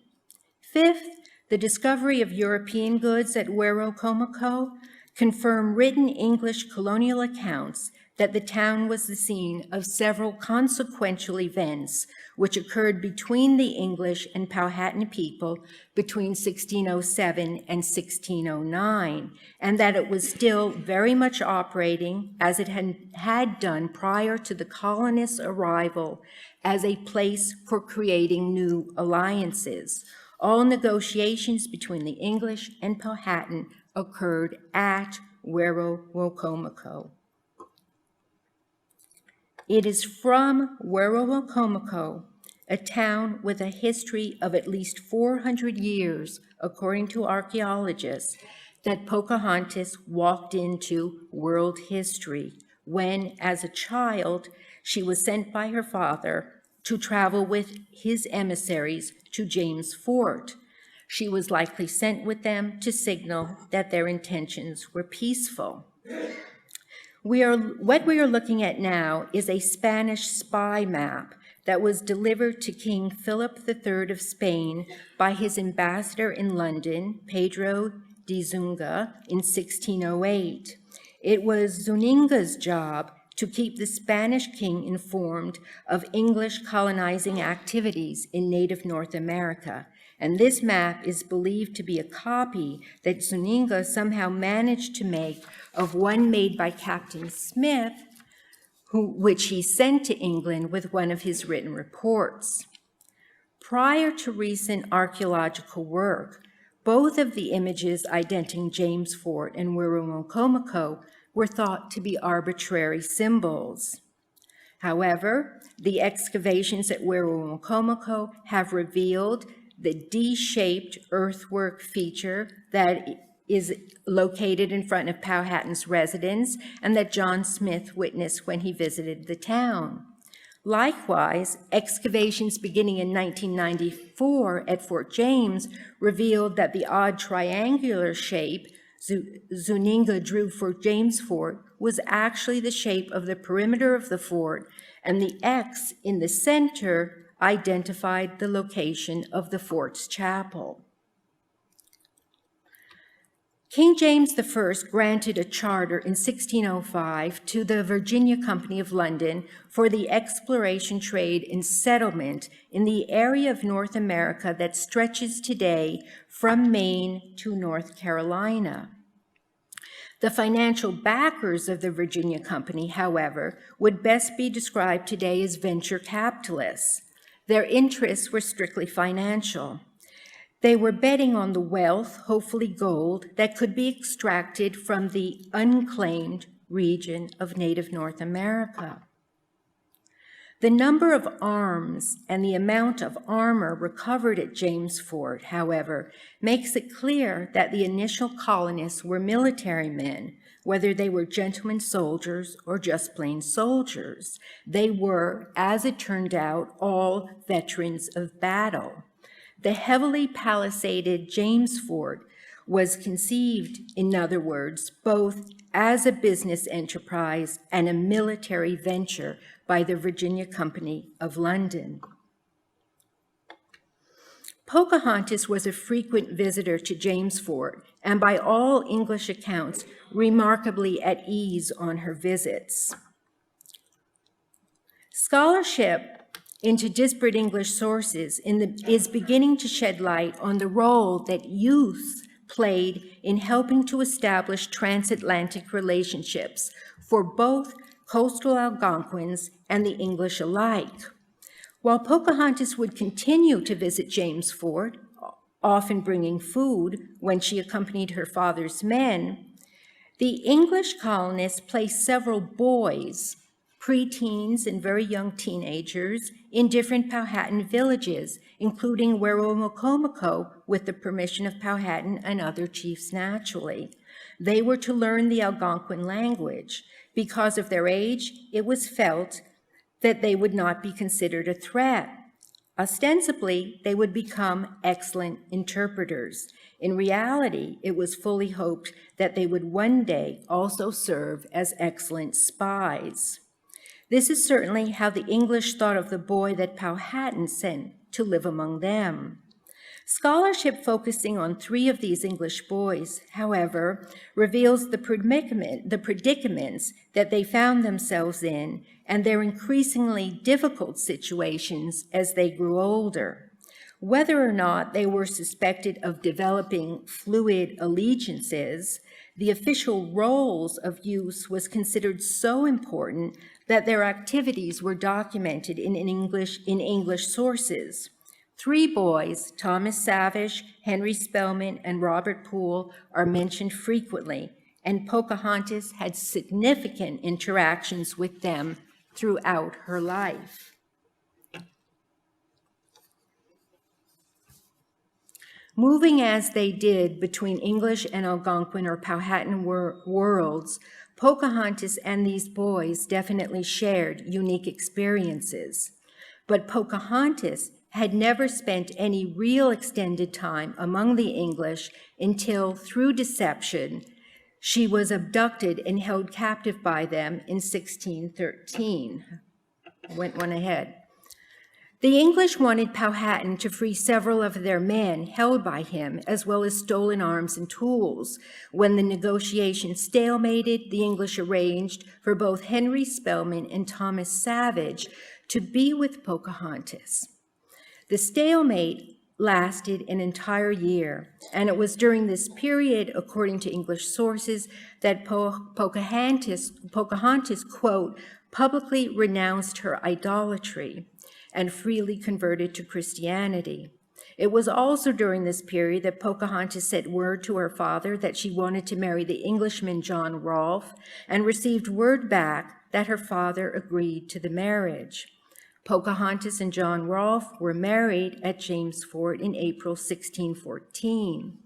Fifth, the discovery of European goods at Werowocomoco confirm written English colonial accounts that the town was the scene of several consequential events which occurred between the English and Powhatan people between 1607 and 1609, and that it was still very much operating as it had done prior to the colonists' arrival as a place for creating new alliances. All negotiations between the English and Powhatan occurred at Werowocomoco. It is from Werowocomoco, a town with a history of at least 400 years, according to archaeologists, that Pocahontas walked into world history when, as a child, she was sent by her father to travel with his emissaries to James Fort. She was likely sent with them to signal that their intentions were peaceful. What we are looking at now is a Spanish spy map that was delivered to King Philip III of Spain by his ambassador in London, Pedro de Zunga, in 1608. It was Zuninga's job to keep the Spanish king informed of English colonizing activities in native North America, and this map is believed to be a copy that Zuninga somehow managed to make of one made by Captain Smith, which he sent to England with one of his written reports. Prior to recent archaeological work, both of the images identifying James Fort and Werowocomoco were thought to be arbitrary symbols. However, the excavations at Werowocomoco have revealed the D-shaped earthwork feature that is located in front of Powhatan's residence and that John Smith witnessed when he visited the town. Likewise, excavations beginning in 1994 at Fort James revealed that the odd triangular shape Zuninga drew for James Fort was actually the shape of the perimeter of the fort, and the X in the center identified the location of the fort's chapel. King James I granted a charter in 1605 to the Virginia Company of London for the exploration, trade, and settlement in the area of North America that stretches today from Maine to North Carolina. The financial backers of the Virginia Company, however, would best be described today as venture capitalists. Their interests were strictly financial. They were betting on the wealth, hopefully gold, that could be extracted from the unclaimed region of native North America. The number of arms and the amount of armor recovered at James Fort, however, makes it clear that the initial colonists were military men, whether they were gentlemen soldiers or just plain soldiers. They were, as it turned out, all veterans of battle. The heavily palisaded James Fort was conceived, in other words, both as a business enterprise and a military venture by the Virginia Company of London. Pocahontas was a frequent visitor to James Fort, and by all English accounts, remarkably at ease on her visits. Scholarship into disparate English sources is beginning to shed light on the role that youth played in helping to establish transatlantic relationships for both coastal Algonquins and the English alike. While Pocahontas would continue to visit James Fort, often bringing food when she accompanied her father's men, the English colonists placed several boys, preteens and very young teenagers, in different Powhatan villages, including Werowocomoco, with the permission of Powhatan and other chiefs naturally. They were to learn the Algonquin language. Because of their age, it was felt that they would not be considered a threat. Ostensibly, they would become excellent interpreters. In reality, it was fully hoped that they would one day also serve as excellent spies. This is certainly how the English thought of the boy that Powhatan sent to live among them. Scholarship focusing on 3 of these English boys, however, reveals the predicaments that they found themselves in and their increasingly difficult situations as they grew older. Whether or not they were suspected of developing fluid allegiances, the official roles of youths was considered so important that their activities were documented in English sources. 3 boys, Thomas Savage, Henry Spelman, and Robert Poole, are mentioned frequently, and Pocahontas had significant interactions with them throughout her life. Moving as they did between English and Algonquin or Powhatan worlds, Pocahontas and these boys definitely shared unique experiences. But Pocahontas had never spent any real extended time among the English until, through deception, she was abducted and held captive by them in 1613. I went one ahead. The English wanted Powhatan to free several of their men held by him, as well as stolen arms and tools. When the negotiation stalemated, the English arranged for both Henry Spelman and Thomas Savage to be with Pocahontas. The stalemate lasted an entire year, and it was during this period, according to English sources, that Pocahontas, quote, publicly renounced her idolatry and freely converted to Christianity. It was also during this period that Pocahontas sent word to her father that she wanted to marry the Englishman John Rolfe, and received word back that her father agreed to the marriage. Pocahontas and John Rolfe were married at James Fort in April 1614.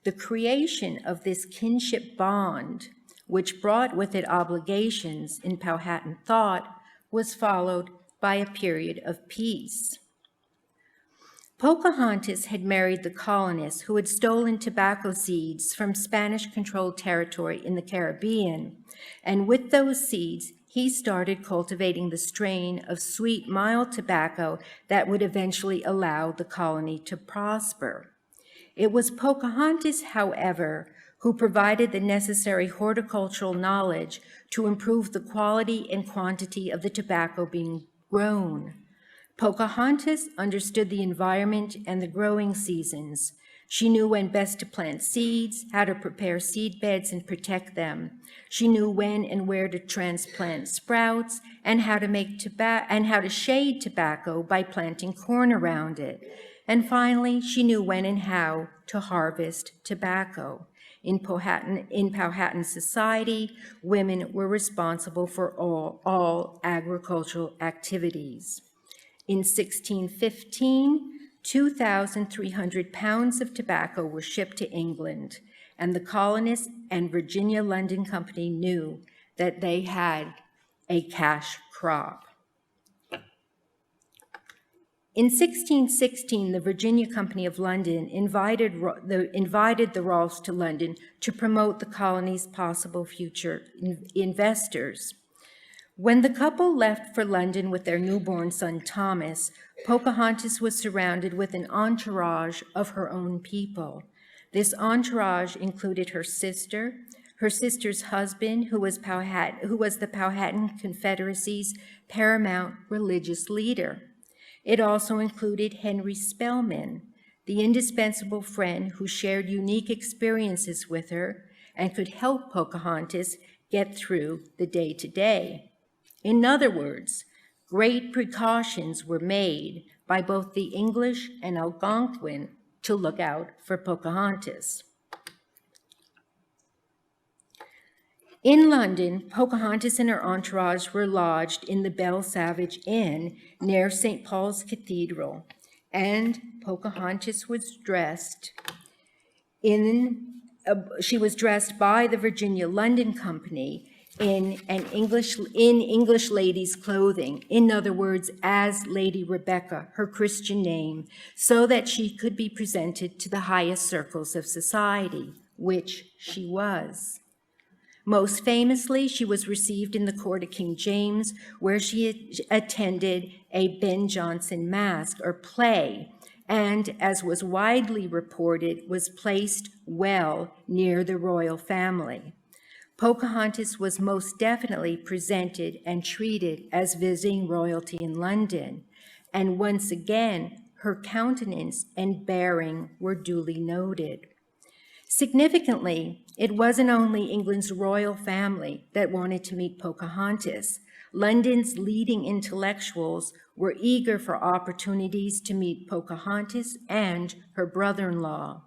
The creation of this kinship bond, which brought with it obligations in Powhatan thought, was followed by a period of peace. Pocahontas had married the colonist who had stolen tobacco seeds from Spanish-controlled territory in the Caribbean, and with those seeds, he started cultivating the strain of sweet, mild tobacco that would eventually allow the colony to prosper. It was Pocahontas, however, who provided the necessary horticultural knowledge to improve the quality and quantity of the tobacco being grown. Pocahontas understood the environment and the growing seasons. She knew when best to plant seeds, how to prepare seed beds and protect them. She knew when and where to transplant sprouts, and how to shade tobacco by planting corn around it. And finally, she knew when and how to harvest tobacco. In Powhatan society, women were responsible for all agricultural activities. In 1615, 2,300 pounds of tobacco were shipped to England, and the colonists and Virginia London Company knew that they had a cash crop. In 1616, the Virginia Company of London invited the Rolfes to London to promote the colony's possible future investors. When the couple left for London with their newborn son, Thomas, Pocahontas was surrounded with an entourage of her own people. This entourage included her sister's husband, who was the Powhatan Confederacy's paramount religious leader. It also included Henry Spelman, the indispensable friend who shared unique experiences with her and could help Pocahontas get through the day-to-day. In other words, great precautions were made by both the English and Algonquin to look out for Pocahontas. In London, Pocahontas and her entourage were lodged in the Belle Savage Inn near St. Paul's Cathedral, and Pocahontas was dressed she was dressed by the Virginia London Company in English ladies' clothing, in other words, as Lady Rebecca, her Christian name, so that she could be presented to the highest circles of society, which she was. Most famously, she was received in the court of King James, where she attended a Ben Jonson masque or play, and, as was widely reported, was placed well near the royal family. Pocahontas was most definitely presented and treated as visiting royalty in London, and once again, her countenance and bearing were duly noted. Significantly, it wasn't only England's royal family that wanted to meet Pocahontas. London's leading intellectuals were eager for opportunities to meet Pocahontas and her brother-in-law.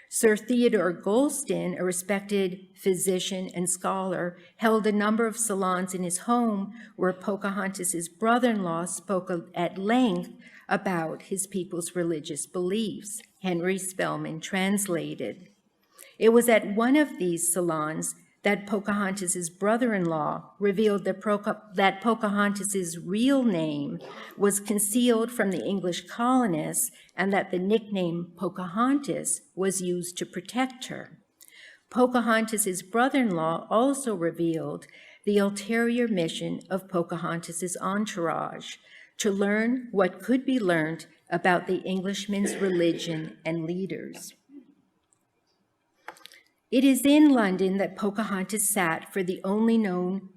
Sir Theodore Golston, a respected physician and scholar, held a number of salons in his home where Pocahontas's brother-in-law spoke at length about his people's religious beliefs. Henry Spelman translated. It was at one of these salons that Pocahontas's brother-in-law revealed that Pocahontas's real name was concealed from the English colonists and that the nickname Pocahontas was used to protect her. Pocahontas's brother-in-law also revealed the ulterior mission of Pocahontas's entourage, to learn what could be learned about the Englishman's religion and leaders. It is in London that Pocahontas sat for the only known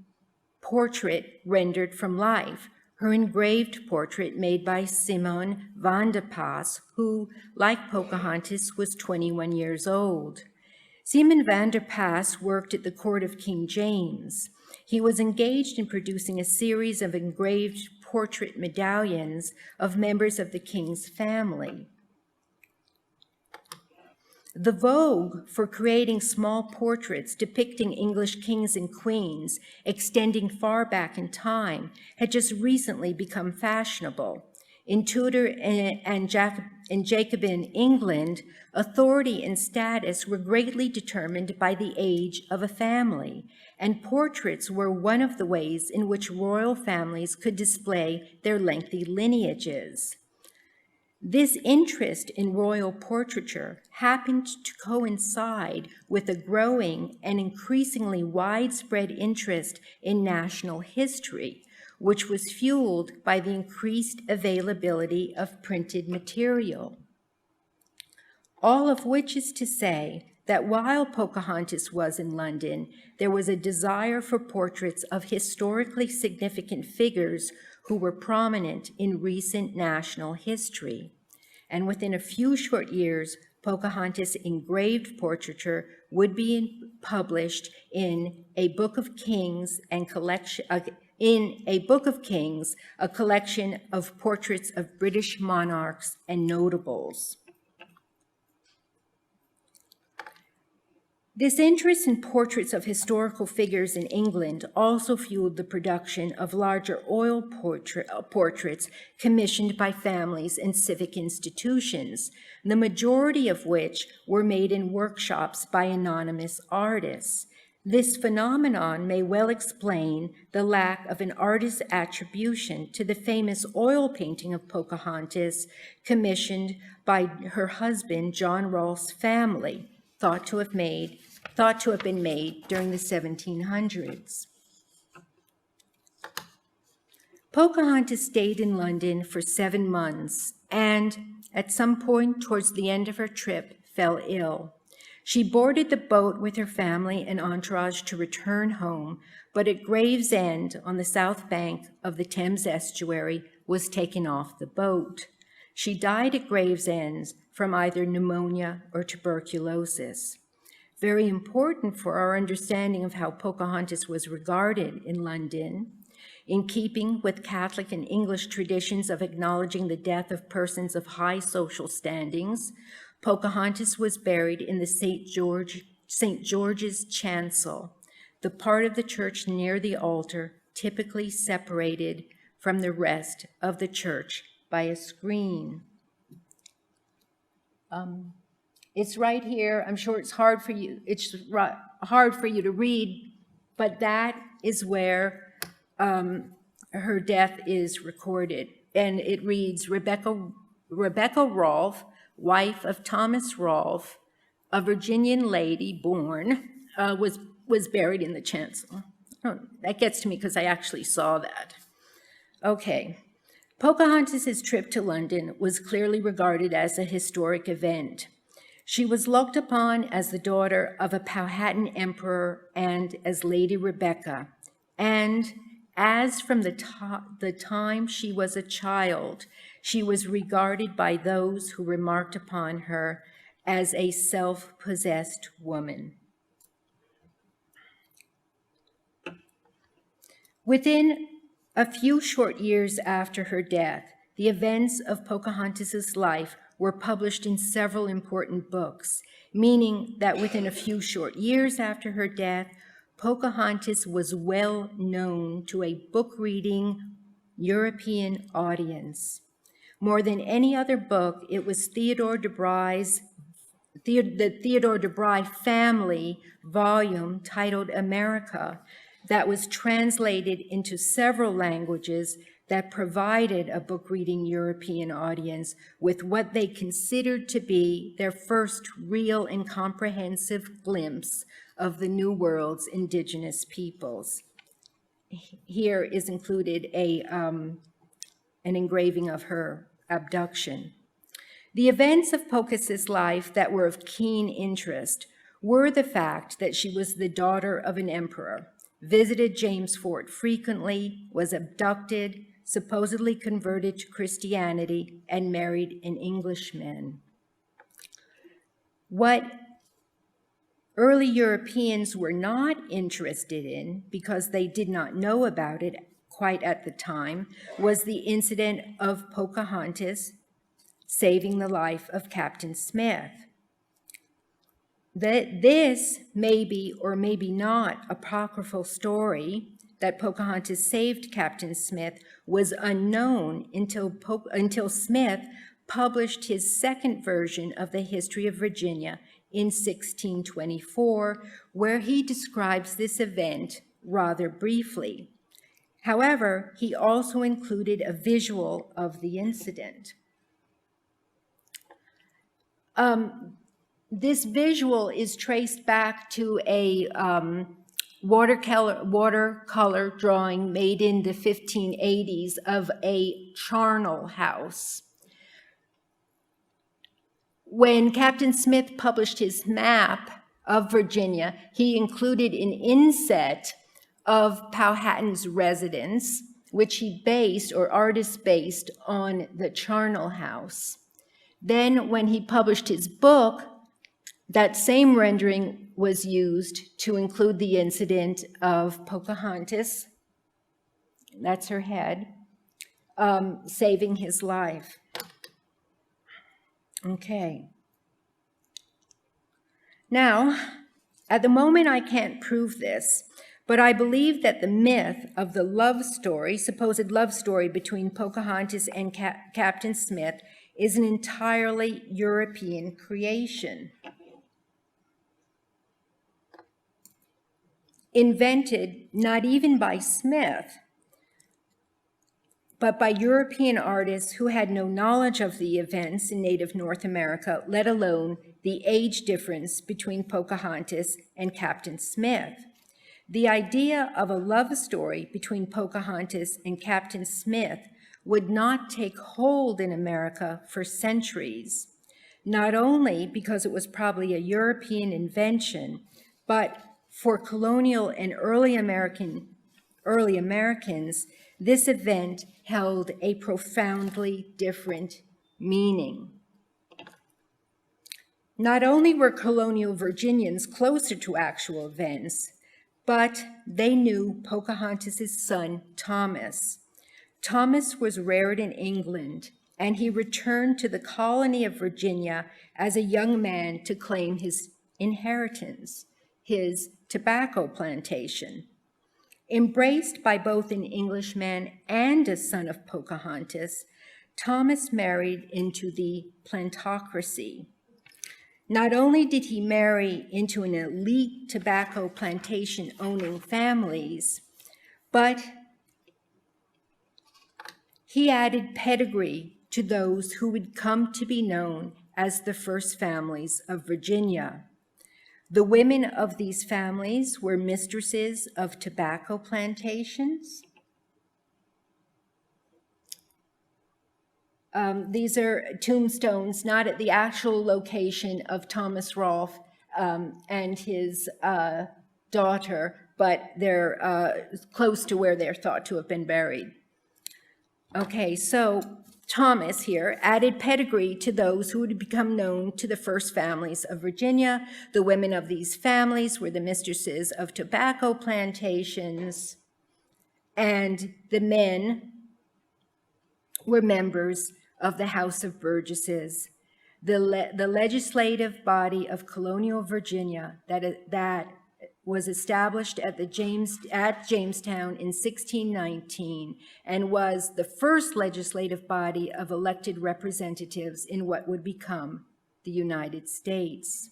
portrait rendered from life, her engraved portrait made by Simon van der Pas, who, like Pocahontas, was 21 years old. Simon van der Pas worked at the court of King James. He was engaged in producing a series of engraved portrait medallions of members of the king's family. The vogue for creating small portraits depicting English kings and queens, extending far back in time, had just recently become fashionable. In Tudor and Jacobean England, authority and status were greatly determined by the age of a family, and portraits were one of the ways in which royal families could display their lengthy lineages. This interest in royal portraiture happened to coincide with a growing and increasingly widespread interest in national history, which was fueled by the increased availability of printed material. All of which is to say that while Pocahontas was in London, there was a desire for portraits of historically significant figures who were prominent in recent national history. And within a few short years, Pocahontas' engraved portraiture would be published in a Book of Kings and a collection of portraits of British monarchs and notables. This interest in portraits of historical figures in England also fueled the production of larger oil portraits commissioned by families and civic institutions, the majority of which were made in workshops by anonymous artists. This phenomenon may well explain the lack of an artist's attribution to the famous oil painting of Pocahontas commissioned by her husband, John Rolfe's family, thought to have been made during the 1700s. Pocahontas stayed in London for 7 months and, at some point towards the end of her trip, fell ill. She boarded the boat with her family and entourage to return home, but at Gravesend on the south bank of the Thames estuary was taken off the boat. She died at Gravesend from either pneumonia or tuberculosis. Very important for our understanding of how Pocahontas was regarded in London, in keeping with Catholic and English traditions of acknowledging the death of persons of high social standings, Pocahontas was buried in the St. George's chancel, the part of the church near the altar typically separated from the rest of the church by a screen. It's right here. I'm sure it's hard for you. It's hard for you to read, but that is where her death is recorded, and it reads Rebecca Rolfe, wife of Thomas Rolfe, a Virginian lady born, was buried in the chancel. Oh, that gets to me because I actually saw that. Okay. Pocahontas' trip to London was clearly regarded as a historic event. She was looked upon as the daughter of a Powhatan emperor and as Lady Rebecca, and as from the time she was a child, she was regarded by those who remarked upon her as a self-possessed woman. Within a few short years after her death, the events of Pocahontas' life were published in several important books, meaning that within a few short years after her death, Pocahontas was well known to a book-reading European audience. More than any other book, it was the Theodore de Bry family volume titled America that was translated into several languages that provided a book-reading European audience with what they considered to be their first real and comprehensive glimpse of the New World's indigenous peoples. Here is included an engraving of her abduction. The events of Pocahontas' life that were of keen interest were the fact that she was the daughter of an emperor, visited James Fort frequently, was abducted, supposedly converted to Christianity, and married an Englishman. What early Europeans were not interested in, because they did not know about it quite at the time, was the incident of Pocahontas saving the life of Captain Smith. This may be or may be not apocryphal story that Pocahontas saved Captain Smith was unknown until Smith published his second version of the History of Virginia in 1624, where he describes this event rather briefly. However, he also included a visual of the incident. This visual is traced back to a watercolor drawing made in the 1580s of a charnel house. When Captain Smith published his map of Virginia, he included an inset of Powhatan's residence, which he based, or artist based, on the charnel house. Then when he published his book, that same rendering was used to include the incident of Pocahontas, that's her head, saving his life. Okay. Now, at the moment I can't prove this, but I believe that the myth of the love story, supposed love story between Pocahontas and Captain Smith, is an entirely European creation. Invented not even by Smith, but by European artists who had no knowledge of the events in native North America, let alone the age difference between Pocahontas and Captain Smith. The idea of a love story between Pocahontas and Captain Smith would not take hold in America for centuries, not only because it was probably a European invention, but for colonial and early Americans, this event held a profoundly different meaning. Not only were colonial Virginians closer to actual events, but they knew Pocahontas' son, Thomas. Thomas was reared in England, and he returned to the colony of Virginia as a young man to claim his inheritance, his tobacco plantation. Embraced by both an Englishman and a son of Pocahontas, Thomas married into the plantocracy. Not only did he marry into an elite tobacco plantation owning families, but he added pedigree to those who would come to be known as the first families of Virginia. The women of these families were mistresses of tobacco plantations, These are tombstones, not at the actual location of Thomas Rolfe and his daughter, but they're close to where they're thought to have been buried. Okay, so Thomas here added pedigree to those who would become known to the first families of Virginia. The women of these families were the mistresses of tobacco plantations, and the men were members of the House of Burgesses, the legislative body of colonial Virginia that was established at Jamestown in 1619 and was the first legislative body of elected representatives in what would become the United States.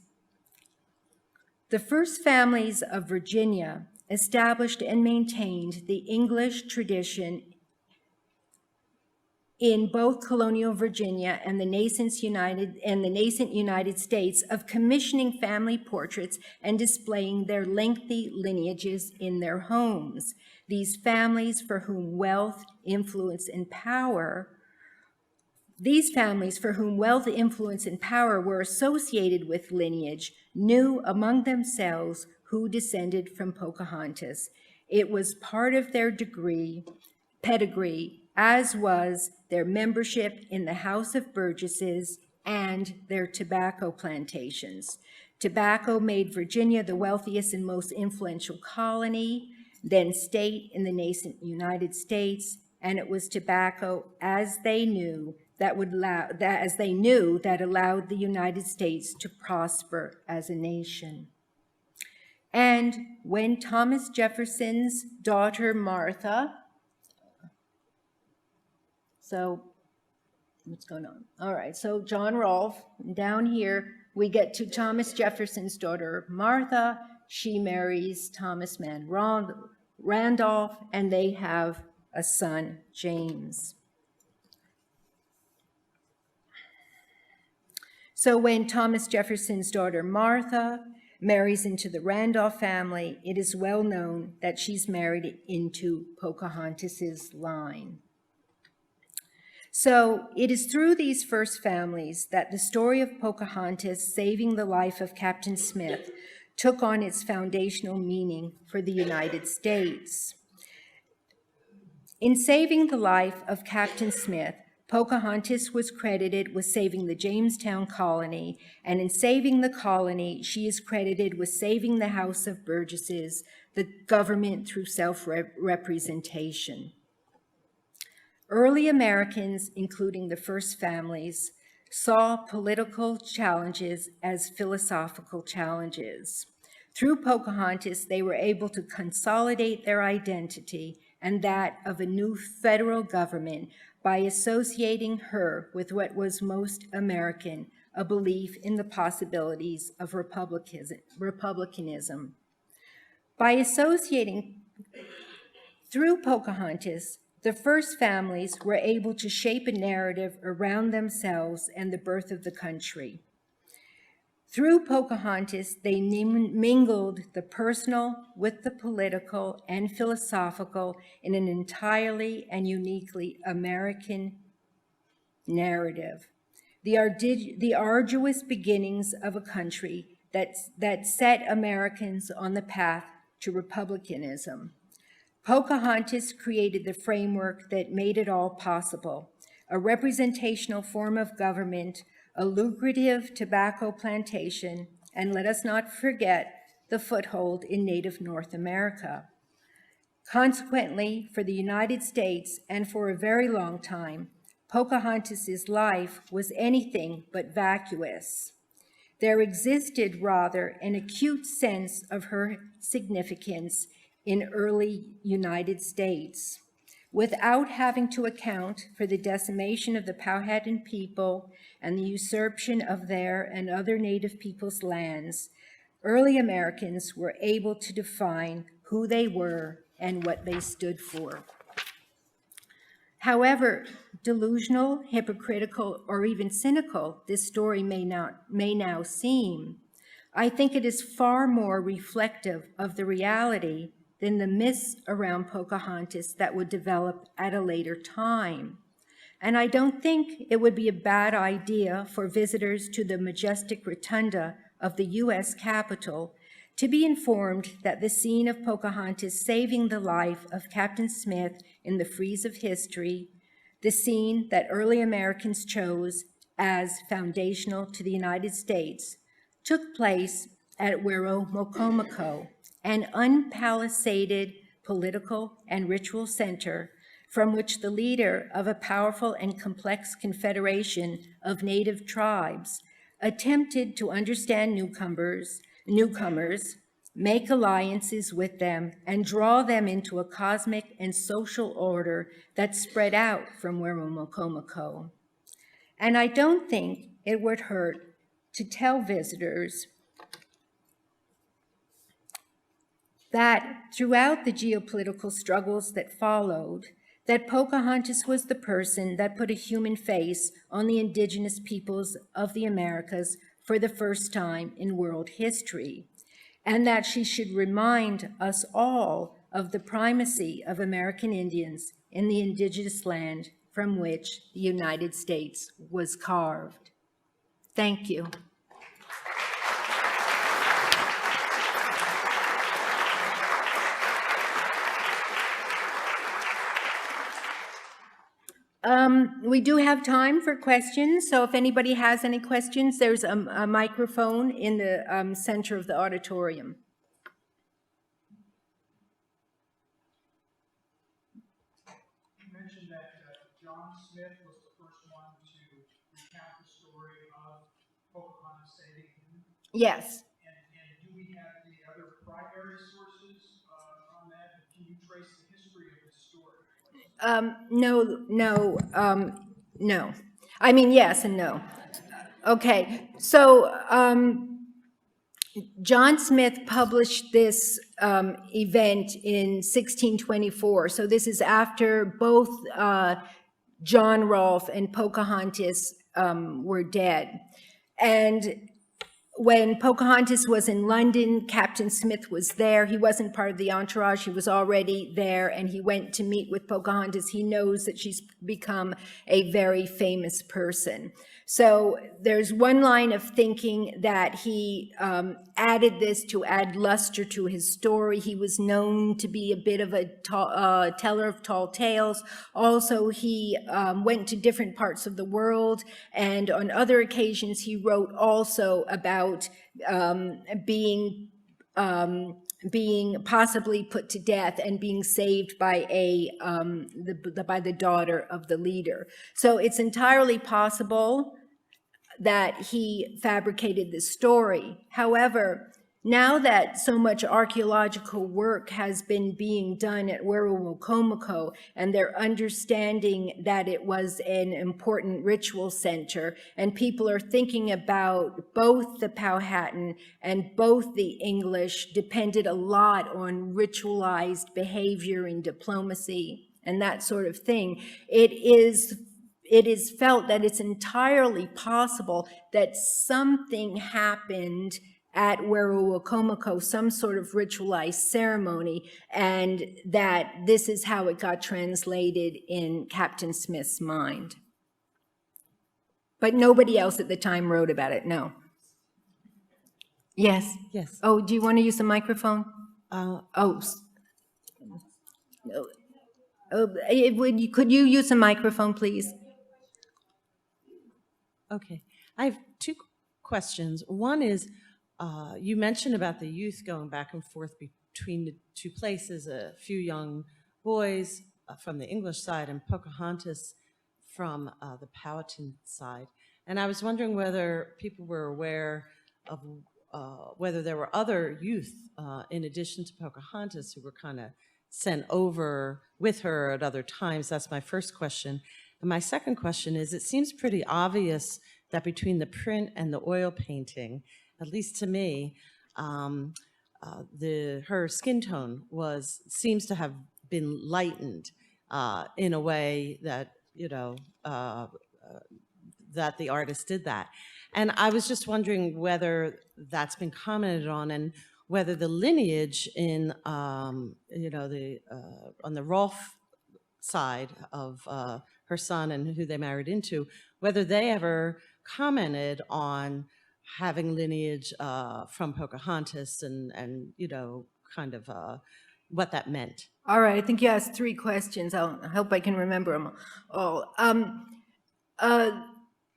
The first families of Virginia established and maintained the English tradition in both colonial Virginia and the nascent United States of commissioning family portraits and displaying their lengthy lineages in their homes. These families for whom wealth, influence, and power were associated with lineage knew among themselves who descended from Pocahontas. It was part of their pedigree, as was their membership in the House of Burgesses and their tobacco plantations. Tobacco made Virginia the wealthiest and most influential colony, then state in the nascent United States, and it was tobacco, as they knew, that allowed the United States to prosper as a nation. And when Thomas Jefferson's daughter Martha, so what's going on? All right, so John Rolfe, down here, we get to Thomas Jefferson's daughter Martha. She marries Thomas Mann Randolph, and they have a son, James. So when Thomas Jefferson's daughter Martha marries into the Randolph family, it is well known that she's married into Pocahontas's line. So it is through these first families that the story of Pocahontas saving the life of Captain Smith took on its foundational meaning for the United States. In saving the life of Captain Smith, Pocahontas was credited with saving the Jamestown colony, and in saving the colony, she is credited with saving the House of Burgesses, the government through self-representation. Early Americans, including the first families, saw political challenges as philosophical challenges. Through Pocahontas, they were able to consolidate their identity and that of a new federal government by associating her with what was most American, a belief in the possibilities of republicanism. By associating through Pocahontas, the first families were able to shape a narrative around themselves and the birth of the country. Through Pocahontas, they mingled the personal with the political and philosophical in an entirely and uniquely American narrative. The arduous beginnings of a country that set Americans on the path to republicanism. Pocahontas created the framework that made it all possible, a representational form of government, a lucrative tobacco plantation, and let us not forget the foothold in native North America. Consequently, for the United States and for a very long time, Pocahontas's life was anything but vacuous. There existed rather an acute sense of her significance in early United States, without having to account for the decimation of the Powhatan people and the usurpation of their and other native peoples' lands. Early Americans were able to define who they were and what they stood for. However delusional, hypocritical, or even cynical this story may now seem, I think it is far more reflective of the reality than the myths around Pocahontas that would develop at a later time. and I don't think it would be a bad idea for visitors to the majestic rotunda of the U.S. Capitol to be informed that the scene of Pocahontas saving the life of Captain Smith in the freeze of history, the scene that early Americans chose as foundational to the United States, took place at Werowocomoco, an unpalisaded political and ritual center from which the leader of a powerful and complex confederation of native tribes attempted to understand newcomers, make alliances with them, and draw them into a cosmic and social order that spread out from Werowocomoco. And I don't think it would hurt to tell visitors that throughout the geopolitical struggles that followed, that Pocahontas was the person that put a human face on the indigenous peoples of the Americas for the first time in world history, and that she should remind us all of the primacy of American Indians in the indigenous land from which the United States was carved. Thank you. We do have time for questions, so if anybody has any questions, there's a microphone in the center of the auditorium. You mentioned that John Smith was the first one to recount the story of Pocahontas saving him. Yes. And do we have the other primary sources on that? Can you trace the history of the story? No. I mean, yes and no. Okay, so John Smith published this event in 1624. So this is after both John Rolfe and Pocahontas were dead. And when Pocahontas was in London, Captain Smith was there. He wasn't part of the entourage. He was already there, and he went to meet with Pocahontas. He knows that she's become a very famous person. So there's one line of thinking that he added this to add luster to his story. He was known to be a bit of a teller of tall tales. Also, he went to different parts of the world, and on other occasions, he wrote also about being possibly put to death and being saved by by the daughter of the leader. So it's entirely possible that he fabricated this story. However, now that so much archaeological work has been being done at Werowocomoco, and they're understanding that it was an important ritual center, and people are thinking about both the Powhatan and both the English depended a lot on ritualized behavior and diplomacy and that sort of thing, it is felt that it's entirely possible that something happened at Werowocomoco, some sort of ritualized ceremony, and that this is how it got translated in Captain Smith's mind. But nobody else at the time wrote about it, no. Yes? Yes. Oh, do you want to use the microphone? Could you use a microphone, please? Okay. I have two questions. One is, you mentioned about the youth going back and forth between the two places, a few young boys from the English side and Pocahontas from the Powhatan side. And I was wondering whether people were aware of whether there were other youth in addition to Pocahontas who were kind of sent over with her at other times. That's my first question. And my second question is, it seems pretty obvious that between the print and the oil painting, at least to me, her skin tone seems to have been lightened in a way that, that the artist did that. And I was just wondering whether that's been commented on and whether the lineage in, on the Rolfe side of her son and who they married into, whether they ever commented on having lineage from Pocahontas and kind of what that meant. All right, I think you asked 3 questions. I hope I can remember them all.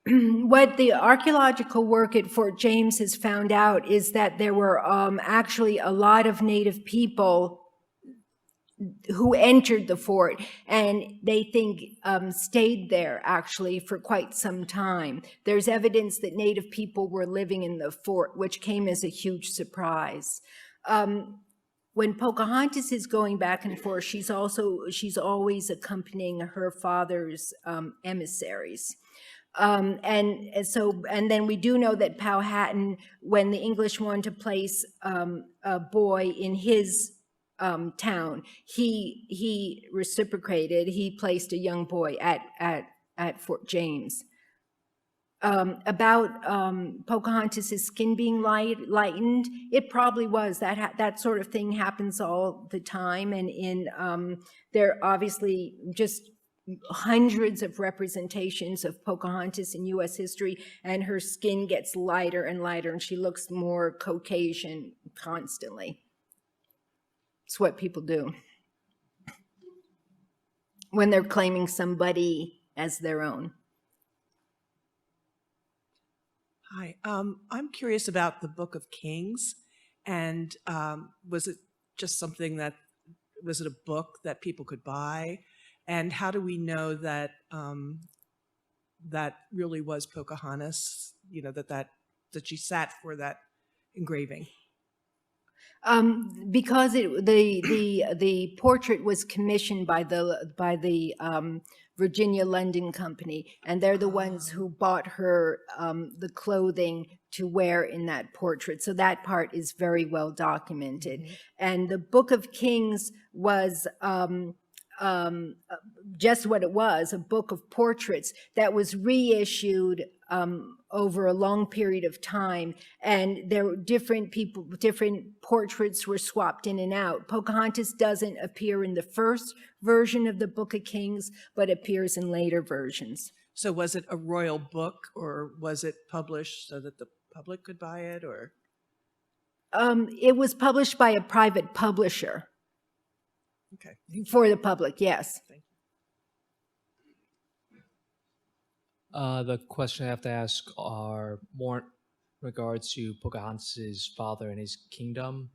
What the archaeological work at Fort James has found out is that there were actually a lot of Native people who entered the fort, and they think stayed there actually for quite some time. There's evidence that Native people were living in the fort, which came as a huge surprise. When Pocahontas is going back and forth, she's always accompanying her father's emissaries. And then we do know that Powhatan, when the English wanted to place a boy in his town, he reciprocated. He placed a young boy at Fort James. About Pocahontas' skin being lightened, it probably was. That sort of thing happens all the time, and there are obviously just hundreds of representations of Pocahontas in U.S. history, and her skin gets lighter and lighter, and she looks more Caucasian constantly. It's what people do when they're claiming somebody as their own. Hi, I'm curious about the Book of Kings, and was it just something was it a book that people could buy? And how do we know that that really was Pocahontas, that she sat for that engraving? Because the portrait was commissioned by the Virginia London Company, and they're the ones who bought her the clothing to wear in that portrait. So that part is very well documented. Mm-hmm. And the Book of Kings was just what it was, a book of portraits that was reissued over a long period of time, and there were different portraits were swapped in and out. Pocahontas doesn't appear in the first version of the Book of Kings, but appears in later versions. So was it a royal book, or was it published so that the public could buy it, or? It was published by a private publisher. Okay. For the public, yes. Thank you. The question I have to ask are more in regards to Pocahontas' father and his kingdom.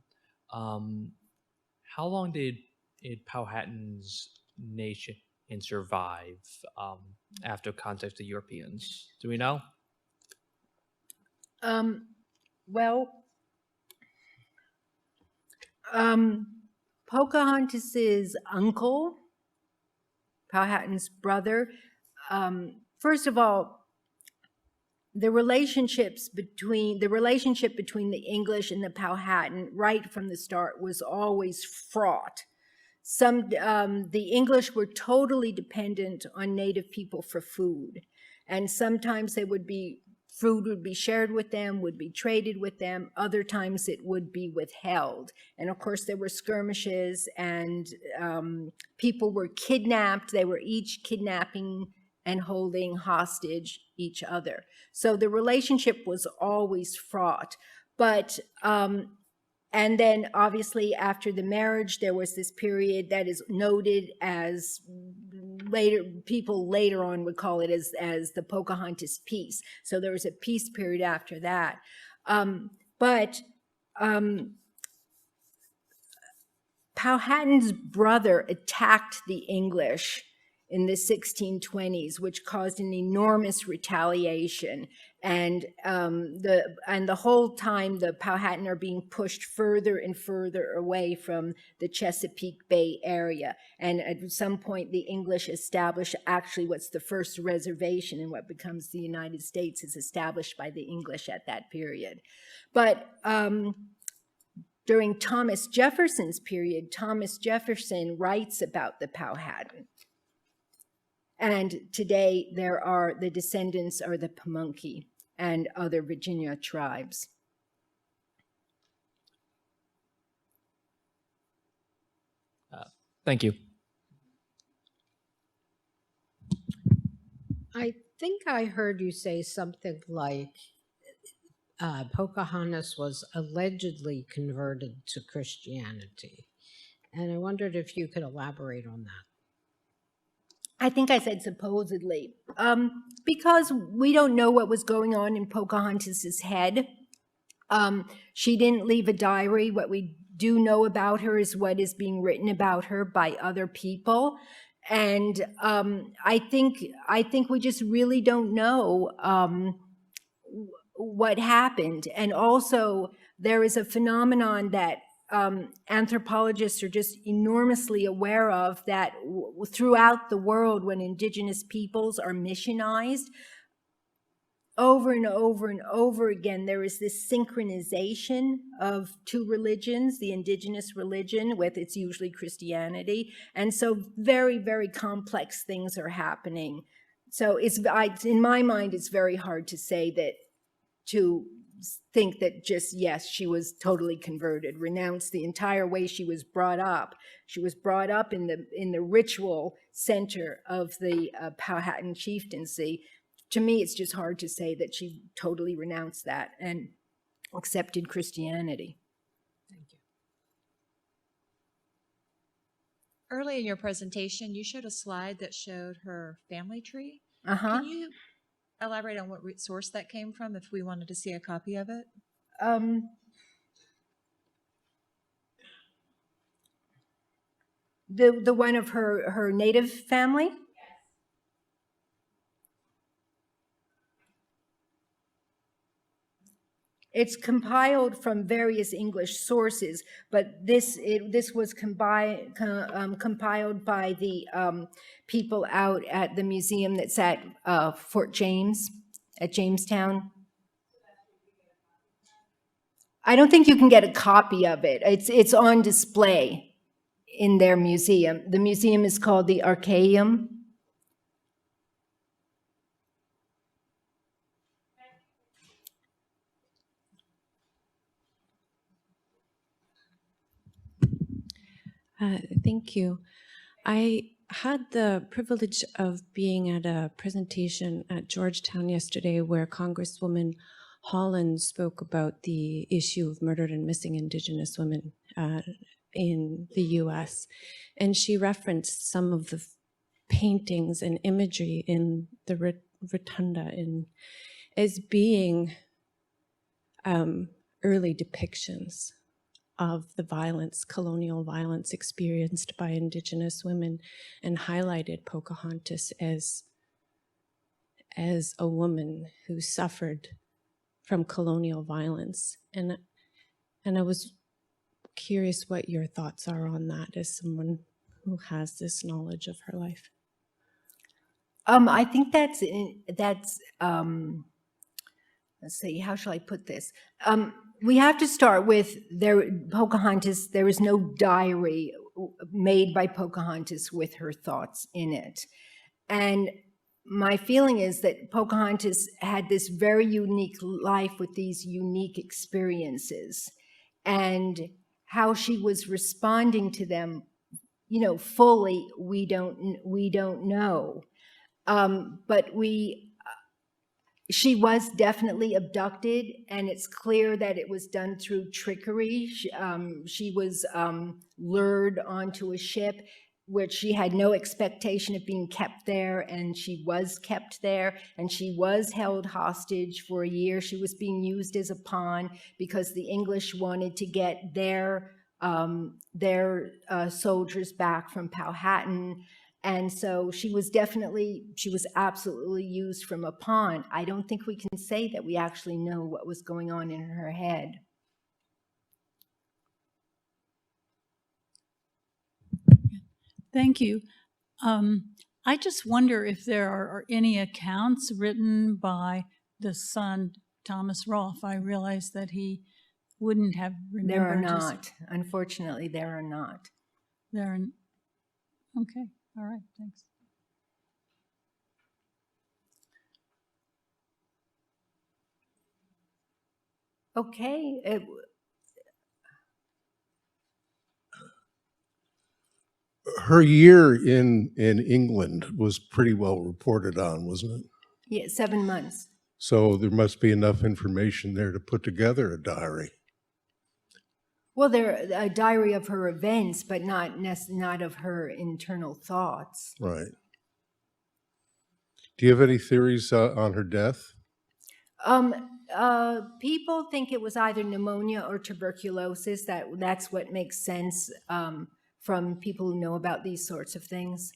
How long did Powhatan's nation survive after contact with the Europeans? Do we know? Pocahontas's uncle, Powhatan's brother, first of all, the relationship between the English and the Powhatan right from the start was always fraught. The English were totally dependent on Native people for food, and sometimes food would be shared with them, would be traded with them. Other times it would be withheld. And of course there were skirmishes, and people were kidnapped. They were each kidnapping and holding hostage each other. So the relationship was always fraught. But, and then obviously after the marriage, there was this period that is noted as people later on would call it as the Pocahontas Peace. So there was a peace period after that. Powhatan's brother attacked the English in the 1620s, which caused an enormous retaliation. And the whole time the Powhatan are being pushed further and further away from the Chesapeake Bay area. And at some point, the English established actually what's the first reservation in what becomes the United States is established by the English at that period. But during Thomas Jefferson's period, Thomas Jefferson writes about the Powhatan. And today the descendants are the Pamunkey and other Virginia tribes. Thank you. I think I heard you say something like Pocahontas was allegedly converted to Christianity. And I wondered if you could elaborate on that. I think I said supposedly, because we don't know what was going on in Pocahontas's head. She didn't leave a diary. What we do know about her is what is being written about her by other people. And I think we just really don't know what happened. And also, there is a phenomenon that anthropologists are just enormously aware of, that throughout the world, when indigenous peoples are missionized, over and over and over again, there is this synchronization of two religions, the indigenous religion with its usually Christianity. And so very, very complex things are happening. So in my mind, it's very hard to say that, to think that just, yes, she was totally converted, renounced the entire way she was brought up. She was brought up in the ritual center of the Powhatan chieftaincy. To me, it's just hard to say that she totally renounced that and accepted Christianity. Thank you. Early in your presentation, you showed a slide that showed her family tree. Uh-huh. Can you elaborate on what source that came from if we wanted to see a copy of it? The one of her native family? It's compiled from various English sources, but this was compiled by the people out at the museum that's at Fort James, at Jamestown. I don't think you can get a copy of it. It's on display in their museum. The museum is called the Archaeum. Thank you. I had the privilege of being at a presentation at Georgetown yesterday where Congresswoman Holland spoke about the issue of murdered and missing Indigenous women in the U.S. And she referenced some of the paintings and imagery in the rotunda as being early depictions of the violence, colonial violence experienced by Indigenous women, and highlighted Pocahontas as a woman who suffered from colonial violence. And I was curious what your thoughts are on that as someone who has this knowledge of her life. I think that's let's see, how shall I put this? We have to start with Pocahontas. There is no diary made by Pocahontas with her thoughts in it. And my feeling is that Pocahontas had this very unique life with these unique experiences, and how she was responding to them, fully, we don't know. But she was definitely abducted, and it's clear that it was done through trickery. She was lured onto a ship, which she had no expectation of being kept there, and she was kept there, and she was held hostage for a year. She was being used as a pawn because the English wanted to get their soldiers back from Powhatan. And so she was absolutely used from a pawn. I don't think we can say that we actually know what was going on in her head. Thank you. I just wonder if there are any accounts written by the son, Thomas Rolfe. I realize that he wouldn't have remembered. There are not. Unfortunately, there are not. Okay. All right, thanks. Okay. Her year in England was pretty well reported on, wasn't it? Yeah, 7 months. So there must be enough information there to put together a diary. Well, a diary of her events, but not of her internal thoughts. Right. Do you have any theories on her death? People think it was either pneumonia or tuberculosis. That's what makes sense from people who know about these sorts of things.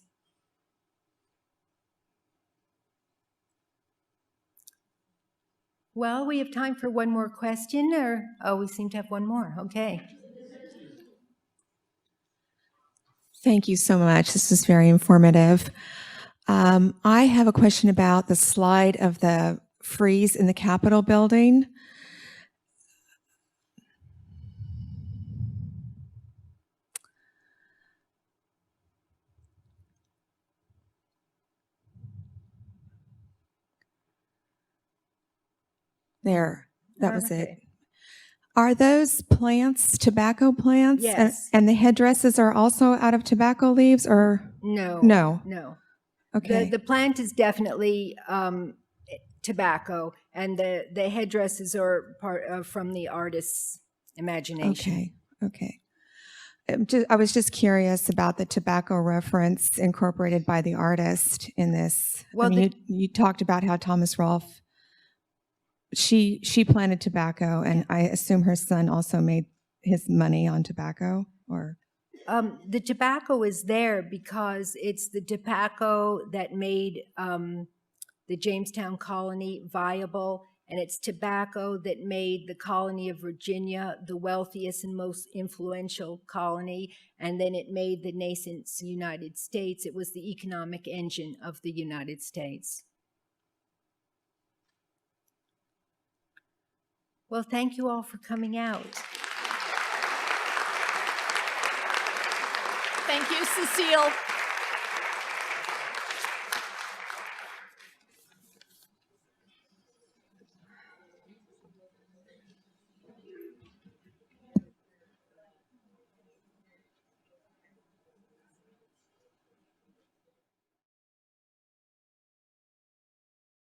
Well, we have time for one more question, we seem to have one more. Okay. Thank you so much. This is very informative. I have a question about the slide of the frieze in the Capitol building. There, that was it. Are those plants tobacco plants? Yes. And the headdresses are also out of tobacco leaves, or? No. No. Okay. The plant is definitely tobacco, and the headdresses are part from the artist's imagination. Okay. I was just curious about the tobacco reference incorporated by the artist in this. Well, you talked about how Thomas Rolfe, she planted tobacco, and I assume her son also made his money on tobacco, or? The tobacco is there because it's the tobacco that made the Jamestown colony viable, and it's tobacco that made the colony of Virginia the wealthiest and most influential colony, and then it made the nascent United States. It was the economic engine of the United States. Well, thank you all for coming out. Thank you, Cecile.